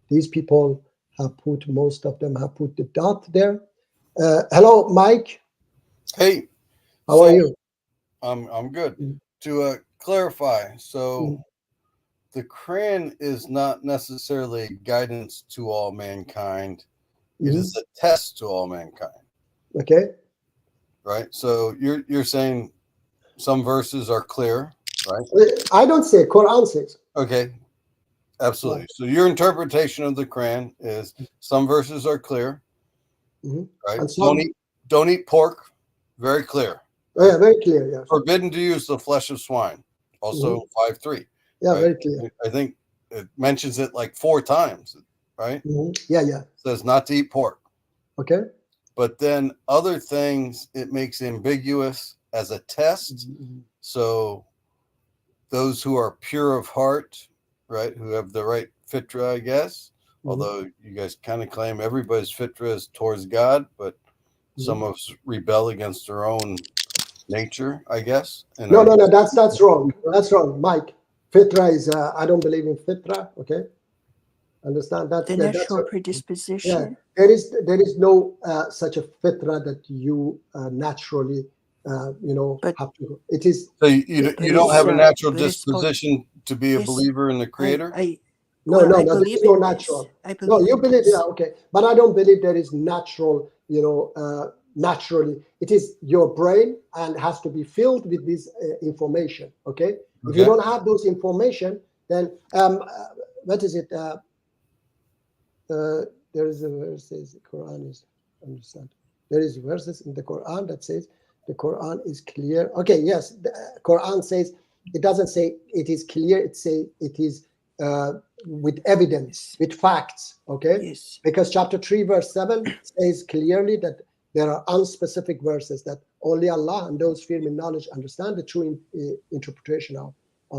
these people have put, most of them have put the dot there. Hello, Mike. Hey, How are you? I'm good. Mm. To clarify, so the Quran is not necessarily guidance to all mankind. It is a test to all mankind. Okay. Right. So you're saying some verses are clear, right? I don't say, Quran says. Okay. Absolutely. So your interpretation of the Quran is some verses are clear, right? And some, Don't eat pork. Very clear. yeah, very clear. Yeah. Forbidden to use the flesh of swine. Also 5:3. Yeah, right? very clear. I think it mentions it like 4 times, right? Yeah, yeah. It says not to eat pork. Okay. But then other things it makes ambiguous as a test. So those who are pure of heart, right, who have the right fitra, I guess, although you guys kind of claim everybody's fitra is towards God, but some of us rebel against their own nature, I guess. And No, that's wrong. That's wrong, Mike. Fitra is, I don't believe in fitra. Okay. Understand that? The natural predisposition. Yeah, there is no such a fitra that you naturally, have to. It is. So you don't have a natural disposition to be a believer in the Creator? No, there is no natural. No, you believe, yeah, okay. But I don't believe there is natural, naturally. It is your brain and has to be filled with this information. Okay. If you Okay. don't have those information, then what is it? There is a verse says the Quran is understand. There is verses in the Quran that says the Quran is clear. Okay, yes, the Quran says it doesn't say it is clear. It says it is with evidence, with facts. Okay, Yes. because chapter 3 verse 7 says clearly that there are unspecific verses that only Allah and those fear in knowledge understand the true interpretation of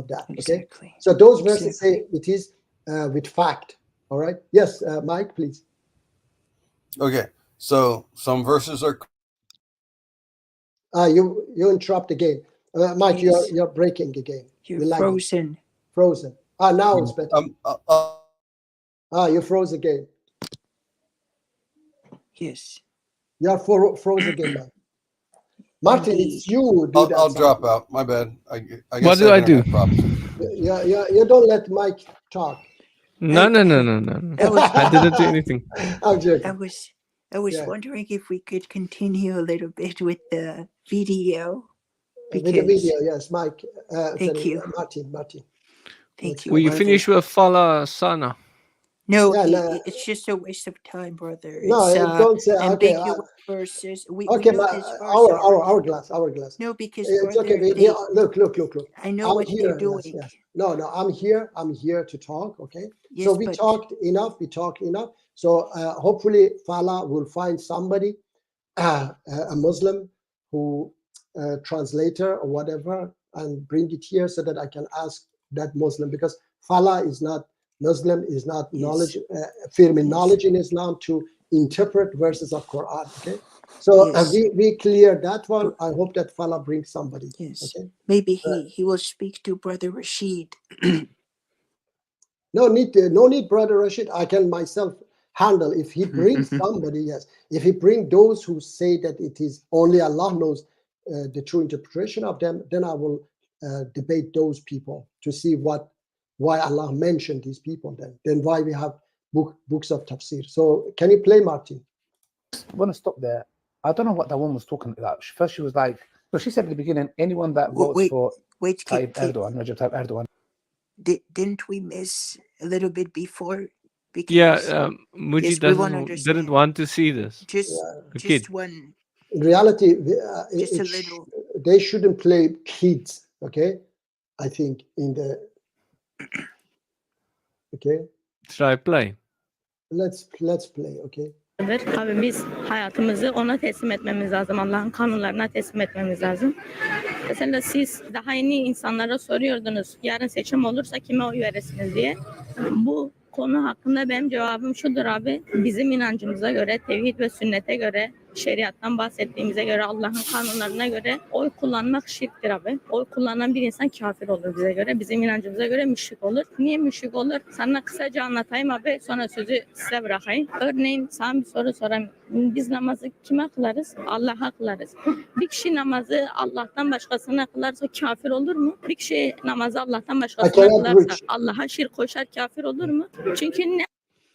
that. Okay, Exactly. so those verses Exactly. say it is with fact. All right. Yes, Mike, please. Okay. So some verses are You interrupt again, Mike. Yes. You're breaking again. You're lagging. frozen. Frozen. Now it's better. You froze again. Yes. You're froze again, Mike. Martin, it's you. Do that I'll something. drop out. My bad. I guess What do I do? internet problems. You don't let Mike talk. No. I was I didn't do anything. I'm joking. I was Yeah. wondering if we could continue a little bit with the video. With the Because video, yes, Mike. Thank sorry, you. Martin. Thank you, Will you brother. finish with Fala Sana? No, Yeah, no. it's just a waste of time, brother. No, It's don't say. Okay, ambiguous verses. We okay, know but this verse already. hourglass. No, because It's brother, okay. they, Look. I know I'm what here. they're doing. Yes. No. I'm here. I'm here to talk. Okay. Yes, So we but talked enough. So hopefully, Fala will find somebody, a Muslim, who translator or whatever, and bring it here so that I can ask that Muslim, because Fala is not Muslim, is not Yes. knowledge, firm in Yes. knowledge in Islam to interpret verses of Quran. Okay. So Yes. we clear that one. I hope that Fala brings somebody. yes, Okay. maybe he will speak to brother Rashid. No need, brother Rashid. I can myself handle. If he brings somebody, yes. If he bring those who say that it is only Allah knows the true interpretation of them, then I will debate those people to see why Allah mentioned these people. Then why we have books of tafsir. So can you play, Martin? I want to stop there. I don't know what that woman was talking about. First, she was like, so she said at the beginning, anyone that votes Wait, for wait, Tayyip Erdogan, Recep Tayyip Erdogan. didn't we miss a little bit before? Because Yeah, Muji yes, we won't didn't understand. want to see this. Just The kid. one, In reality, just a little. they shouldn't play kids. Okay, I think in the. Okay, Should I play? let's play. Okay. Abi biz hayatımızı ona teslim etmemiz lazım. Allah'ın kanunlarına teslim etmemiz lazım. Mesela siz daha yeni insanlara soruyordunuz. Yarın seçim olursa kime oy verirsiniz diye. Bu konu hakkında benim cevabım şudur abi. Bizim inancımıza göre, tevhid ve sünnete göre, şeriattan bahsettiğimize göre, Allah'ın kanunlarına göre oy kullanmak şirktir abi. Oy kullanan bir insan kafir olur bize göre. Bizim inancımıza göre müşrik olur. Niye müşrik olur? Sana kısaca anlatayım abi. Sonra sözü size bırakayım. Örneğin sana bir soru sorayım. Biz namazı kime kılarız? Allah'a kılarız. Bir kişi namazı Allah'tan başkasına kılarsa kafir olur mu? Bir kişi namazı Allah'tan başkasına cannot kılarsa reach. Allah'a şirk koşar kafir olur mu? Çünkü ne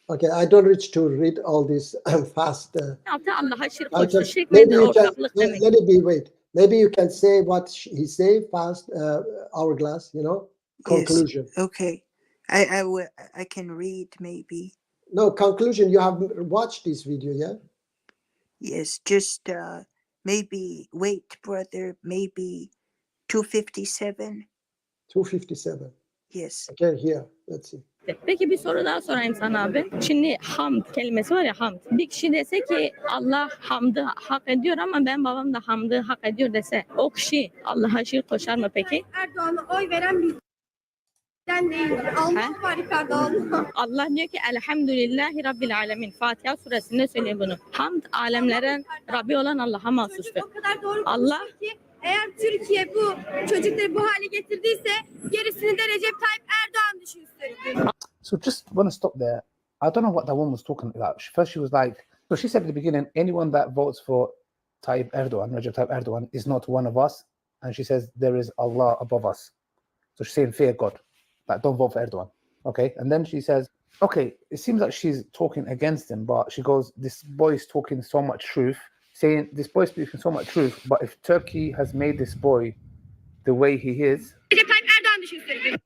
Okay, I don't reach to read all this fast. yaptı? Allah'a şirk I koştu. just, Şirk maybe nedir? you can Ortaklık demek. let it be. Wait, maybe you can say what he say fast. Hourglass, conclusion. Yes. Okay. I can read maybe. No conclusion. You have watched this video, yeah? Yes, just maybe wait, brother, maybe 257. 257. Yes. Okay, here. Let's see. Peki bir soru daha sorayım sana abi. Şimdi hamd kelimesi var ya, hamd. Bir kişi dese ki Allah hamdı hak ediyor ama ben babam da hamdı hak ediyor dese, o kişi Allah'a şirk koşar mı peki? Erdoğan'a oy veren bizden değildir. Allah var yukarıda Allah. Allah diyor ki elhamdülillahi rabbil alemin. Fatiha suresinde söylüyor bunu. Hamd alemlerin Rabbi olan Allah'a mahsustur. O kadar doğru Allah konuşuyor ki eğer Türkiye bu çocukları bu hale getirdiyse gerisini de Recep Tayyip Erdoğan düşünsün. So just want to stop there. I don't know what that woman was talking about. First, she was like, so she said at the beginning, anyone that votes for Tayyip Erdogan, Recep Tayyip Erdogan, is not one of us. And she says there is Allah above us. So she's saying fear God. Like, don't vote for Erdogan. Okay. And then she says, okay, it seems like she's talking against him, but she goes, this boy is talking so much truth. saying this boy is speaking so much truth, but if Turkey has made this boy the way he is, Recep Tayyip Erdoğan düşünsün.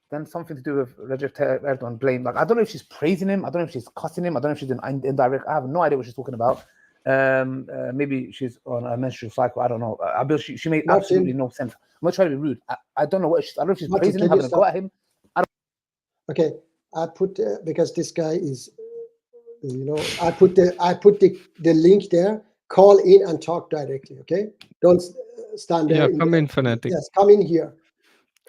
then something to do with Recep Tayyip Erdoğan blame. Like, I don't know if she's praising him, I don't know if she's cussing him, I don't know if she's indirect. I have no idea what she's talking about. Maybe she's on a menstrual cycle. I don't know. I believe she made Martin. absolutely no sense. I'm not trying to be rude. I don't know what she's. I don't know if she's Martin, praising him, can you having a go stop? at him. Okay, I put because this guy is, I put the link there. Call in and talk directly. Okay, don't stand there. Yeah, come in, fanatic. Yes, come in here.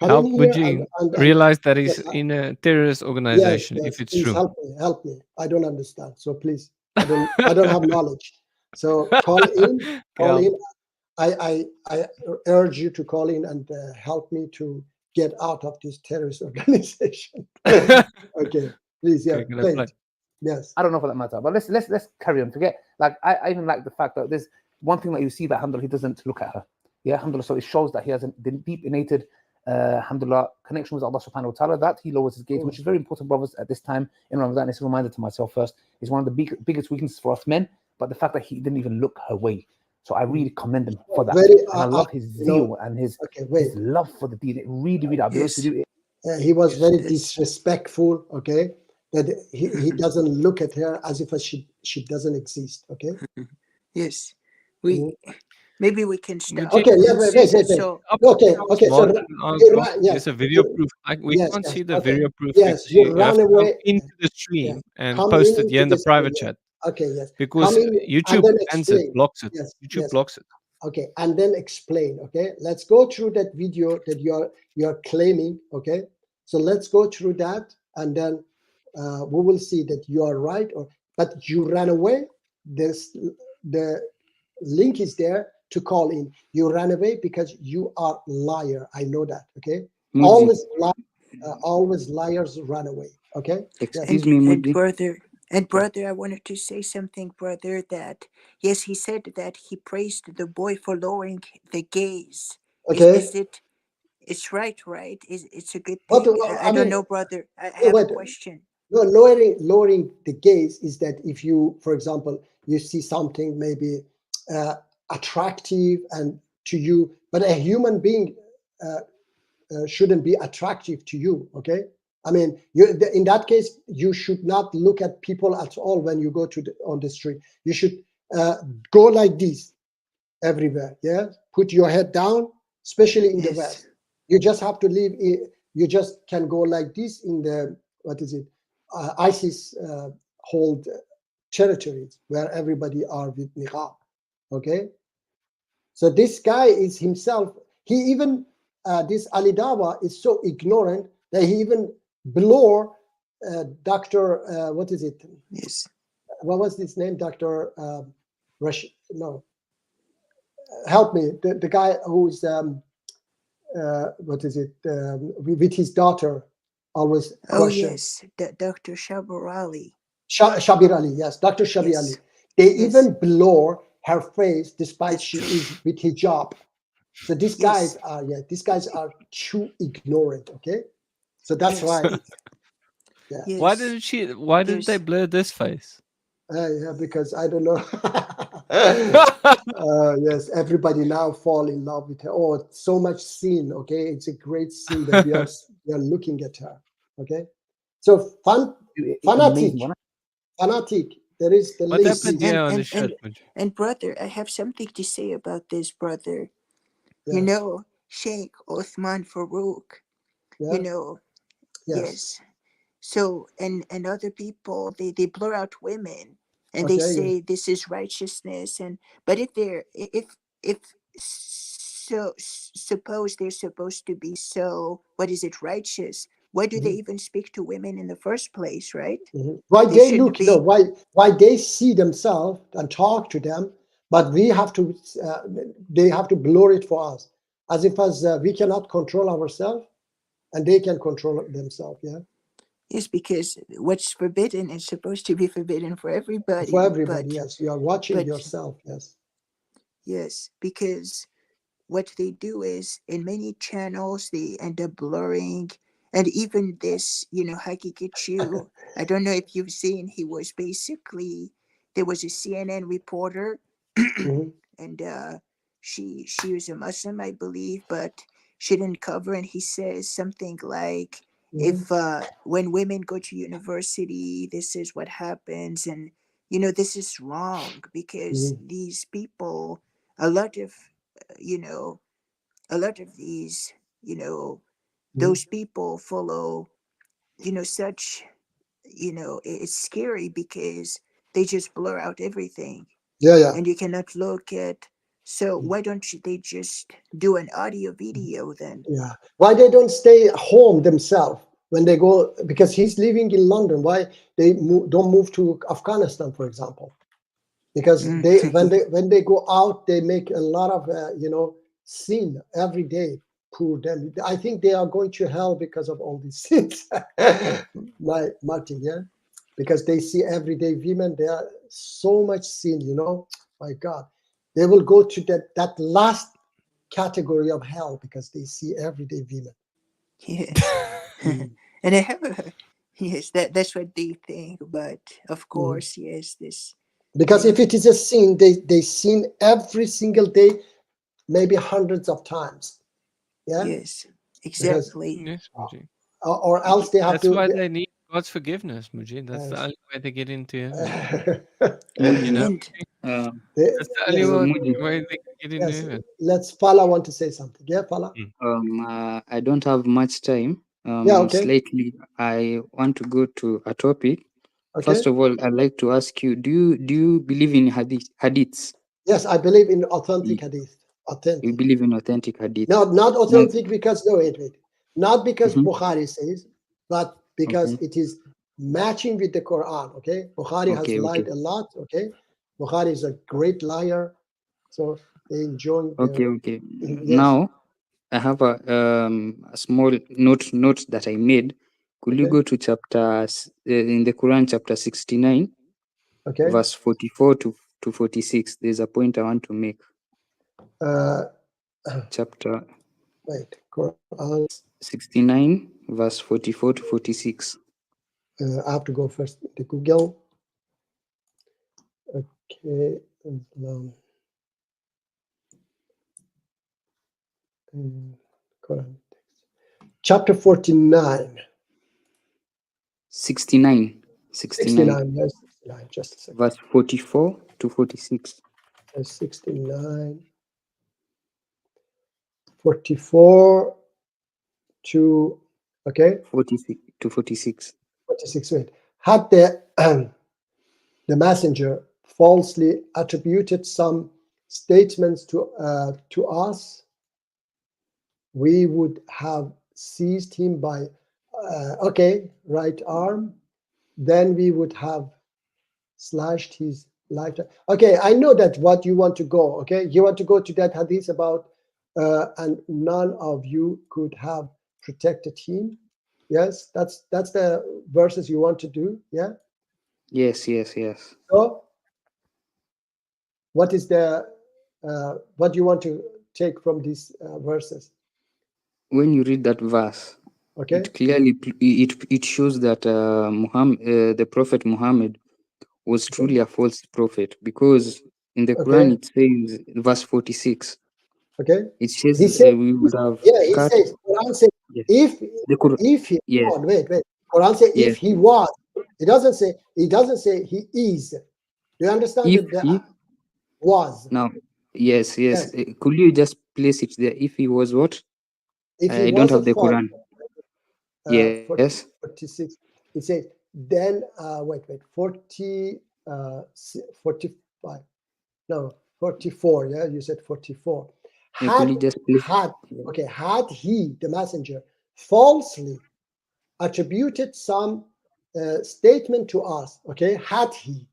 Come Help in here Mujin and realize that he's yes, in a terrorist organization. yes, If it's please true. help me. I don't understand. So please, I don't have knowledge. So call in. I urge you to call in and help me to get out of this terrorist organization. Okay, please, yeah, Okay, wait. play. Yes. I don't know for that matter, but let's carry on. Forget, like, I even like the fact that there's one thing that you see that alhamdulillah, he doesn't look at her. Yeah, alhamdulillah. So it shows that he has a deep innate alhamdulillah connection with Allah subhanahu wa ta'ala, that he lowers his gaze, which is very important, brothers, at this time in Ramadan. It's a reminder to myself first. It's one of the biggest weaknesses for us men, but the fact that he didn't even look her way. So I really commend him for that. And I love his zeal and his love for the deen. It really, I'll be honest with you. He was very disrespectful. Okay, that he doesn't look at her as if she doesn't exist. Okay. Yes, maybe we can stop. Okay, yeah, wait. So, Okay. So there's a video proof. We can't see the video proof. Yes, You you have run to come away into the stream and Come post in it here in into the the private stream, chat. Okay, yes. Because Come in and YouTube then bans it, explain. blocks it. Yes, YouTube yes. blocks it. Okay, and then explain. Okay, let's go through that video that you're claiming. Okay, so let's go through that, and then we will see that you are right, but you ran away. The link is there to call in. You ran away because you are liar. I know that. Okay, always liars run away. Okay. Excuse me, Mudi. And brother, I wanted to say something, brother, that yes, he said that he praised the boy for lowering the gaze. Okay. It's right? It's a good thing. I don't know, brother. I have a question. No, lowering the gaze is that if you, for example, you see something maybe attractive and to you, but a human being shouldn't be attractive to you. Okay. I mean, in that case, you should not look at people at all when you go on the street. You should go like this everywhere. Yeah, put your head down, especially in the West. You just have to live. You just can go like this in the ISIS hold territories where everybody are with niqab. Okay, so this guy is himself. He even this Ali Dawah is so ignorant that he even blow Dr. What is it? Yes. What was his name? Dr. Rashid? No. Help me. The guy who's what is it? With his daughter, always. Oh yes, Dr. Shabir Ali. Shabir Ali, yes, Dr. Shabir Ali. They even blow her face despite she is with hijab. So these guys are too ignorant. Okay. So that's why. Yeah. Why did they blur this face? Yeah, because I don't know. Yes, everybody now fall in love with her. Oh, so much sin. Okay, it's a great sin that we are looking at her. Okay, so fanatic. There is the link. And brother, I have something to say about this, brother. Yes. You know, Sheikh Othman Farouk. Yeah. You know. Yes. So and other people they blur out women and they say this is righteousness but if suppose they're supposed to be so righteous, why do they even speak to women in the first place, right? Why they look why they see themselves and talk to them, but we have to they have to blur it for us as if we cannot control ourselves and they can control themselves. Yes, because what's forbidden is supposed to be forbidden for everybody. For everybody, yes. You are watching yourself, yes. Yes, because what they do is in many channels they end up blurring, and even this, Haqiqatjou, I don't know if you've seen, he was basically, there was a CNN reporter Mhm. and she was a Muslim, I believe, but she didn't cover. And he says something like, if when women go to university, this is what happens, and this is wrong because Mhm. these people, a lot of a lot of these, those people follow, such, it's scary because they just blur out everything Yeah. and you cannot look at. So why don't they just do an audio video then? Yeah. Why they don't stay home themselves when they go? Because he's living in London. Why they don't move to Afghanistan, for example? Because when they go out, they make a lot of sin every day. Poor them. I think they are going to hell because of all these sins. Martin, yeah, because they see everyday women. There are so much sin. My God, they will go to that last category of hell because they see everyday women. Yes. And I have yes, that's what they think, but of course, yes, this. Because if it is a sin, they sin every single day, maybe hundreds of times. Yeah. Yes, exactly. Yes, Muji. Or else they have That's to. why they need God's forgiveness, Muji. That's the Yes. only way they get into heaven. Muji, That's the only Muji. way they can get into Yes. heaven. Let's Fala want to say something. Yeah, Fala. I don't have much time. Yeah, okay. Slightly, I want to go to a topic. Okay. First of all, I'd like to ask you: Do you believe in hadiths? Yes, I believe in authentic hadith. Authentic. You believe in authentic hadith? No, not authentic because wait. Not because Mhm. Bukhari says, but because Okay. it is matching with the Quran. Okay, Bukhari has Okay, lied okay. a lot. Okay, Bukhari is a great liar, so they enjoy. Okay. Yes. Now, I have a small note that I made. Could you Okay. go to chapter in the Quran, chapter 69, Okay. verse 44 to 46? There's a point I want to make. Chapter Wait, Quran 69, verse 44 to 46. I have to go first to Google. Okay. Quran. Chapter 49. 69. 69. Yes, 69. Just a second. Verse 44 to 46. 69. 44 to, okay. 46 to 46. 46. Wait. Had the messenger falsely attributed some statements to us, we would have seized him by right arm, then we would have slashed his life. Okay, I know that what you want to go. Okay, you want to go to that hadith about and none of you could have protected him. Yes, that's the verses you want to do. Yeah. Yes. So what is the what you want to take from these verses? When you read that verse, Okay. it clearly it shows that the Prophet Muhammad was truly a false prophet, because in the Quran it says, verse 46. Okay. It says He said, we would have he cut. says, Quran says, Yes. if he Yes. wait. Quran says Yes. if he was. It doesn't say he is. Do you understand If that he was? now, yes. Yes. Could you just place it there? If he was what? If he I was don't a have the father, Quran. Yes. 46. It says then wait 40 45. No, 44. Yeah, you said 44. Could you just place? Had he, the messenger, falsely attributed some statement to us, okay, had he,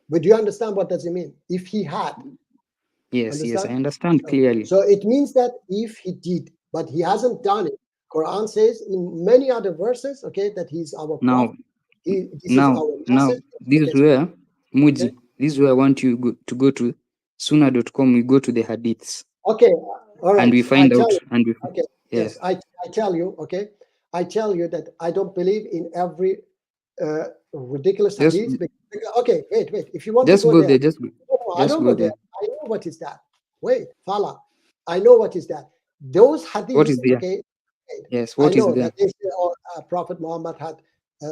but do you understand what does it mean if he had? Yes, I Understand? understand clearly. So it means that if he did, but he hasn't done it. Quran says in many other verses, okay, that he's our prophet. Now, this is where Muji, this is where I want you to go to Sunnah.com. We go to the hadiths. Okay, all right. And we find out. Okay, yes, I tell you, okay, I tell you that I don't believe in every ridiculous hadith. Okay, wait. If you want just to go there, there. Just go I Just don't go know there. that. I know what is that. Wait, Fala. I know what is that. Those What is hadiths, there? okay. Yes, I what is know there? that they say, oh, Prophet Muhammad had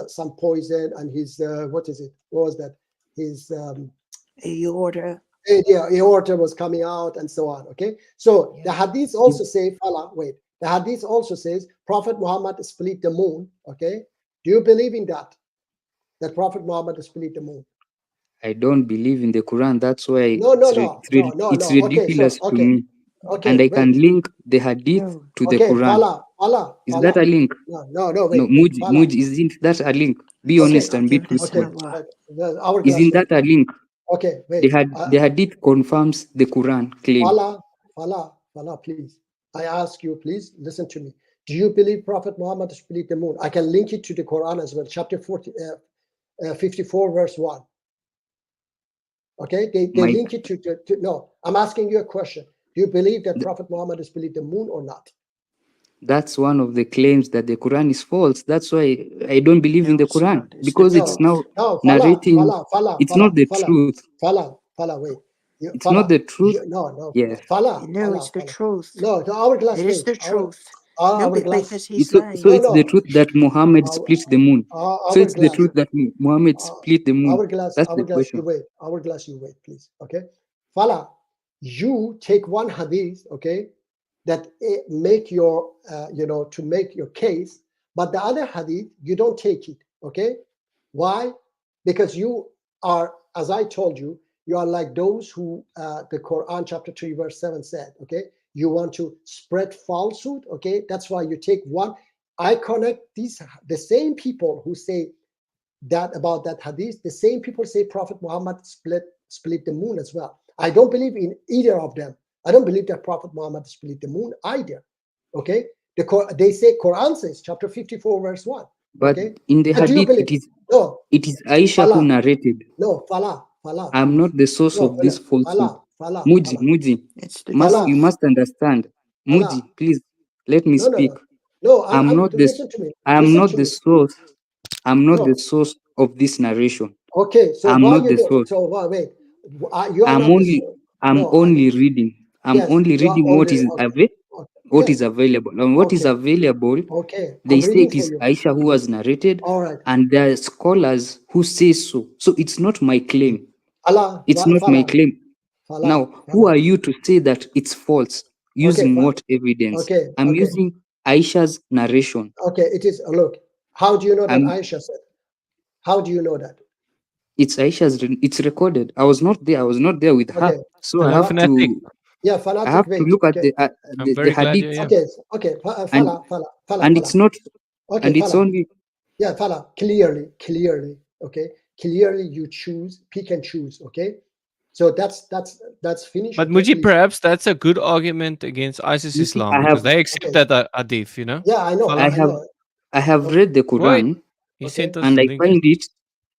some poison and his what is it? What was that? His Aorta. aorta was coming out and so on. Okay, so the hadith also say, Fala, wait. The hadith also says Prophet Muhammad split the moon. Okay, do you believe in that? That Prophet Muhammad split the moon? I don't believe in the Quran. That's why No, no, it's no. Okay, so ridiculous to me. okay, And I wait. can link the hadith No. to the Okay, Quran. Fala. Is that a link? No, wait, No, wait, Muji, Fala. isn't that a link? Be Okay, honest and be Forgiveness of truthful. Allah. Hourglass, Isn't wait. that a link? Okay, wait. The hadith confirms the Quran claim. Fala, please. I ask you, please listen to me. Do you believe Prophet Muhammad split the moon? I can link it to the Quran as well, chapter 54, verse 1. Okay, they My- link it to no. I'm asking you a question. Do you believe that Prophet Muhammad split the moon or not? That's one of the claims that the Quran is false. That's why I don't believe in No, the it's Quran, not. It's because the it's truth. now No, narrating. It's not the Fala, truth. Fala, wait. It's not the truth. No, Yeah. Fala. No, it's the truth. No, the hourglass. It is the wait. truth. No, Hourglass. because he's So lying. it's the truth that Muhammad split the moon. So it's the Hourglass. truth that Muhammad split the moon. Hourglass, That's the hourglass, question. you wait. Hourglass, you wait, please. Okay. Fala, you take one hadith, okay, that make your, to make your case, but the other hadith, you don't take it, okay? Why? Because you are, as I told you, you are like those who, the Quran chapter 3, verse 7 said, okay? You want to spread falsehood, okay? That's why you take one. I connect the same people who say that about that hadith, the same people say Prophet Muhammad split the moon as well. I don't believe in either of them. I don't believe that Prophet Muhammad split the moon either. Okay, they say Quran says chapter 54 verse 1. But Okay, in the but do you hadith, believe? it is Aisha who Fala. narrated. No, Fala. I'm not the source of this falsehood. Fala. Muji, It's the Fala. you must understand. Muji, Fala. please let me No, speak. No, I'm not this. listen to me. I'm Listen not to the me. source. I'm not No. the source of this narration. Okay, so I'm why not you the do? source. So wait, you are I'm not only. the. I'm No, only reading. I'm yes, only you are reading what is okay. what Yes. is available. And what is Okay. available, Okay, they I'm say reading it for is you. Aisha who has narrated, All right. and there are scholars who say so. So it's not my claim. Allah, It's not my Fala. claim. Fala. Now, who are you to say that it's false? Using Okay, what evidence? okay, I'm okay. using Aisha's narration. Okay, it is. Look, how do you know that I'm- Aisha said? How do you know that? It's Aisha's. It's recorded. I was not there. I was not there with her. Okay. So Hello, I have Fanatic. to. Yeah, I fanatic. have to Wait. look at Okay. I'm the very glad hadith. you're here. Okay. And Fala. it's not. Okay, And it's Fala. only. Yeah, Fala. Clearly. Okay. Clearly, you pick and choose. Okay. So that's finished. But okay, Muji, please. perhaps that's a good argument against ISIS You see, Islam I because have. they accept Okay. that hadith, you know? Yeah, I know. Fala. I have read the Quran, He Okay. sent us and the I link. find it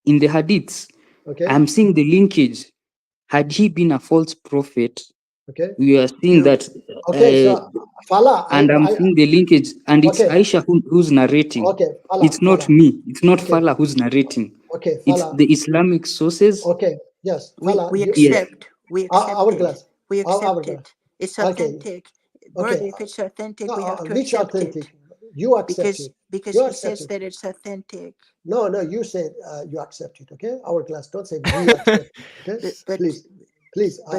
in the hadiths. Okay. I'm seeing the linkage. Had he been a false prophet, Okay. we are seeing that. Okay. So Fala. And I'm seeing the linkage, and it's Okay. Aisha who's narrating. Okay. Fala. It's not Fala. me. It's not Okay. Fala who's narrating. Okay. It's Fala. the Islamic sources. Okay. Yes. Fala. We Yes. accept. We accept Hourglass. it. We accept Hourglass. it. It's Okay. authentic. Brother, Okay. if it's authentic, No, we have to which accept authentic? it. You accept it. Because You he accept says it. that it's authentic. No, you said you accept it. Okay. Hourglass. Don't say we accept it. Okay. But Please.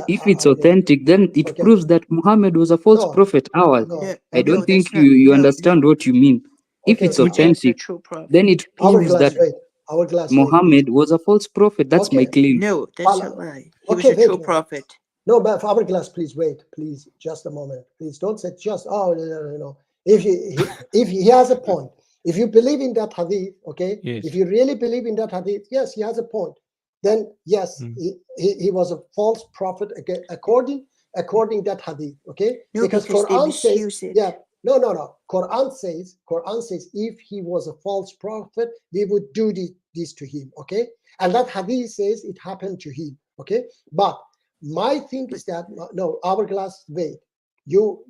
If it's authentic, then it Okay. proves that Muhammad was a false No. prophet. Ours. No. I don't no, think that's not. you No, understand what you mean. If Okay. it's Muhammad is a authentic, true prophet. then it proves Hourglass. that Wait. Hourglass. Wait. Muhammad was a false prophet. That's my Okay. claim. No, that's Fala. a lie. He was Okay. a true Wait. prophet. No, but Hourglass, please wait. Please, just a moment. Please don't say just. Oh, no. If he has a point, if you believe in that hadith, okay. Yes. If you really believe in that hadith, yes, he has a point. Then yes, he was a false prophet according that hadith, okay? No, because because they Quran misuse says, it. yeah, no. Quran says if he was a false prophet, we would do this to him, okay? And that hadith says it happened to him, okay? But my thing is that no, Hourglass, wait, you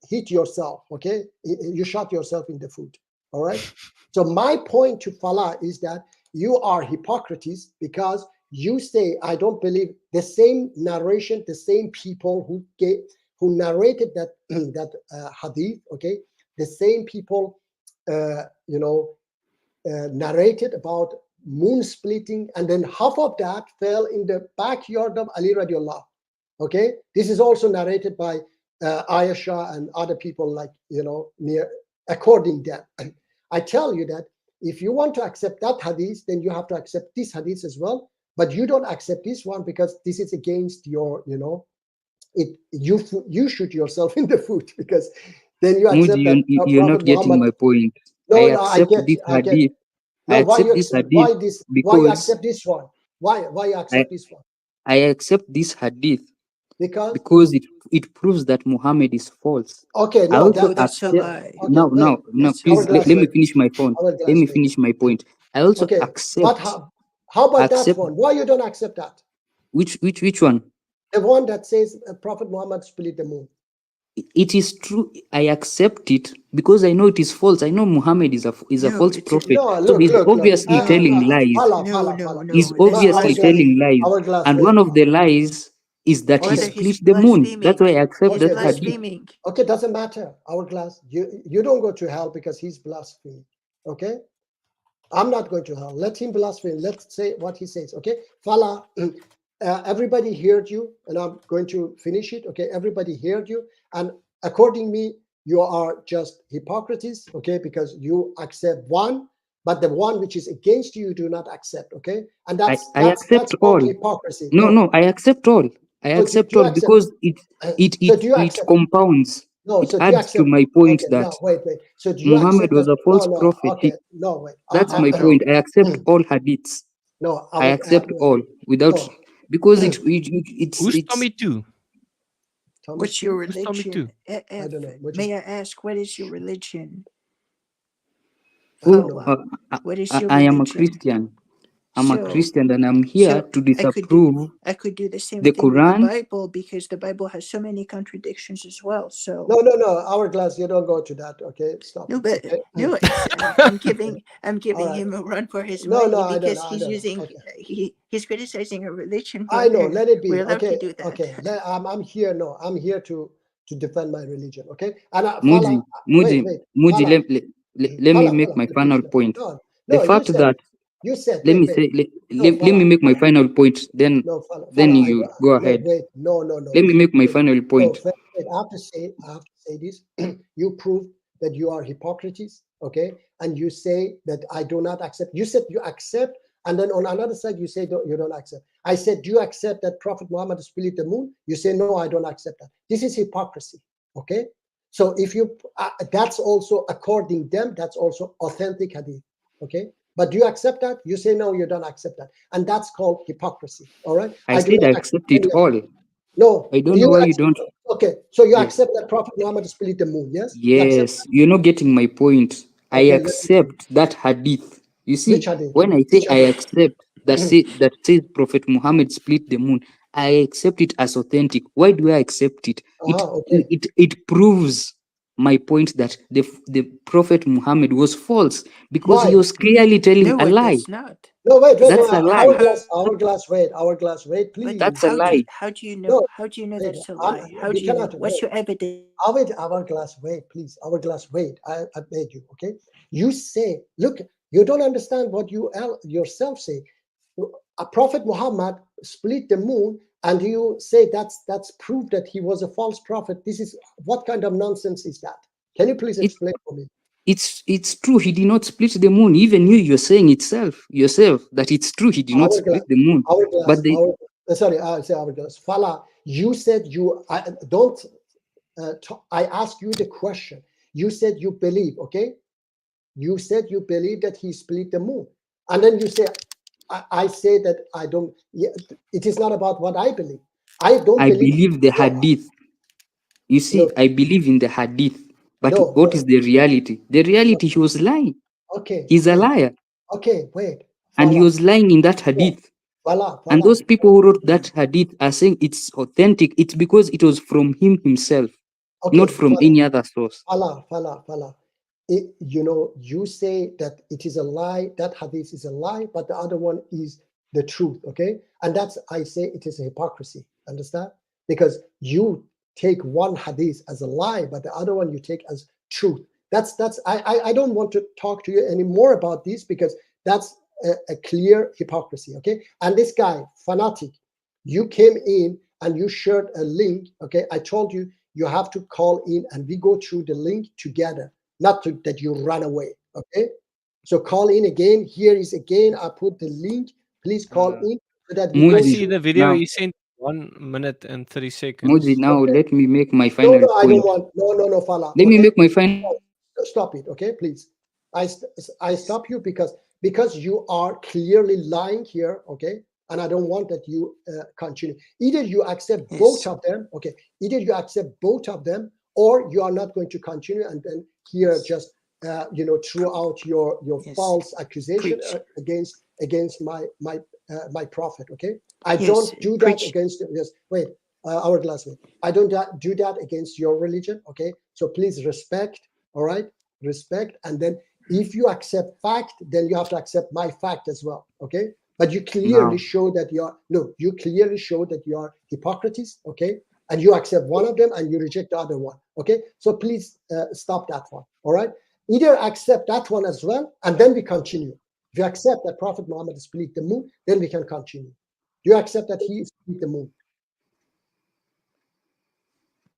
hit yourself, okay? You shot yourself in the foot, all right? So my point to Fala is that you are hypocrites because you say, I don't believe the same narration, the same people who narrated that hadith, okay, the same people, narrated about moon splitting, and then half of that fell in the backyard of Ali radiallahu. Okay, this is also narrated by Ayesha and other people, like, near, according to them. I tell you that if you want to accept that hadith, then you have to accept this hadith as well. But you don't accept this one because this is against your, you shoot yourself in the foot, because then you accept Muji, that you're not Prophet getting Muhammad. my point. No, I no, I accept get this you. I get hadith. you. No, I why accept you this accept? hadith Why this? Why you because accept this one? Why you I, accept this one? I accept this hadith Because because it proves that Muhammad is false. okay, I no, also No, that's a accept lie. okay, now, wait. That's a please Hourglass, let me wait. finish my point. Let Hourglass, me wait. finish my point. I also Okay, but accept how about that accept one? Why you don't accept that? which one? The one that says Prophet Muhammad split the moon. It is true. I accept it because I know it is false. I know Muhammad is a No, false it's prophet. No, So look, he's look. obviously no, telling lies. Fala, no, He's that's obviously telling lies. Hourglass, And wait. one of the lies is that he Whether Okay, he's split the moon. That's blaspheming. why I accept He's that okay, wait. hadith. blaspheming. Okay, doesn't matter. Hourglass, you don't go to hell because he's blaspheming. Okay, I'm not going to hell. Let him blaspheme. Let's say what he says. Okay, Fala, everybody heard you, and I'm going to finish it. Okay, everybody heard you, and according me, you are just hypocrites. Okay, because you accept one, but the one which is against you, you do not accept. Okay, and I that's accept called all. hypocrisy. No, I accept all. I So accept do you all accept? because it So do you it accept? compounds. No, It so do you adds to accept? my point Okay, that no, wait. So do you Muhammad accept was that? a false No, prophet. okay, no, wait. That's my point. I accept all hadiths. No, I accept all without no. because it's Who's Tommy too? Thomas What's your too? Who's Tommy religion? too? I don't know. Which May I ask, what is your religion? I don't know. Who? What is your I am a religion? Christian. I'm a So, Christian and I'm here so to I could do disapprove I could do the same the thing with the Quran. Bible, because the Bible has so many contradictions as well. So No. Hourglass, you don't go to that. Okay, stop. no, but Okay. no, I'm giving All right. him a run for his No, money I don't because know. I he's don't know. using Okay. he's criticizing a religion I know. where Let it be. we're allowed Okay. to do that. Okay. I'm here. No, I'm here to defend my religion. Okay. And Muji, Fala, wait. Muji, Fala, let me Fala, make my please, final no. point. No, The no. fact that You said. let me Wait. say No, let me Fala. make my final point. Then No, Fala. you go ahead. Wait. No. Let me make my final point. No, wait, I have to say this. You prove that you are hypocrites, okay? And you say that I do not accept. You said you accept, and then on another side you say you don't accept. I said, do you accept that Prophet Muhammad split the moon? You say no, I don't accept that. This is hypocrisy, okay? So if you, that's also according them, that's also authentic hadith, okay? But do you accept that? You say no, you don't accept that, and that's called hypocrisy. All right? I do said not I accept it any of all. No, I don't know why you don't. Okay, so you Yes. accept that Prophet Muhammad split the moon, yes? Yes, you're not getting my point. I Okay, accept that hadith. You see, Which hadith? when I say Which I hadith? accept that says Prophet Muhammad split the moon, I accept it as authentic. Why do I accept it? Okay. It proves my point that the Prophet Muhammad was false because he Why? was clearly telling No, a it lie. does not. No, wait. That's a lie. Hourglass, wait, please. That's a lie. How do you know? No, How do you know wait, that's a lie? How you do you know? cannot, What's wait. your evidence? Hourglass, wait, please. Hourglass, wait. I made you, okay? You say, look, you don't understand what you yourself say. A Prophet Muhammad split the moon, and you say that's proof that he was a false prophet. This is, what kind of nonsense is that? Can you please explain for me? It's true. He did not split the moon. Even you're saying yourself that it's true. He did not split the moon. But Hourglass. Fala, you said I don't. I asked you the question. You said you believe. Okay. You said you believe that he split the moon, and then you say, I say that I don't. Yeah, it is not about what I believe. I believe the hadith. You see, I believe in the hadith. But what is the reality? The reality, he was lying. Okay. He's a liar. Okay, wait. And he was lying in that hadith. And those people who wrote that hadith are saying it's authentic. It's because it was from him himself, not from any other source. Fala. You say that it is a lie, that hadith is a lie, but the other one is the truth, okay? And that's, I say it is a hypocrisy, understand? Because you take one hadith as a lie, but the other one you take as truth. I don't want to talk to you anymore about this, because that's a clear hypocrisy, okay? And this guy, fanatic, you came in and you shared a link, okay? I told you, you have to call in and we go through the link together, not that you run away, okay? So call in again. Here is again, I put the link. Please call in so that we I go see through. the video Now, he sent 1 minute and 30 seconds. Muji, now Okay. let me make my No, final no, I don't point. want. No, Fala. Let me Okay? make my final. Stop it, okay, please. I stop you because you are clearly lying here, okay? And I don't want that you continue. Either you accept both Yes. of them, okay? Either you accept both of them, or you are not going to continue, and then here just throw out your Yes. false accusation Preach. against my prophet, okay? I Yes, don't do that preach. against. Yes, wait, hourglass mate. I don't do that against your religion, okay? So please respect, all right? Respect, and then if you accept fact, then you have to accept my fact as well, okay? But you clearly Now, show that you clearly show that you are hypocrites, okay? And you accept one of them and you reject the other one, okay? So please stop that one, all right? Either accept that one as well, and then we continue. If you accept that Prophet Muhammad split the moon, then we can continue. Do you accept that he split the moon?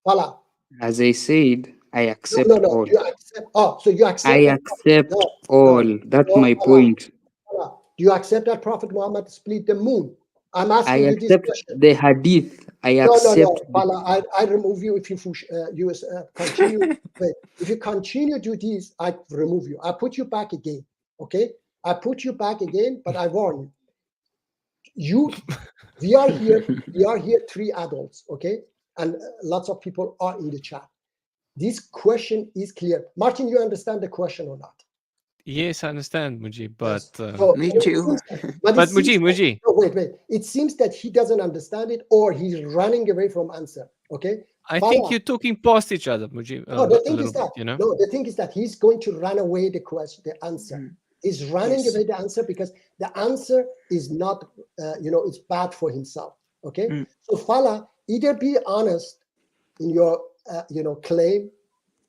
Voila. as I said, I No, accept no, no. all. You accept. Oh, so you accept I that. accept No, all. That's no, my voila, point. voila. Do you accept that Prophet Muhammad split the moon? I'm I asking you this accept question. the hadith. I No, accept. Fala, I remove you if you continue. Wait, if you continue to do this, I remove you. I put you back again. Okay, I put you back again, but I warn you. We are here. We are here, 3 adults. Okay, and lots of people are in the chat. This question is clear. Martin, you understand the question or not? Yes, I understand, Muji, Yes. but So, Me but it too. seems that- but it seems Muji, no, wait. It seems that he doesn't understand it, or he's running away from answer. Okay. I Fala, think you're talking past each other, Muji, no, the a thing little is that bit, you know? no, the thing is that he's going to run away the question, the answer. Mm. He's running Yes. away the answer because the answer is not, it's bad for himself. Okay. Mm. So Fala, either be honest in your, claim.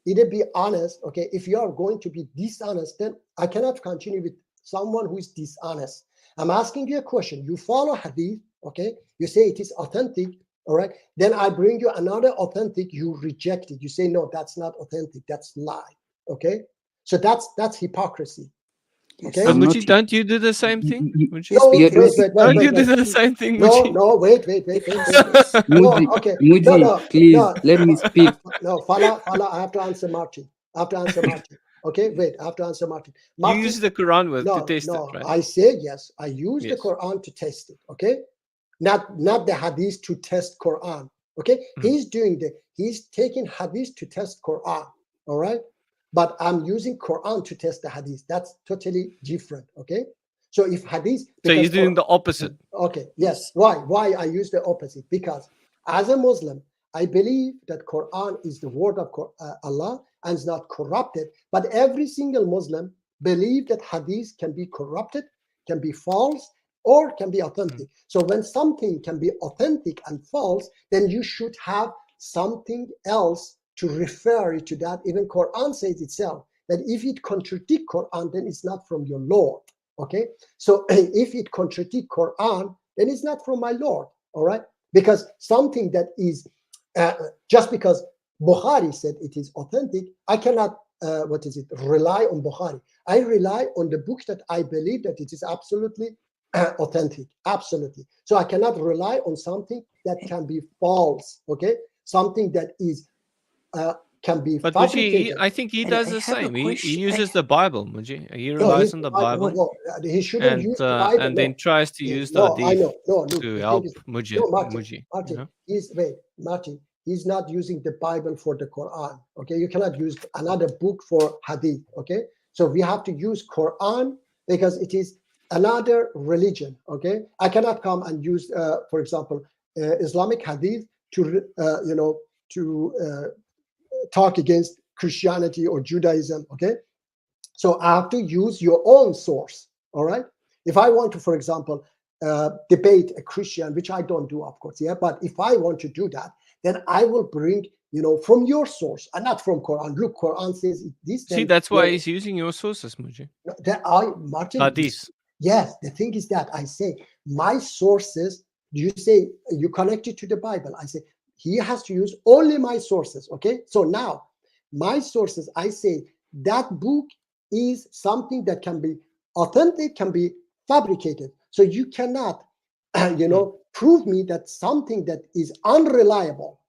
Either be honest. Okay. If you are going to be dishonest, then I cannot continue with someone who is dishonest. I'm asking you a question. You follow hadith. Okay. You say it is authentic. All right. Then I bring you another authentic. You reject it. You say, no, that's not authentic. That's lie. Okay. So that's hypocrisy. Yes. Okay. But I'm not. Muji, don't you do the same thing? Muji? No, You're Don't you do doing. the same thing, No, Muji? no, wait. Yes. No, Muji, okay. Muji, No, please no. let me speak. No, Fala, I have to answer Martin. Okay, wait, I have to answer Martin. You Martin, use the Quran to no, test no. it, right? I say yes. I use the Yes. Quran to test it. Okay, not the hadith to test Quran. Okay, Mm. he's taking hadith to test Quran. All right, but I'm using Quran to test the hadith. That's totally different. Okay, so if hadith, So you're because doing the opposite. okay, yes. Why I use the opposite? Because as a Muslim, I believe that Quran is the word of Allah and is not corrupted. But every single Muslim believe that hadith can be corrupted, can be false, or can be authentic. So when something can be authentic and false, then you should have something else to refer to that. Even Quran says itself that if it contradicts Quran, then it's not from your Lord. Okay, so if it contradicts Quran, then it's not from my Lord. All right, because something that is just because Bukhari said it is authentic, I cannot rely on Bukhari. I rely on the book that I believe that it is absolutely authentic, absolutely. So I cannot rely on something that can be false. Okay, something that is can be But Muji, fabricated. I think he I does the have a same. He question. uses the Bible, Muji. He No, relies on the Bible he shouldn't use the Bible. and then tries to use the No, I hadith know. No, look, to the thing help is, Muji. no, Martin, You know? Martin, he's not using the Bible for the Quran. Okay, you cannot use another book for hadith. Okay, so we have to use Quran because it is another religion. Okay, I cannot come and use, for example, Islamic hadith to talk against Christianity or Judaism. Okay, so I have to use your own source. All right, if I want to, for example, debate a Christian, which I don't do, of course. Yeah, but if I want to do that, then I will bring, from your source and not from Quran. Look, Quran says this. See, that's why he's using your sources, Muji. Martin. Hadith. Yes, the thing is that I say my sources. You say you connect it to the Bible. I say he has to use only my sources. Okay, so now my sources. I say that book is something that can be authentic, can be fabricated. So you cannot, prove me that something that is unreliable,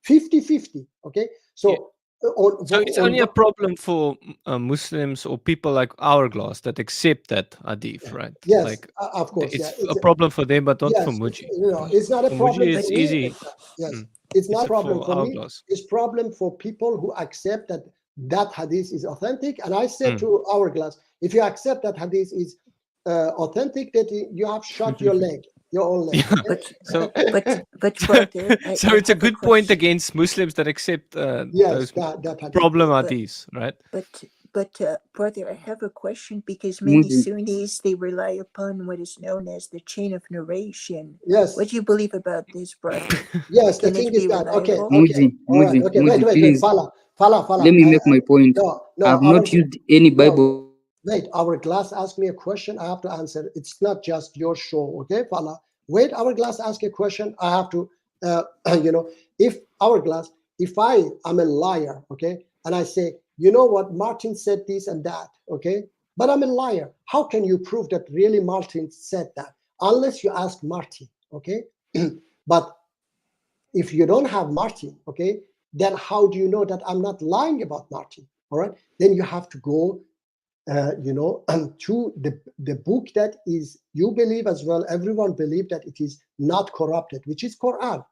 50-50. Okay, so. Yeah. So it's only a problem for Muslims or people like Hourglass that accept that hadith, right? Yes, like, of course. It's yeah. a problem for them, but not for Yes, Muji. it's not a For problem Muji, for it's me. easy. Yes, it's not a problem for me. Hourglass. It's problem for people who accept that hadith is authentic. And I said to Hourglass, if you accept that hadith is authentic, that you have shot your leg, your own leg. Yeah. Okay? So, but brother, so it's a good point against Muslims that accept those that hadith. problem hadiths, right? But brother, I have a question because many Muji. Sunnis, they rely upon what is known as the chain of narration. Yes. What do you believe about this, brother? Yes, the Can thing it is be that okay, reliable? okay, all right, okay, wait, please. Fala. Let me make my point. No, I have not used any Bible. Wait, Hourglass asked me a question. I have to answer. It's not just your show, okay, Fala? Wait, Hourglass ask a question. I have to, if Hourglass, if I am a liar, okay, and I say, you know what, Martin said this and that, okay, but I'm a liar. How can you prove that really Martin said that? Unless you ask Martin, okay? But if you don't have Martin, okay, then how do you know that I'm not lying about Martin? All right, then you have to go to the book that is, you believe as well, everyone believe that it is not corrupted, which is Quran,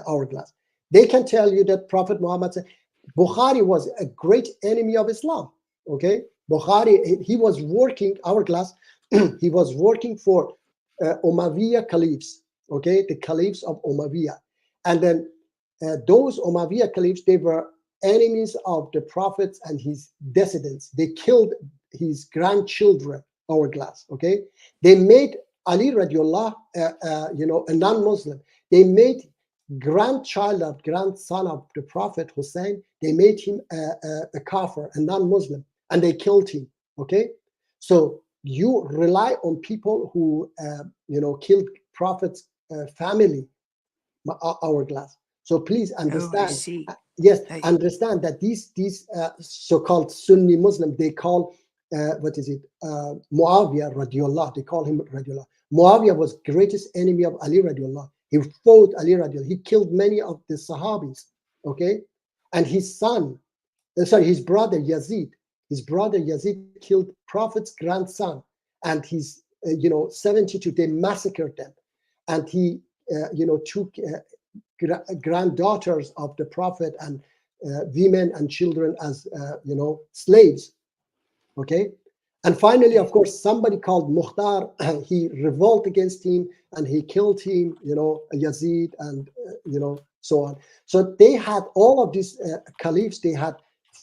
Hourglass. They can tell you that Prophet Muhammad said, Bukhari was a great enemy of Islam, okay? Bukhari, he was working, Hourglass, he was working for Umayyad caliphs, okay? The caliphs of Umayyad. And then those Umayyad caliphs, they were enemies of the Prophet and his descendants. They killed his grandchildren, Hourglass, okay? They made Ali radiallah, a non-Muslim. They made grandson of the Prophet Hussein, they made him a kafir, a non-Muslim, and they killed him, okay? So you rely on people who, killed Prophet's family, Hourglass. So please understand. Yes, understand that these so-called Sunni Muslim, they call Muawiyah radiallah. They call him radiallah. Muawiyah was greatest enemy of Ali radiallah. He fought Ali radiallah. He killed many of the Sahabis. Okay, and his brother Yazid. His brother Yazid killed Prophet's grandson, and his 72. They massacred them, and he took granddaughters of the Prophet and women and children as slaves. Okay, and finally, of course, somebody called Mukhtar, he revolted against him and he killed him, Yazid, and so on. So they had all of these caliphs, they had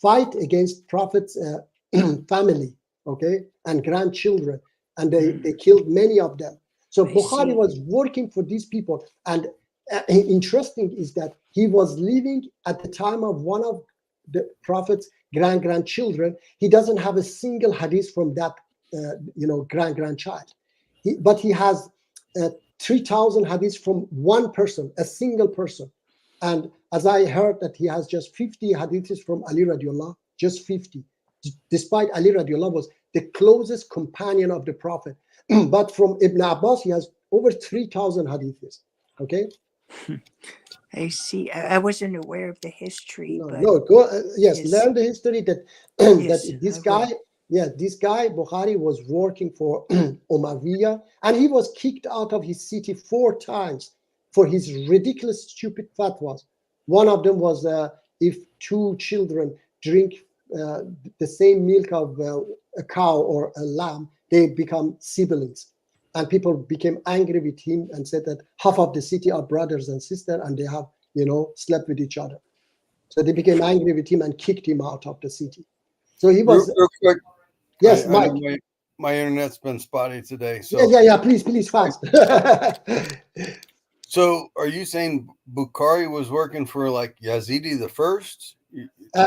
fight against Prophet's family, okay, and grandchildren, and they killed many of them. So Bukhari was working for these people, and interesting is that he was living at the time of one of the Prophet's grandchildren. He doesn't have a single hadith from that grandchild, but he has 3,000 hadiths from one person, a single person. And as I heard that he has just 50 hadiths from Ali radiallah, just 50, despite Ali radiallah was the closest companion of the Prophet. But from Ibn Abbas, he has over 3,000 hadiths. Okay. I see. I wasn't aware of the history. Yes, learn the history that this guy Bukhari was working for Umayyah, and he was kicked out of his city 4 times for his ridiculous, stupid fatwas. One of them was if 2 children drink the same milk of a cow or a lamb, they become siblings. And people became angry with him and said that half of the city are brothers and sisters, and they have, slept with each other. So they became angry with him and kicked him out of the city. So he was. Real quick. Yes, Mike. my internet's been spotty today. So Yeah. Please, fast. So are you saying Bukhari was working for like Yazidi the First?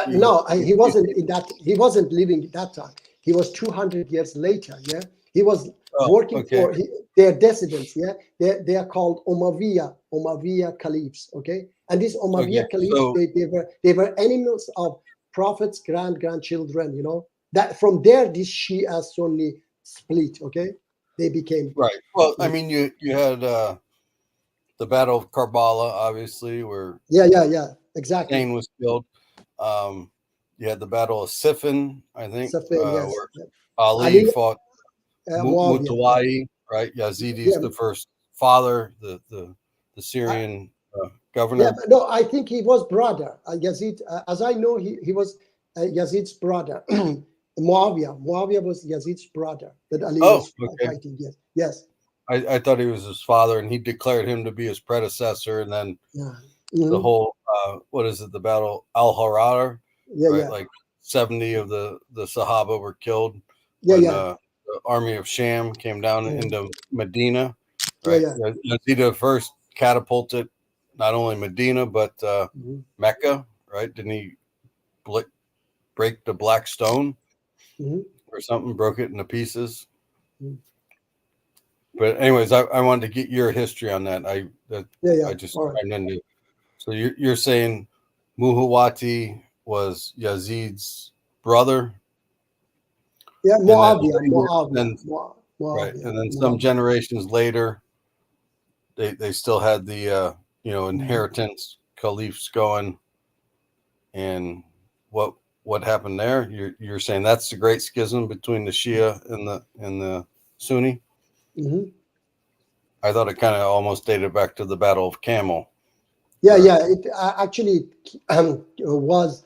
No, he wasn't in that. He wasn't living at that time. He was 200 years later. Yeah, he was working for their descendants. Yeah, they are called Umayyad caliphs. Okay, and these Umayyad caliphs, they were enemies of prophets' grandchildren. You know that from there this Shia Sunni split. Okay, they became right. Well, I mean, you had the Battle of Karbala, obviously, where exactly. Hussein was killed. You had the Battle of Siffin, I think, where Ali fought Mutawai, right? Yazidi is the first father, the Syrian governor. Yeah, no, I think he was brother. Yazid, as I know, he was Yazid's brother. Muawiyah was Yazid's brother that Ali was fighting. Yes. I thought he was his father, and he declared him to be his predecessor, and then the whole what is it? The Battle Al-Harar, right? Like 70 of the Sahaba were killed. The army of Sham came down into Medina. Right? Yazid first catapulted not only Medina but Mecca. Right? Didn't he break the Black Stone or something? Broke it into pieces. But anyways, I wanted to get your history on that. I just ran into. So you're saying Muhawati was Yazid's brother? Yeah, Muawiyah. Right, and then some generations later, they still had the inheritance caliphs going. And what happened there? You're saying that's the great schism between the Shia and the Sunni. I thought it kind of almost dated back to the Battle of Camel. It actually was,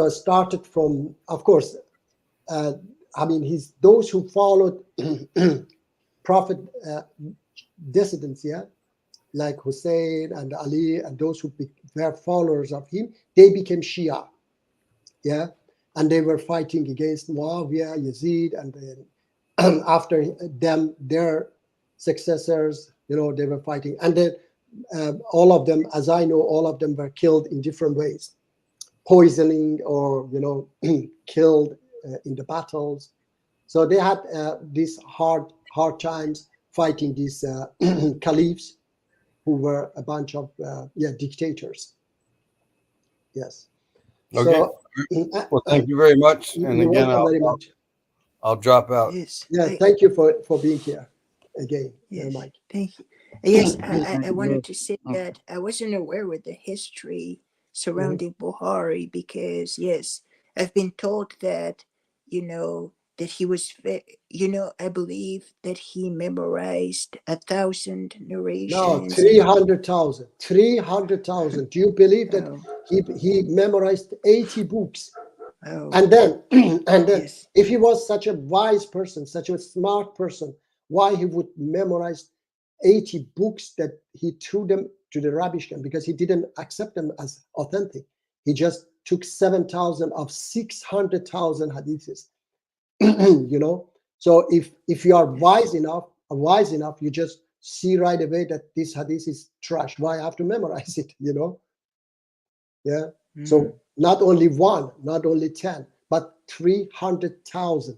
started from, of course, those who followed Prophet dissidents, like Hussein and Ali, and those who were followers of him, they became Shia, and they were fighting against Muawiyah, Yazid, and then after them, their successors, they were fighting, and then all of them, as I know, all of them were killed in different ways, poisoning or killed in the battles. So they had these hard times fighting these caliphs, who were a bunch of dictators. Yes. Okay. So, well, thank you very much. And again, I'll drop out. Yes. Thank you for being here again. Yes. Mike. Thank you. Yes, I wanted to say that I wasn't aware with the history surrounding Bukhari because, yes, I've been told that, that he was, I believe that he memorized 1,000 narrations. No, 300,000. 300,000. Do you believe that he memorized 80 books? Oh. And then, yes. If he was such a wise person, such a smart person, why he would memorize 80 books that he threw them to the rubbish can? Because he didn't accept them as authentic. He just took 7,000 of 600,000 hadiths. So if you are wise enough, you just see right away that this hadith is trash. Why I have to memorize it? So not only one, not only 10, but 300,000.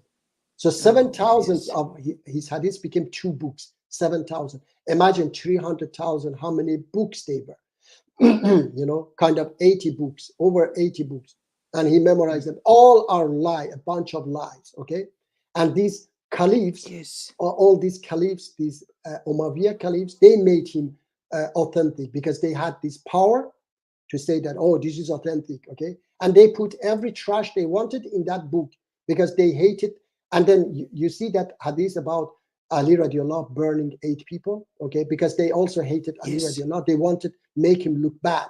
So 7,000 of his hadiths became 2 books. 7,000. Imagine 300,000. How many books they were? Kind of 80 books, over 80 books. And he memorized them. All are a bunch of lies. Okay, and these caliphs, all these caliphs, these Umayyad caliphs, they made him authentic because they had this power to say that, oh, this is authentic. Okay, and they put every trash they wanted in that book because they hated. And then you see that hadith about Ali radiallahu burning 8 people. Okay, because they also hated Ali radiallahu. They wanted to make him look bad.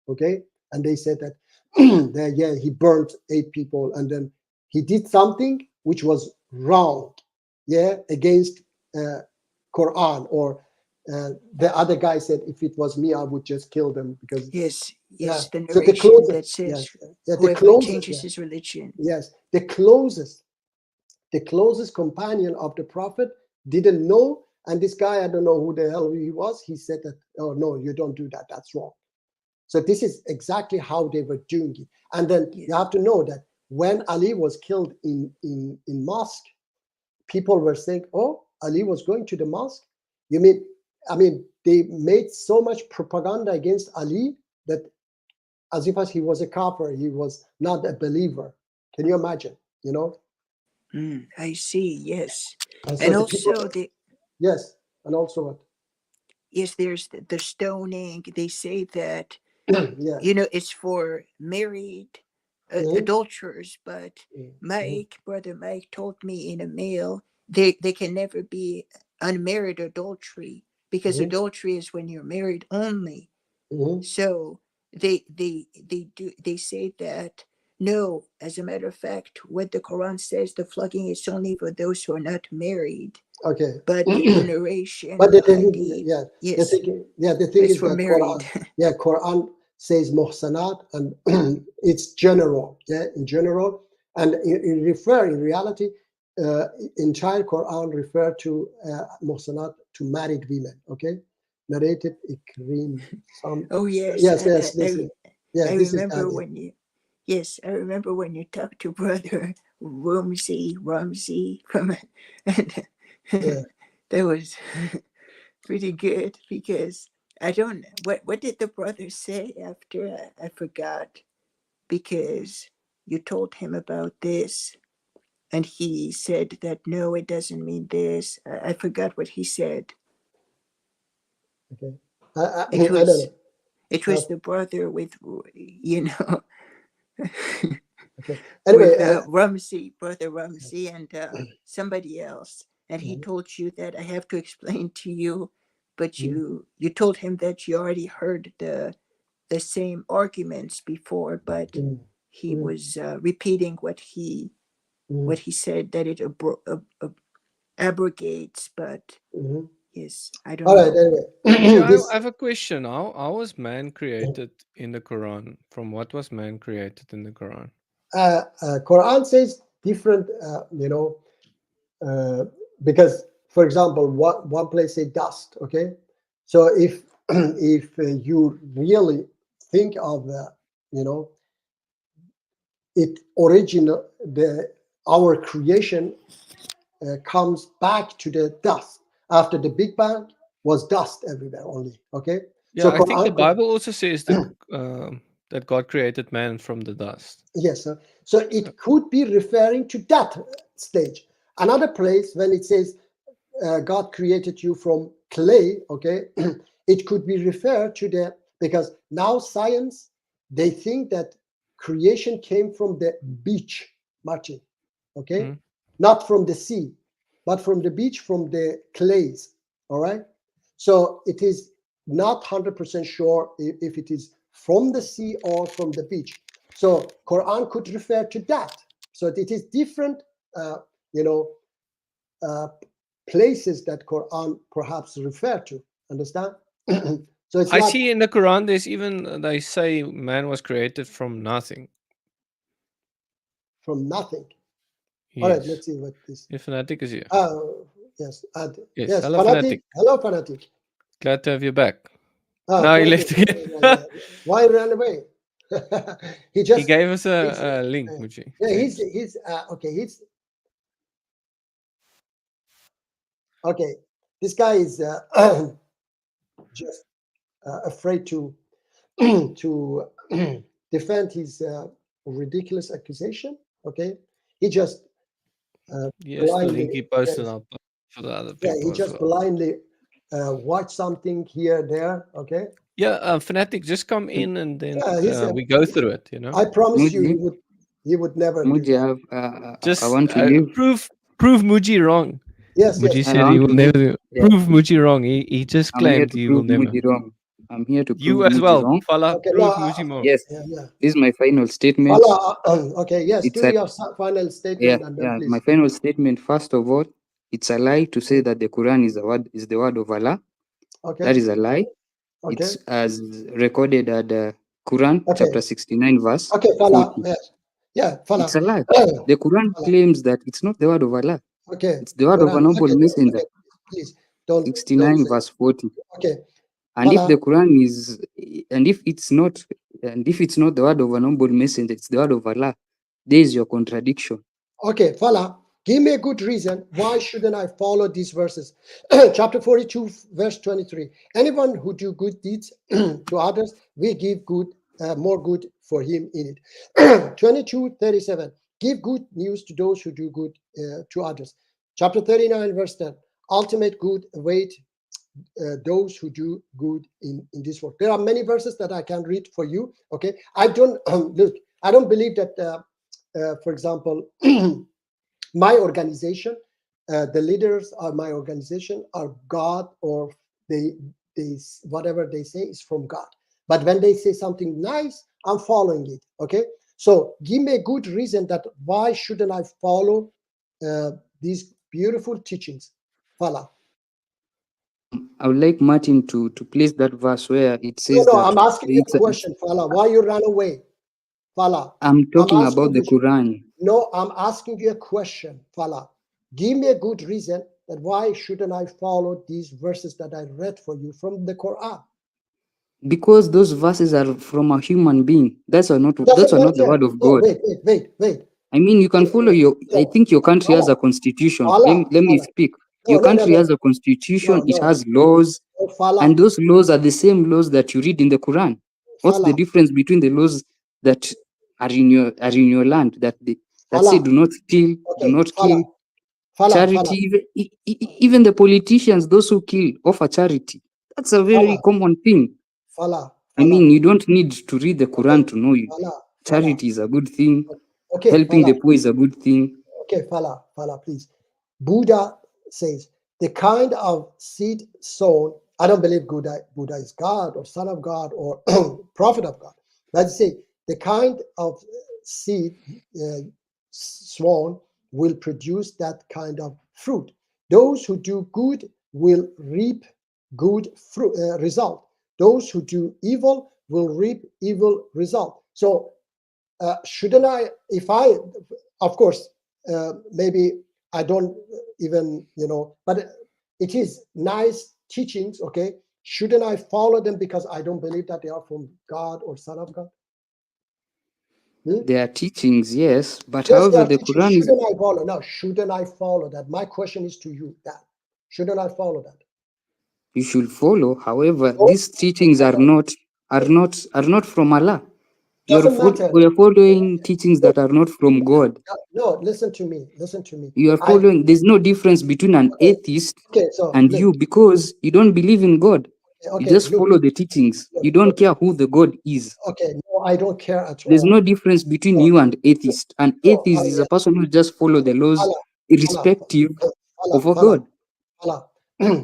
Okay, and they said that. He burned 8 people, and then he did something which was wrong, against Quran. Or the other guy said, if it was me, I would just kill them because the narration that says whoever changes his religion. Yes, the closest the closest companion of the Prophet, didn't know. And this guy, I don't know who the hell he was. He said that, oh no, you don't do that. That's wrong. So this is exactly how they were doing it. And then you have to know that when Ali was killed in mosque, people were saying, oh, Ali was going to the mosque. You mean, I mean, they made so much propaganda against Ali that as if he was a kafir, he was not a believer. Can you imagine? You know? I see. Yes, And so and the also people, yes, and also what? yes, there's the stoning. They say that Yeah. you know it's for married Mhm. adulterers, but Mhm. brother Mike told me in a mail they can never be unmarried adultery because Mhm. adultery is when you're married only. Mhm. So they say that no, as a matter of fact, what the Quran says, the flogging is only for those who are not married. Okay. But the narration, But the the thing, hadith, yeah, yes, the thing it's is for that married. Quran says muhsanat, and it's general, in general, and in reality, entire Quran refer to muhsanat, to married women. Okay, narrated Ikrim. Oh yes, Yes, this is, I this is remember hadith. when you, yes, I remember when you talked to brother Ramsey from, and Yeah. that was pretty good because I don't what did the brother say after I forgot because you told him about this and he said that no, it doesn't mean this. I forgot what he said. Okay. It I don't was know. it was the brother with you know Okay. Anyway, with brother Ramsey and somebody else, and he told you that I have to explain to you, but you told him that you already heard the same arguments before, but he was repeating what he said, that it abrogates, but yes, I don't all right. know. Anyway, I this have a question. How was man created in the Quran? From what was man created in the Quran? Quran says different, because, for example, one place say dust. Okay, so if if you really think of it original our creation comes back to the dust. After the Big Bang was dust everywhere only. Okay, Yeah, so I think the Quran, Bible also says that that God created man from the dust. yes, so it could be referring to that stage. Another place when it says God created you from clay, okay, it could be referred to the, because now science, they think that creation came from the beach, Martin, okay, not from the sea, but from the beach, from the clays, all right. So it is not 100% sure if it is from the sea or from the beach. So Quran could refer to that. So it is different, places that Quran perhaps refer to. Understand? So it's I not see in the Quran there's even they say man was created from nothing. from nothing. All right, Yes. let's see what this. Yeah, Fanatic is here. Oh, yes, Yes, yes, hello, Fanatic. Fanatic. Hello, Fanatic. Glad to have you back. Oh, Now he thank left you. again. Why ran away? He He just gave us a link, yeah, Muji. yeah, James. he's okay. He's okay. This guy is just afraid to to defend his ridiculous accusation. Okay, he just Yes, the link he posted yes, up for the other yeah, people he as just well. blindly watch something here there. Okay, Yeah, Fanatic, just come in and then we go through it. You know. I promise you, Muji, he would never do Muji, that. I Just want to leave. prove Muji wrong. Yes, Muji yes. I said he want will to never leave. do. Yeah, Prove Muji wrong. He just I'm here claimed to he will prove never. Muji wrong. I'm here to You prove as Muji well, wrong. Fala. Okay, Prove no, Muji wrong. Yes, yeah. this is my final statement. Fala, okay, yes, It's do a your final statement and then my please. final statement. First of all, it's a lie to say that the Quran is the word of Allah. Okay. That is a lie. Okay. It's as recorded at the Quran Okay. chapter 69 verse Okay, Fala, 40. yes. Yeah, Fala. It's a lie. The Quran Fala. claims that it's not the word of Allah. Okay. It's the word of a Quran. noble Okay, messenger. okay, please don't 69 say. verse 40. Okay. And if Fala. the Quran is, and if it's not the word of a noble messenger, it's the word of Allah. There is your contradiction. Okay, Fala, give me a good reason why shouldn't I follow these verses? Chapter 42, verse 23. Anyone who do good deeds to others, we give good, more good for him in it. 22, 37. Give good news to those who do good to others. Chapter 39, verse 10. Ultimate good await those who do good in this world. There are many verses that I can read for you. Okay, I don't look. I don't believe that. For example, my organization, the leaders of my organization are God, or they whatever they say is from God. But when they say something nice, I'm following it. Okay, so give me a good reason that why shouldn't I follow these beautiful teachings? Fala. I would like Martin to place that verse where it says No, that I'm asking you it's a question, Fala. Why you run away? Fala. I'm talking asking about the you- Quran. No, I'm asking you a question, Fala. Give me a good reason that why shouldn't I follow these verses that I read for you from the Quran? Because those verses are from a human being. That's not Doesn't not the matter. word of No, God. wait. I mean, you can follow your. I No. think your country has a Fala. constitution. Fala. Let me Fala. speak. No, Your no, no, country no. has a constitution. It No. has laws, Oh, Fala. and those laws are the same laws that you read in the Quran. What's the Fala. difference between the laws that are in your land that Fala. say do not steal, do Okay, not Fala. kill, Fala. charity? Even the politicians, those who kill, offer charity. That's a very Fala. common thing. Fala. I mean, you don't need to read the Quran to know you. Fala. Charity is a good thing. Okay, Helping Fala. the poor is a good thing. Okay, Fala, please. Buddha says the kind of seed sown. I don't believe Buddha is God or Son of God or Prophet of God. Let's say the kind of seed sown will produce that kind of fruit. Those who do good will reap good fruit result. Those who do evil will reap evil result. So shouldn't I, if I, of course, maybe I don't even, but it is nice teachings, okay? Shouldn't I follow them because I don't believe that they are from God or Son of God? There are teachings, yes, but Yes, they however, are the teachings. Quran is. Shouldn't I follow? No, shouldn't I follow that? My question is to you, that shouldn't I follow that? You should follow. However, No, these teachings are not from Allah. We doesn't matter. are following teachings that are not from God. No, listen to me. You are following. There's no difference between an atheist Okay, so and look, you because you don't believe in God. You okay, just look, follow the teachings. You don't care who the God is. okay, no, I don't care at There's all. no difference between you and atheist. An atheist is a person who just follow the laws Fala, irrespective of a God.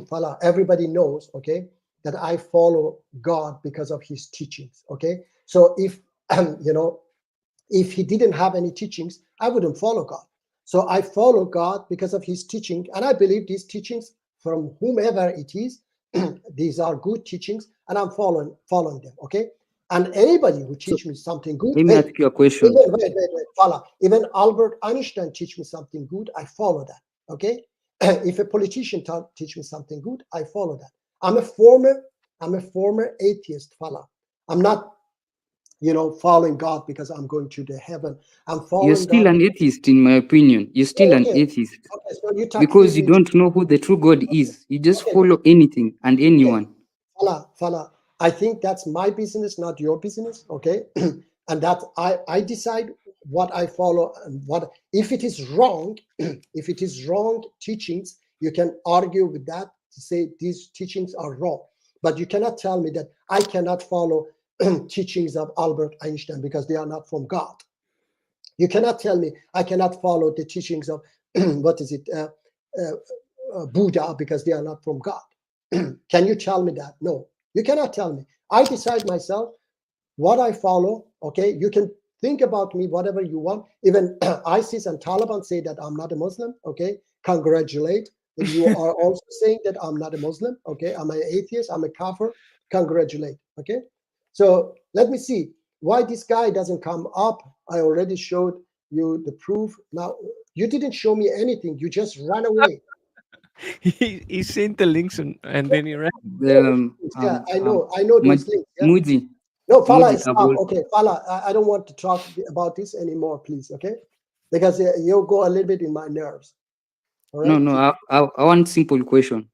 Fala, everybody knows, okay, that I follow God because of his teachings, okay? So if, if he didn't have any teachings, I wouldn't follow God. So I follow God because of his teaching, and I believe these teachings from whomever it is, these are good teachings, and I'm following them, okay? And anybody who teach me something good, Let me ask you a question. wait, Fala. Even Albert Einstein teach me something good, I follow that, okay? If a politician teach me something good, I follow that. I'm a former atheist, Fala. I'm not, following God because I'm going to the heaven. I'm following You're still God. an atheist, in my opinion. You're still an atheist. Okay, so you Because you don't know who the true God is. You just follow anything and anyone. Fala, I think that's my business, not your business, okay? And that I decide what I follow and what, if it is wrong, if it is wrong teachings, you can argue with that to say these teachings are wrong. But you cannot tell me that I cannot follow teachings of Albert Einstein because they are not from God. You cannot tell me I cannot follow the teachings of Buddha because they are not from God. Can you tell me that? No, you cannot tell me. I decide myself what I follow. Okay, you can think about me whatever you want. Even ISIS and Taliban say that I'm not a Muslim. Okay, congratulate. If you are also saying that I'm not a Muslim, okay, I'm an atheist, I'm a kafir, congratulate. Okay, so let me see. why this guy doesn't come up? I already showed you the proof. Now you didn't show me anything. You just ran away. He sent the links and then he ran. Yeah, I know those links. Yeah? Mudi, No, Fala, Mudi, stop. Okay, Fala, I don't want to talk about this anymore, please. Okay, because you go a little bit in my nerves. All right. no, I want simple question.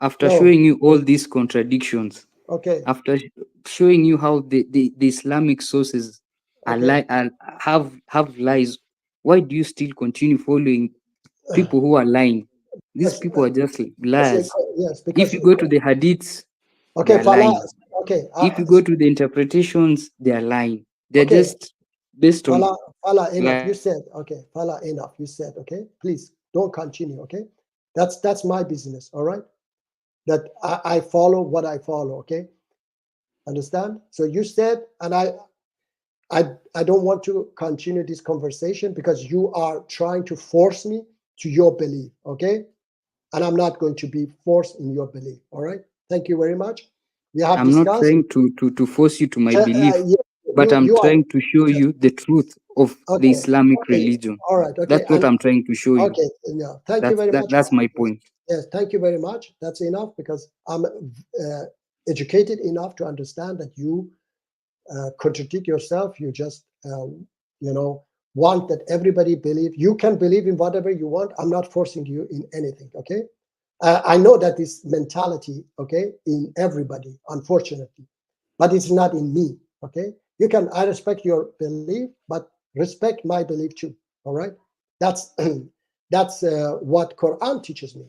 After No. showing you all these contradictions, Okay. after showing you how the Islamic sources are have lies, why do you still continue following people who are lying? These people are just liars. Yes, If because you go to the hadiths, okay, they are Fala. lying. Okay. If you go to the interpretations, they are lying. They're Okay. just based on Fala, enough. lies. You said okay. Fala, enough. You said okay. Please don't continue. Okay, that's my business. All right. That I follow what I follow. Okay. Understand? So you said, and I don't want to continue this conversation because you are trying to force me to your belief. Okay. And I'm not going to be forced in your belief. All right. Thank you very much. We have I'm not discussed. trying to force you to my belief, Yeah, but I'm you are. trying to show you the truth of the Okay. Islamic Okay. religion. All right. Okay. That's what And I'm trying to show you. okay. Yeah. Thank you very much. That's my point. Yes. Thank you very much. That's enough because I'm educated enough to understand that you contradict yourself. You just want that everybody believe. You can believe in whatever you want. I'm not forcing you in anything. Okay. I know that this mentality, okay, in everybody, unfortunately, but it's not in me. Okay. I respect your belief, but respect my belief too. All right. That's what Quran teaches me.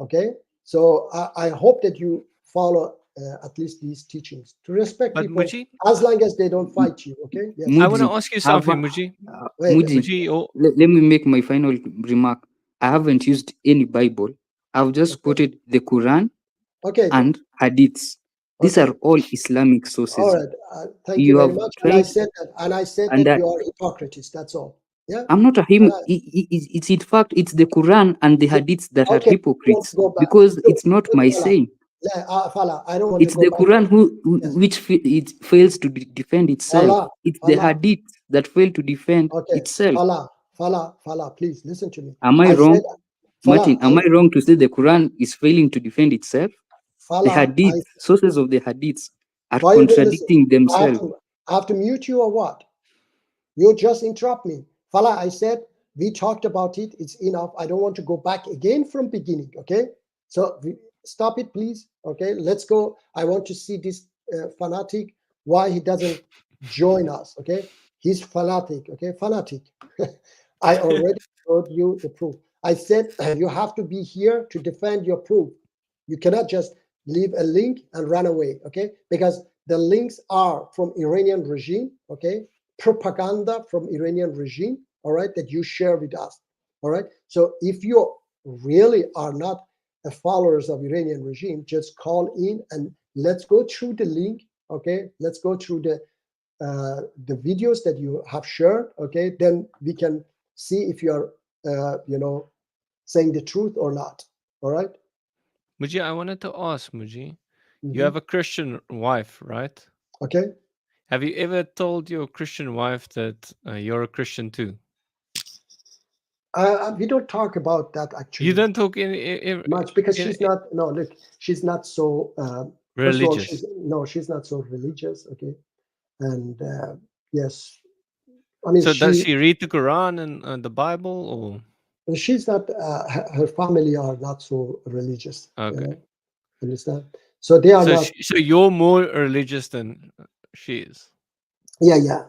Okay. So I hope that you follow at least these teachings to respect But people Muji, as long as they don't fight you. Okay. Yes. I want to Mudi, ask you something, Muji. Wait, Muji, oh, let me make my final remark. I haven't used any Bible. I've just quoted the Quran okay. and Hadiths. These Okay. are all Islamic sources. All right. Thank you You very have much. And I tried, said that. And I said and that that you are hypocrites. That's all. Yeah. I'm not a him. It's in fact it's the Quran and the Hadiths that are Okay. hypocrites Go back. because Look, it's not my Fala, saying. Fala, I don't want It's to go the back. Quran Yes. which it fails to defend itself. Fala, It's the Fala. Hadith that fail to defend Okay. itself. Fala, please listen to me. Am I wrong, said, Fala, Martin? Am I wrong to say the Quran is failing to defend itself? The Fala, Hadith, sources of the Hadiths are why you didn't listen? contradicting themselves. I have to mute you or what? You just interrupt me. Fala, I said, we talked about it. It's enough. I don't want to go back again from beginning. Okay. So stop it, please. Okay. Let's go. I want to see this fanatic, why he doesn't join us. Okay. He's fanatic. Okay. Fanatic. I already showed you the proof. I said you have to be here to defend your proof. You cannot just leave a link and run away. Okay. Because the links are from Iranian regime. Okay. Propaganda from Iranian regime, all right, that you share with us, all right. So if you really are not followers of Iranian regime, just call in and let's go through the link, okay. Let's go through the videos that you have shared, okay. Then we can see if you are, saying the truth or not, all right. Muji, I wanted to ask, Muji, Mhm. you have a Christian wife, right? Okay. Have you ever told your Christian wife that you're a Christian too? We don't talk about that actually. You don't talk much because in- she's not. No, look, she's not so. First of all, religious. she's not so religious. Okay, and yes, I mean So does she read the Quran and the Bible, or she's not. Her family are not so religious. okay? Understand? So they are So not. so you're more religious than she is. Yeah.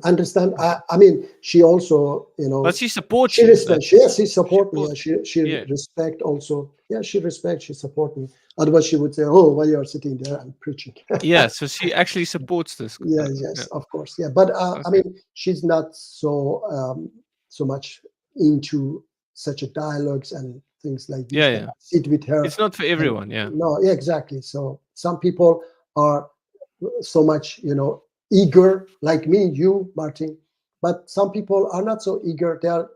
Understand? I mean, she also, But she supports she you. respects. Yes, she support me. She Yeah. respect also. Yeah, she respect. She support me. Otherwise, she would say, "Oh, why you are sitting there and preaching?" Yeah, so she actually supports this. Yes, of course. Yeah, but I mean, she's not so so much into such a dialogues and things like this. Yeah. Sit with her. It's not for everyone. Yeah. No, yeah, exactly. So some people are so much, eager, like me, you, Martin. But some people are not so eager. They are,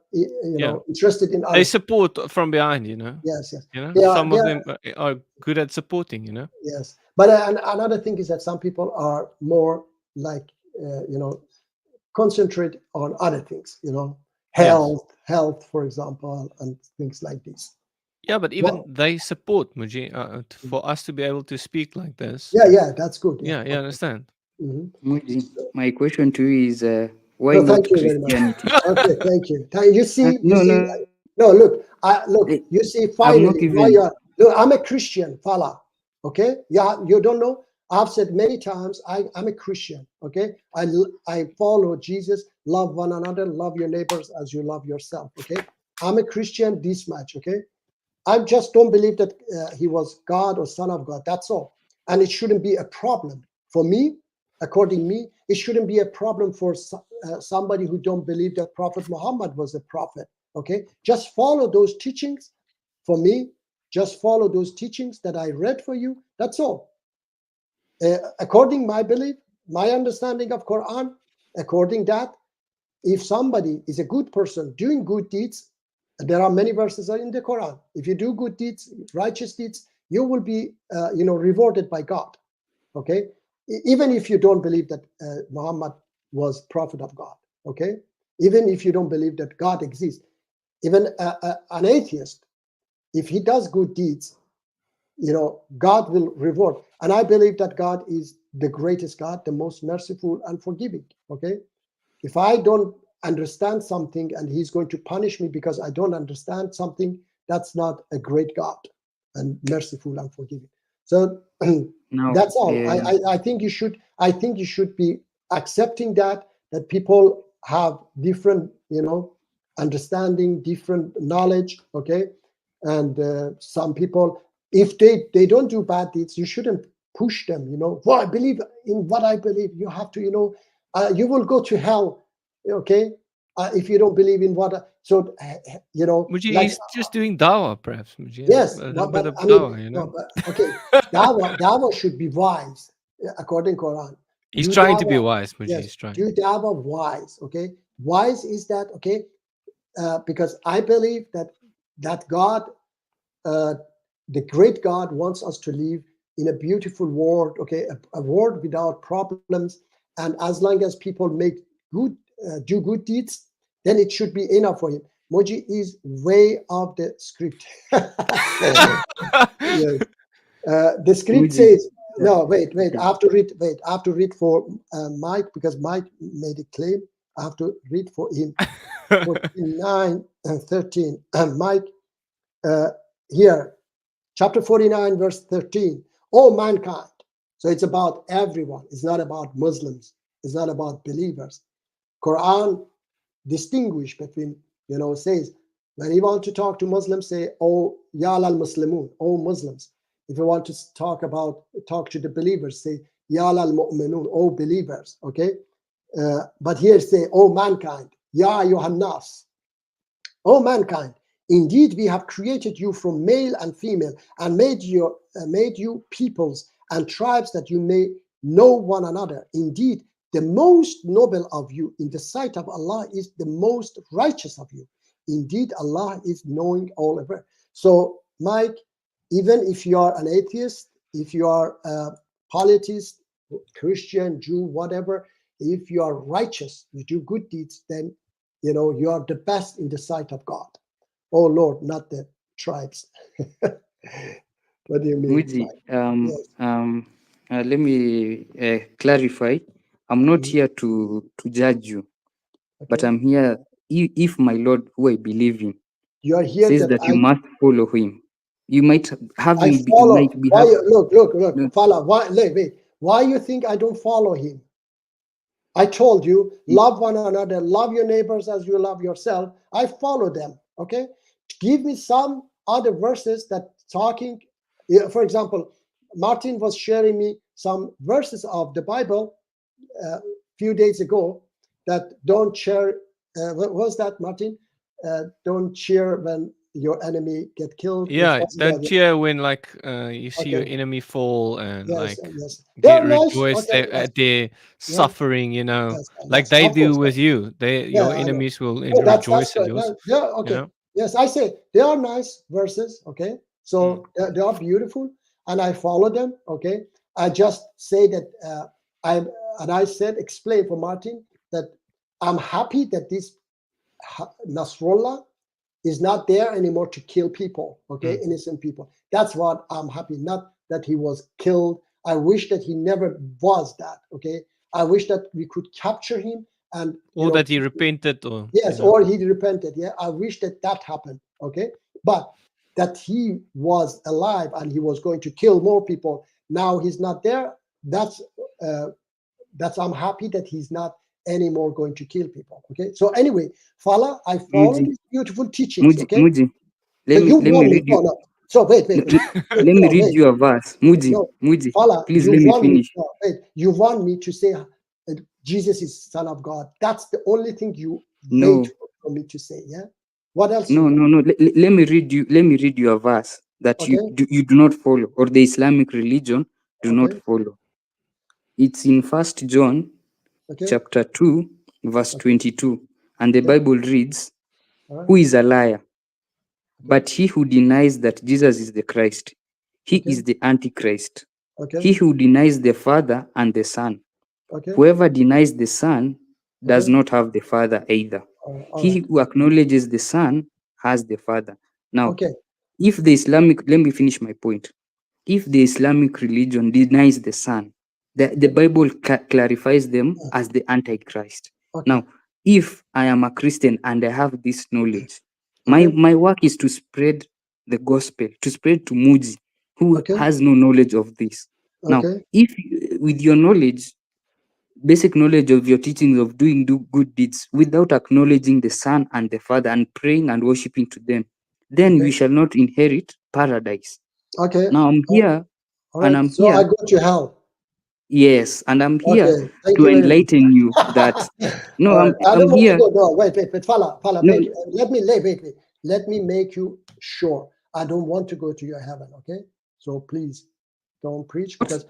interested in They others. support from behind. Yes. Some of them are good at supporting. Yes, but another thing is that some people are more like concentrate on other things, Yes. health, for example, and things like this. Yeah, but even Well, they support Muji for us to be able to speak like this. yeah, that's good. Yeah, you Okay. understand. Mhm. Muji, my question to you is why No, not thank you very much. Christianity? Okay, thank you. You see, No, no, no, look, you see, I'm not finally, now even. look, I'm a Christian, Fala. Okay, yeah, you don't know. I've said many times, I'm a Christian. Okay, I follow Jesus. Love one another. Love your neighbors as you love yourself. Okay, I'm a Christian. This much. Okay, I just don't believe that he was God or Son of God. That's all, and it shouldn't be a problem for me. According to me, it shouldn't be a problem for somebody who don't believe that Prophet Muhammad was a prophet. Okay, just follow those teachings. For me, just follow those teachings that I read for you. That's all. According my belief, my understanding of Quran, according that, if somebody is a good person doing good deeds, there are many verses in the Quran. If you do good deeds, righteous deeds, you will be, rewarded by God. Okay, even if you don't believe that Muhammad was prophet of God. Okay, even if you don't believe that God exists, even an atheist, if he does good deeds, God will reward. And I believe that God is the greatest God, the most merciful and forgiving. Okay, if I don't understand something and he's going to punish me because I don't understand something, that's not a great God and merciful and forgiving. So Now, that's all. I think you should be accepting that people have different, understanding, different knowledge. Okay, and some people, if they don't do bad deeds, you shouldn't push them. Well, I believe in what I believe. You have to, you will go to hell. Okay, if you don't believe in what. Muji, like he's just doing dawah, perhaps. Muji, yes, a little bit but of I mean, dawah, no, but okay, dawa should be wise according to Quran. He's Do trying to be dawa, wise, Muji. yes, He's trying. do dawa wise. Okay, wise is that okay? Because I believe that God, the great God, wants us to live in a beautiful world. Okay, a world without problems, and as long as people do good deeds, then it should be enough for him. Moji is way off the script. Yes. The script Muji, says, no, wait, okay. I have to read for Mike, because Mike made a claim. I have to read for him. 49 and 13. Mike, here, chapter 49, verse 13. Oh, mankind. So it's about everyone. It's not about Muslims. It's not about believers. Quran distinguish between, says, when you want to talk to Muslims, say, oh, ya al muslimun, oh Muslims. If you want to talk to the believers, say, ya al mu'minun, oh believers. Okay, but here say, oh mankind, ya Yohannas, oh mankind. Indeed, we have created you from male and female, and made you peoples and tribes that you may know one another. Indeed, the most noble of you in the sight of Allah is the most righteous of you. Indeed, Allah is knowing all ever. So, Mike, even if you are an atheist, if you are a polytheist, Christian, Jew, whatever, if you are righteous, you do good deeds, then you are the best in the sight of God. Oh Lord, not the tribes. What do you mean? Muji, Yes. let me clarify. I'm not here to judge you, but Okay. I'm here. If my Lord, who I believe in, You are here says that that you must follow him, you might have I him. follow. Might be Why? have, Look, follow. Why? Wait. Why you think I don't follow him? I told you, love one another, love your neighbors as you love yourself. I follow them. Okay. Give me some other verses that talking. For example, Martin was sharing me some verses of the Bible a few days ago that don't share. What was that, Martin? Don't cheer when your enemy get killed. Yeah, don't cheer when you see your Okay. enemy fall and Yes. They get are nice. rejoice Okay. Yes. at their suffering, Yes. like Yes. they Of do course. with you. Yeah, Your I know. enemies will Oh, that's rejoice at good. yours. Yeah, okay. Yes, I say they are nice verses. Okay, so they are beautiful, and I follow them. Okay, I just say that and I said, explain for Martin that I'm happy that this Nasrallah is not there anymore to kill people, okay, innocent people. That's what I'm happy, not that he was killed. I wish that he never was that, okay. I wish that we could capture him and or that he repented, or yes, or he repented. Yeah, I wish that happened, okay. But that he was alive and he was going to kill more people. Now he's not there. That's I'm happy that he's not anymore going to kill people. Okay. So anyway, Fala, I follow these beautiful teachings. Okay. Muji, let me read you. No. So wait. Let me read you a verse. Muji, Fala, please let me finish. You want me to say Jesus is Son of God? That's the only thing you No. wait for me to say. Yeah. What else? No. Let me read you a verse that Okay. you do not follow, or the Islamic religion do not Okay. follow. It's in 1 John Okay. chapter 2, verse 22. And the Okay. Bible reads, All "Who right. is a liar? But he who denies that Jesus is the Christ, he Okay. is the Antichrist. Okay. He who denies the Father and the Son. Okay. Whoever denies the Son does Okay. not have the Father either. All He right. who acknowledges the Son has the Father." Now, Okay. if the Islamic, let me finish my point. If the Islamic religion denies the Son, the Bible clarifies them as the Antichrist. Okay. Now, if I am a Christian and I have this knowledge, Okay. my work is to spread the gospel, to spread to Muji, who Okay. has no knowledge of this. Now, Okay. if with your knowledge, basic knowledge of your teachings of doing good deeds, without acknowledging the Son and the Father and praying and worshiping to them, then Okay. we shall not inherit paradise. Okay. Now I'm here, All and right. I'm So I here. go to hell. Yes, and I'm here Okay. Thank to you very much. enlighten you that no, All right. I I'm don't want to here. go. No, wait. Fala, No, wait. Let me make you sure. I don't want to go to your heaven. Okay. So please don't preach, because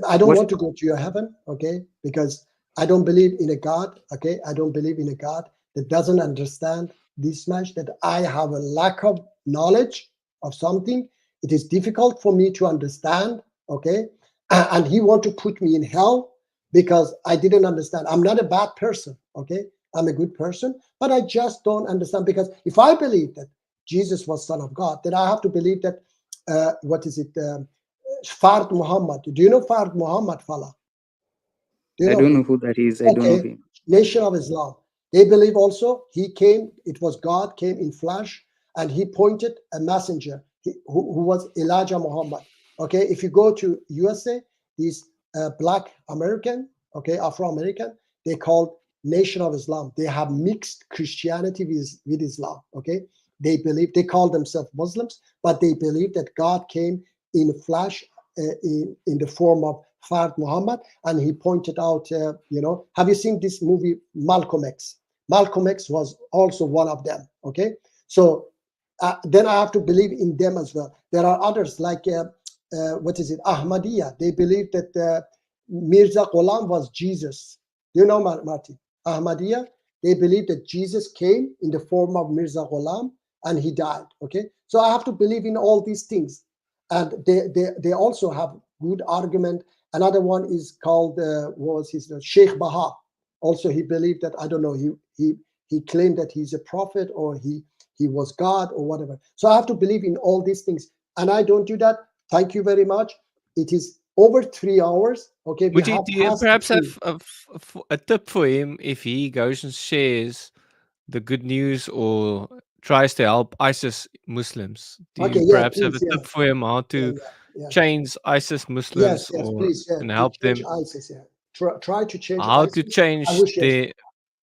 I don't what? want to go to your heaven. Okay. Because I don't believe in a God. Okay. I don't believe in a God that doesn't understand this much, that I have a lack of knowledge of something. It is difficult for me to understand. Okay. And he want to put me in hell because I didn't understand. I'm not a bad person, okay? I'm a good person, but I just don't understand, because if I believe that Jesus was Son of God, then I have to believe that, Fard Muhammad. Do you know Fard Muhammad, Fala? Do you I know don't him? know who that is. I don't know Okay, him. Nation of Islam. They believe also he came, it was God came in flesh, and he pointed a messenger who was Elijah Muhammad. Okay, if you go to USA, these black American, okay, Afro-American, they called Nation of Islam. They have mixed Christianity with Islam. Okay, they believe, they call themselves Muslims, but they believe that God came in flesh, in the form of Fard Muhammad, and he pointed out, have you seen this movie Malcolm X? Malcolm X was also one of them. Okay, so then I have to believe in them as well. There are others like Ahmadiyya. They believe that Mirza Ghulam was Jesus. You know, Martin, Ahmadiyya. They believe that Jesus came in the form of Mirza Ghulam and he died. Okay, so I have to believe in all these things, and they also have good argument. Another one is called what was his name? Sheikh Baha. Also, he believed that, I don't know, he claimed that he's a prophet, or he was God or whatever. So I have to believe in all these things, and I don't do that. Thank you very much. It is over 3 hours. Okay, we Would you have do you passed perhaps the have a tip for him if he goes and shares the good news or tries to help ISIS Muslims? Do Okay, you yeah, perhaps have a please, yeah, tip for him how to yeah. change ISIS Muslims, Yes, or please, yeah, and to help change them ISIS. Yeah, try to change how to ISIS. I change wish, yes, their?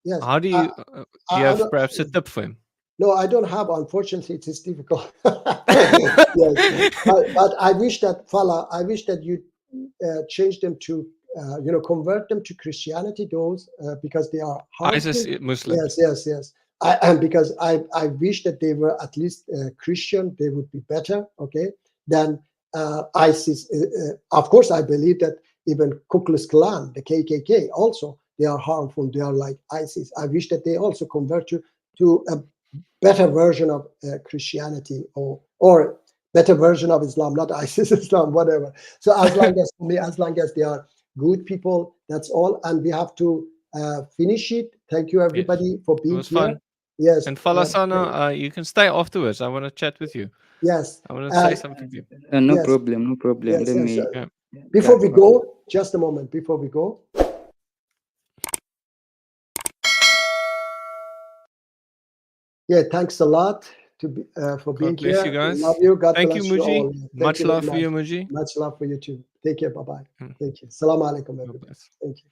yes. How do you do you I have don't, perhaps a tip for him? no, I don't have. Unfortunately, it is difficult. Yes, but I wish that, Fala, I wish that you change them to, convert them to Christianity. Those because they are ISIS harmful. Muslims. Yes. And because I wish that they were at least Christian, they would be better. Okay, than ISIS. Of course, I believe that even Ku Klux Klan, the KKK, also they are harmful. They are like ISIS. I wish that they also convert to a better version of Christianity, or better version of Islam, not ISIS Islam, whatever. So as long as, for me, as long as they are good people, That's all, and we have to finish it. Thank you, everybody, for It being was here. fun. Yes. And Falasana, you can stay afterwards. I want to chat with you. Yes. I want to say something to you. No Yes. problem, no problem. Yes, Let yes, me. sir. Before we go, just a moment. Before we go. Yeah, thanks a lot for being God bless here. you guys. Love you. God Thank bless you, you all. Muji. Thank Much you very love for you, Muji. Much love for you too. Take care. Bye bye. Thank you. Salam alaikum, everybody. Thank you.